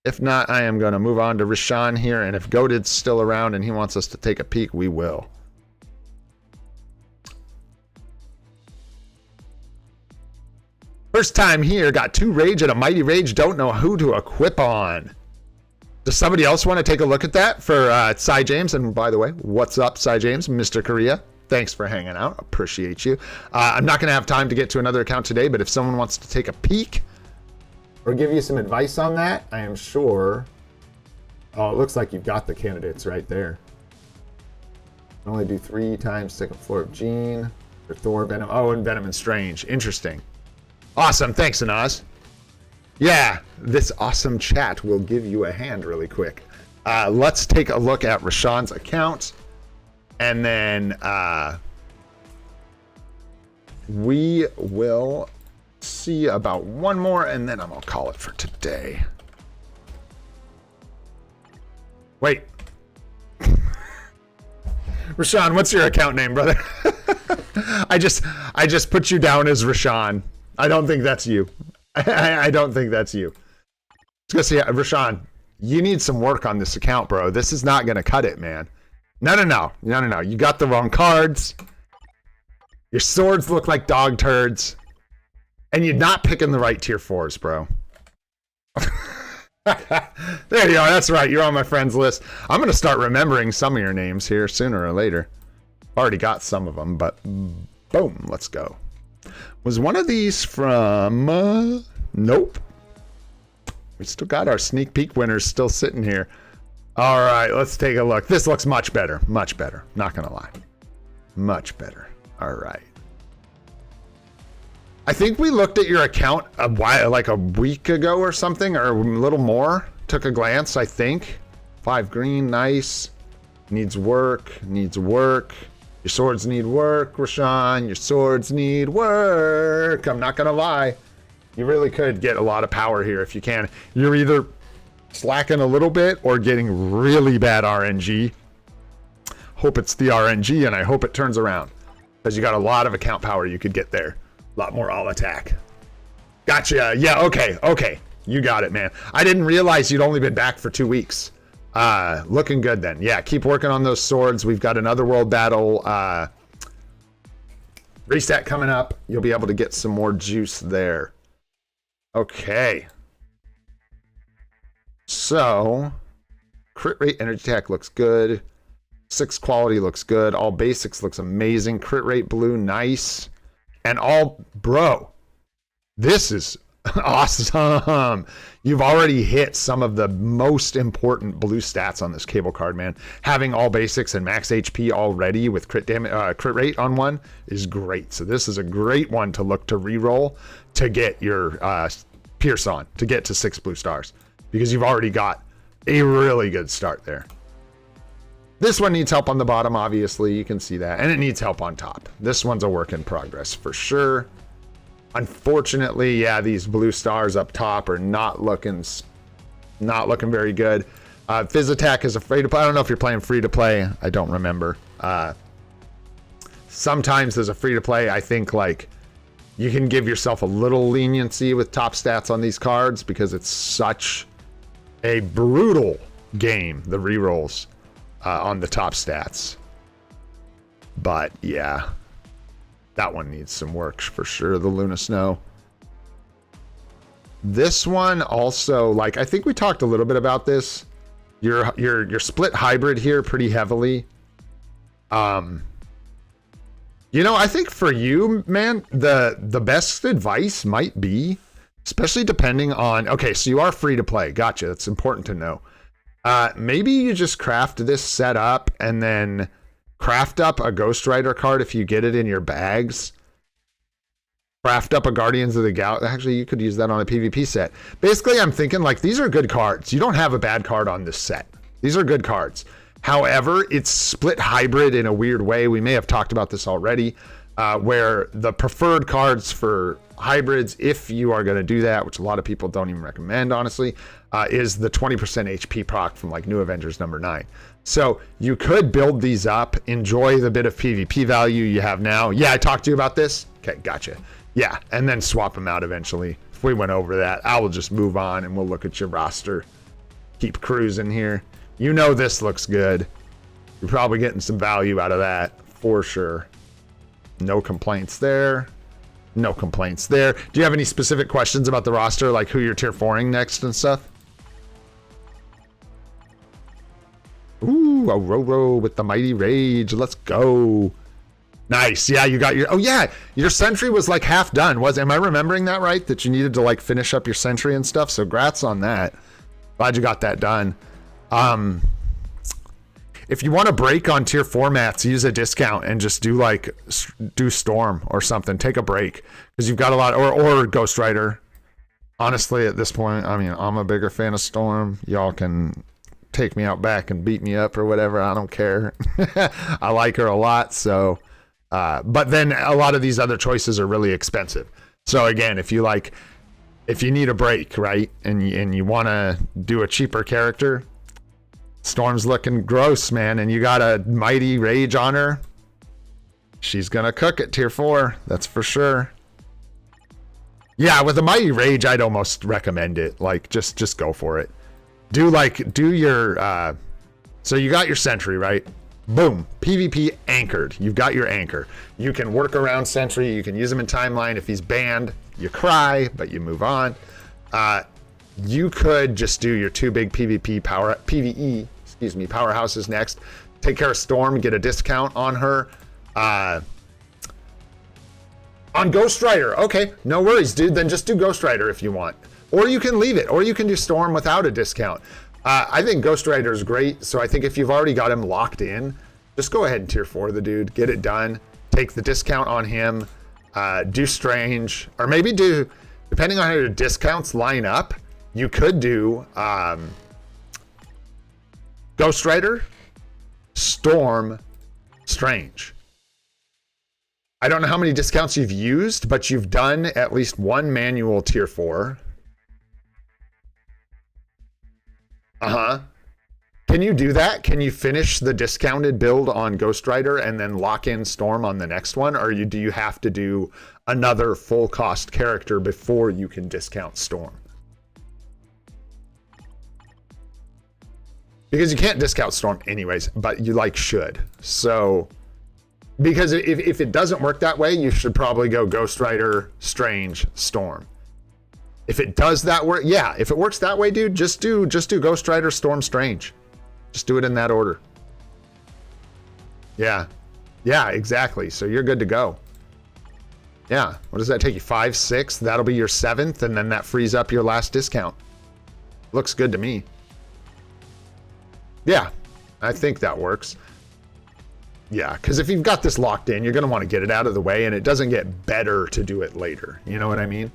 Speaker 1: If not, I am going to move on to Rashan here, and if Goated's still around and he wants us to take a peek, we will. First time here, got 2 Rage and a Mighty Rage, don't know who to equip on. Does somebody else want to take a look at that for Cy James? And by the way, what's up, Cy James, Mr. Korea? Thanks for hanging out. Appreciate you. I'm not going to have time to get to another account today, but if someone wants to take a peek or give you some advice on that, I am sure. Oh, it looks like you've got the candidates right there. Only do 3 times second floor of Jean or Thor, Venom. Oh, and Venom and Strange. Interesting. Awesome. Thanks, Anaz. Yeah, this awesome chat will give you a hand really quick. Let's take a look at Rashan's account. And then we will see about one more, and then I'm going to call it for today. Wait. Rashan, what's your account name, brother? I just put you down as Rashan. I don't think that's you. I don't think that's you. Let's go see, Rashan, you need some work on this account, bro. This is not going to cut it, man. No. You got the wrong cards. Your swords look like dog turds. And you're not picking the right tier 4s, bro. There you are. That's right. You're on my friends list. I'm going to start remembering some of your names here sooner or later. Already got some of them, but boom, let's go. Was one of these from... nope. We still got our sneak peek winners still sitting here. All right, let's take a look. This looks much better. Much better. Not going to lie. Much better. All right. I think we looked at your account like a week ago or something, or a little more. Took a glance, I think. 5 green, nice. Needs work, needs work. Your swords need work, Rashan. Your swords need work. I'm not gonna lie. You really could get a lot of power here if you can. You're either slacking a little bit or getting really bad RNG. Hope it's the RNG, and I hope it turns around. Because you got a lot of account power you could get there. A lot more all attack. Gotcha. Yeah, okay. You got it, man. I didn't realize you'd only been back for 2 weeks. Looking good then. Yeah, keep working on those swords. We've got an Otherworld Battle reset coming up. You'll be able to get some more juice there. Okay. So, crit rate, energy attack looks good. 6 quality looks good. All basics looks amazing. Crit rate blue, nice. And all, bro, this is awesome. You've already hit some of the most important blue stats on this cable card, man. Having all basics and max HP already with crit rate on one is great. So this is a great one to look to reroll to get your Pierce on, to get to 6 blue stars, because you've already got a really good start there. This one needs help on the bottom, obviously. You can see that. And it needs help on top. This one's a work in progress for sure. Unfortunately, yeah, these blue stars up top are not looking very good. Fizz attack is a free to play. I don't know if you're playing free to play. I don't remember. Sometimes there's a free to play. I think like you can give yourself a little leniency with top stats on these cards because it's such a brutal game, the rerolls. On the top stats. But yeah, that one needs some work for sure, the Luna Snow. This one also, like, I think we talked a little bit about this. You're split hybrid here pretty heavily. You know, I think for you, man, the best advice might be, especially depending on, okay, so you are free to play. Gotcha. That's important to know. Maybe you just craft this set up and then craft up a Ghost Rider card if you get it in your bags. Craft up a Guardians of the Galaxy. Actually, you could use that on a PvP set. Basically, I'm thinking like these are good cards. You don't have a bad card on this set. These are good cards. However, it's split hybrid in a weird way. We may have talked about this already, where the preferred cards for hybrids, if you are going to do that, which a lot of people don't even recommend, honestly, is the 20% HP proc from like New Avengers number 9. So you could build these up, enjoy the bit of PvP value you have now. Yeah, I talked to you about this. Okay, gotcha. Yeah, and then swap them out eventually. If we went over that, I will just move on and we'll look at your roster. Keep cruising here. You know this looks good. You're probably getting some value out of that for sure. No complaints there. No complaints there. Do you have any specific questions about the roster, like who you're tier 4ing next and stuff? Ooh, a Roro with the Mighty Rage. Let's go. Nice. Yeah, you got your... Oh, yeah. Your sentry was like half done. Am I remembering that right? That you needed to like finish up your sentry and stuff? So grats on that. Glad you got that done. If you want to break on tier 4 mats, use a discount and just do Storm or something. Take a break because you've got a lot, or Ghost Rider. Honestly, at this point, I mean, I'm a bigger fan of Storm. Y'all can take me out back and beat me up or whatever. I don't care. I like her a lot. So, but then a lot of these other choices are really expensive. So again, if you need a break, right, and you want to do a cheaper character, Storm's looking gross, man, and you got a Mighty Rage on her. She's gonna cook at tier 4, that's for sure. Yeah, with a Mighty Rage, I'd almost recommend it. Like, just go for it. Do your so you got your sentry, right? Boom, PvP anchored. You've got your anchor. You can work around sentry. You can use him in timeline. If he's banned, you cry, but you move on. you could just do your 2 big PvE, powerhouses next. Take care of Storm, get a discount on her. On Ghost Rider, okay, no worries, dude. Then just do Ghost Rider if you want. Or you can leave it, or you can do Storm without a discount. I think Ghost Rider is great, so I think if you've already got him locked in, just go ahead and tier 4 the dude, get it done, take the discount on him, do Strange, or maybe do, depending on how your discounts line up, you could do Ghost Rider, Storm, Strange. I don't know how many discounts you've used, but you've done at least one manual tier 4. Can you do that? Can you finish the discounted build on Ghost Rider and then lock in Storm on the next one? Or do you have to do another full cost character before you can discount Storm? Because you can't discount Storm anyways, but you should. So, because if it doesn't work that way, you should probably go Ghost Rider, Strange, Storm. If it does that work, yeah, if it works that way, dude, just do Ghost Rider, Storm, Strange. Just do it in that order. Yeah, exactly. So you're good to go. Yeah, what does that take you? 5, 6? That'll be your 7th, and then that frees up your last discount. Looks good to me. Yeah, I think that works. Yeah, because if you've got this locked in, you're going to want to get it out of the way, and it doesn't get better to do it later. You know what I mean?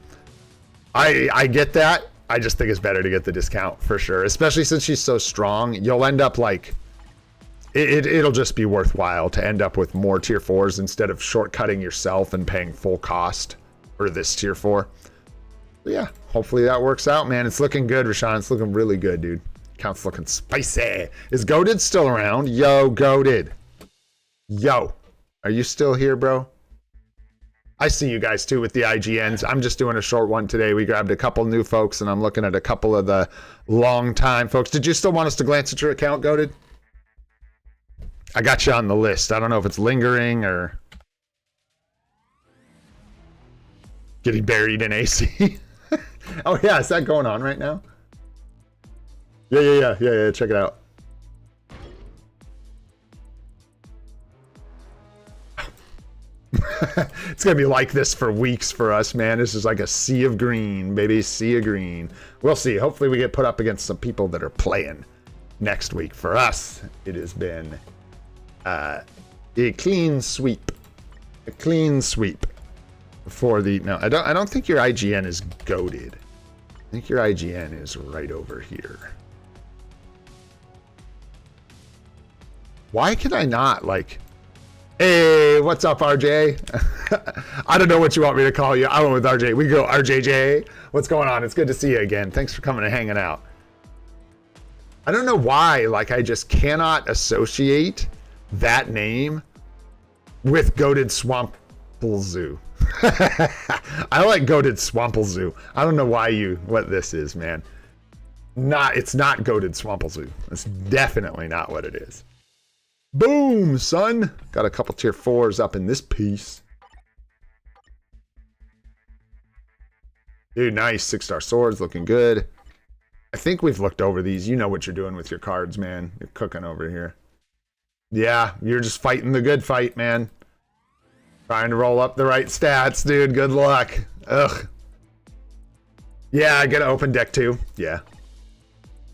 Speaker 1: I get that. I just think it's better to get the discount for sure, especially since she's so strong. You'll end up it'll just be worthwhile to end up with more tier 4s instead of shortcutting yourself and paying full cost for this tier 4. But yeah, hopefully that works out, man. It's looking good, Rashan. It's looking really good, dude. Count's looking spicy. Is Goated still around? Yo, Goated. Yo, are you still here, bro? I see you guys too with the IGNs. I'm just doing a short one today. We grabbed a couple new folks, and I'm looking at a couple of the long-time folks. Did you still want us to glance at your account, Goated? I got you on the list. I don't know if it's lingering or getting buried in AC. Oh, yeah. Is that going on right now? Yeah. Check it out. It's gonna be like this for weeks for us, man. This is like a sea of green, baby. Sea of green. We'll see. Hopefully we get put up against some people that are playing next week. For us, it has been a clean sweep. A clean sweep for the... No, I don't think your IGN is goated. I think your IGN is right over here. Why can I not, Hey, what's up, RJ? I don't know what you want me to call you. I went with RJ. We go RJJ. What's going on? It's good to see you again. Thanks for coming and hanging out. I don't know why, I just cannot associate that name with Goated Swampelzoo. I like Goated Swampelzoo. I don't know what this is, man. It's not Goated Swampelzoo. It's definitely not what it is. Boom, son. Got a couple tier 4s up in this piece. Dude, nice. 6-star swords looking good. I think we've looked over these. You know what you're doing with your cards, man. You're cooking over here. Yeah, you're just fighting the good fight, man. Trying to roll up the right stats, dude. Good luck. Ugh. Yeah, I get an open deck too. Yeah.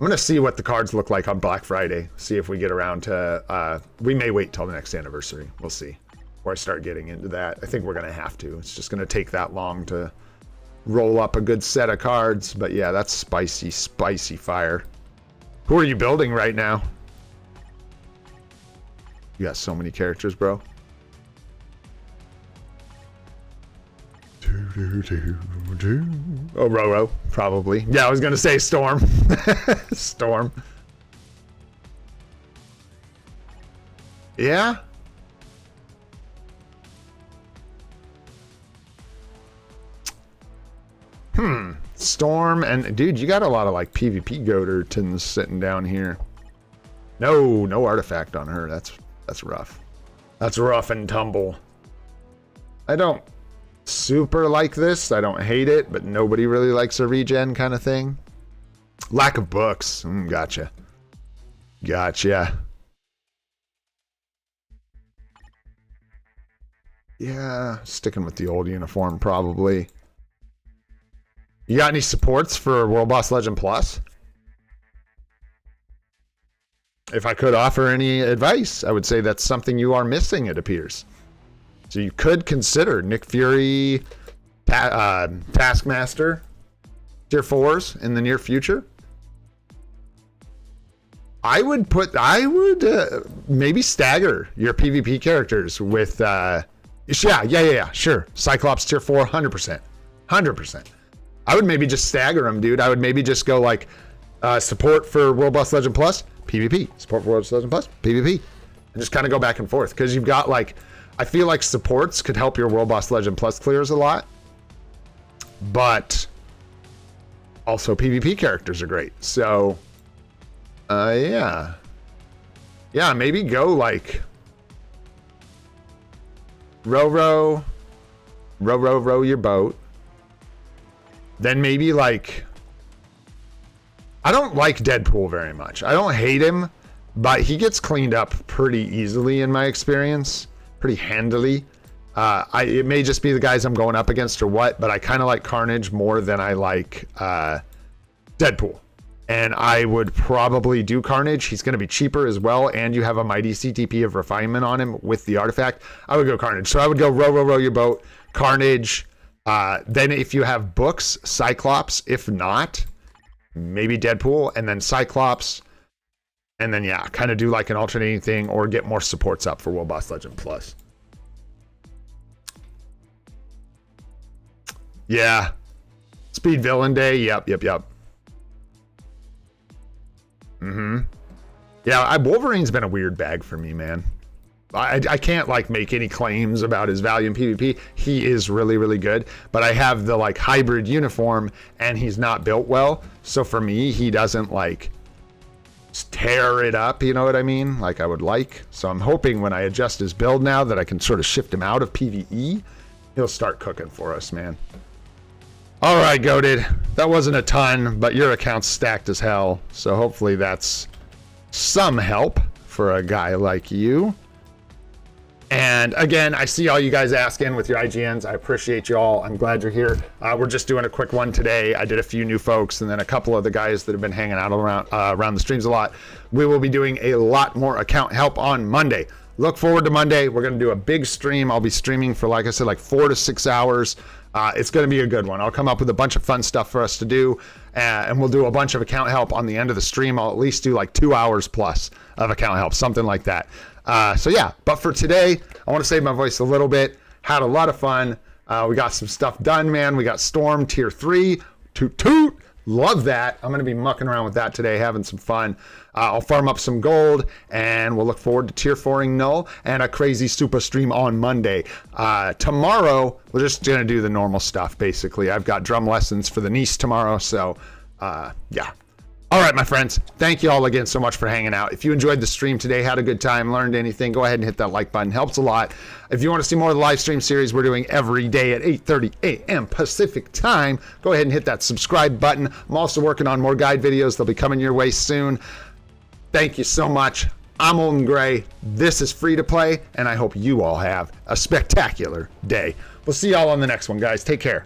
Speaker 1: I'm going to see what the cards look like on Black Friday. See if we get around to... we may wait till the next anniversary. We'll see. Before I start getting into that. I think we're going to have to. It's just going to take that long to roll up a good set of cards. But yeah, that's spicy, spicy fire. Who are you building right now? You got so many characters, bro. Oh, Roro, probably. Yeah, I was gonna say Storm. Storm. Yeah? Storm and... Dude, you got a lot of, PvP Goatertons sitting down here. No artifact on her. That's rough. That's rough and tumble. I don't super like this. I don't hate it, but nobody really likes a regen kind of thing. Lack of books. Gotcha. Gotcha. Yeah, sticking with the old uniform probably. You got any supports for World Boss Legend Plus? If I could offer any advice, I would say that's something you are missing, it appears. So you could consider Nick Fury, Taskmaster, Tier 4s in the near future. I would maybe stagger your PvP characters with, sure. Cyclops Tier 4, 100%. 100%. I would maybe just stagger them, dude. I would maybe just go like support for World Boss Legend Plus, PvP. Support for World Boss Legend Plus, PvP. And just kind of go back and forth. Because you've got like, I feel like supports could help your World Boss Legend Plus clears a lot. But also PvP characters are great. So, yeah. Yeah, maybe go like row your boat. Then maybe like, I don't like Deadpool very much. I don't hate him, but he gets cleaned up pretty easily in my experience, pretty handily. It may just be the guys I'm going up against or what, but I kind of like Carnage more than I like Deadpool. And I would probably do Carnage. He's going to be cheaper as well, and you have a mighty CTP of refinement on him with the artifact. I would go Carnage. So I would go row your boat, Carnage. Then if you have books, Cyclops. If not, maybe Deadpool, and then Cyclops. And then, yeah, kind of do like an alternating thing or get more supports up for World Boss Legend Plus. Yeah. Speed Villain Day. Yep. Yeah, Wolverine's been a weird bag for me, man. I can't like make any claims about his value in PvP. He is really, really good, but I have the like hybrid uniform and he's not built well. So for me, he doesn't like tear it up, you know what I mean? Like I would like. So I'm hoping when I adjust his build now that I can sort of shift him out of PvE, he'll start cooking for us, man. All right, Goated. That wasn't a ton, but your account's stacked as hell. So hopefully that's some help for a guy like you. And again, I see all you guys asking with your IGNs. I appreciate you all. I'm glad you're here. We're just doing a quick one today. I did a few new folks and then a couple of the guys that have been hanging out around the streams a lot. We will be doing a lot more account help on Monday. Look forward to Monday. We're going to do a big stream. I'll be streaming for, like I said, like 4 to 6 hours. It's going to be a good one. I'll come up with a bunch of fun stuff for us to do, and we'll do a bunch of account help on the end of the stream. I'll at least do like 2 hours plus of account help, something like that. So yeah, but for today, I want to save my voice a little bit. Had a lot of fun. We got some stuff done, man. We got Storm Tier 3. Toot. Love that. I'm going to be mucking around with that today, having some fun. I'll farm up some gold, and we'll look forward to Tier 4ing Null and a crazy super stream on Monday. Tomorrow, we're just going to do the normal stuff, basically. I've got drum lessons for the niece tomorrow, so yeah. All right, my friends, thank you all again so much for hanging out. If you enjoyed the stream today, had a good time, learned anything, go ahead and hit that like button. Helps a lot. If you want to see more of the live stream series we're doing every day at 8:30 a.m. Pacific time, go ahead and hit that subscribe button. I'm also working on more guide videos. They'll be coming your way soon. Thank you so much. I'm Olden Gray. This is Free to Play, and I hope you all have a spectacular day. We'll see y'all on the next one, guys. Take care.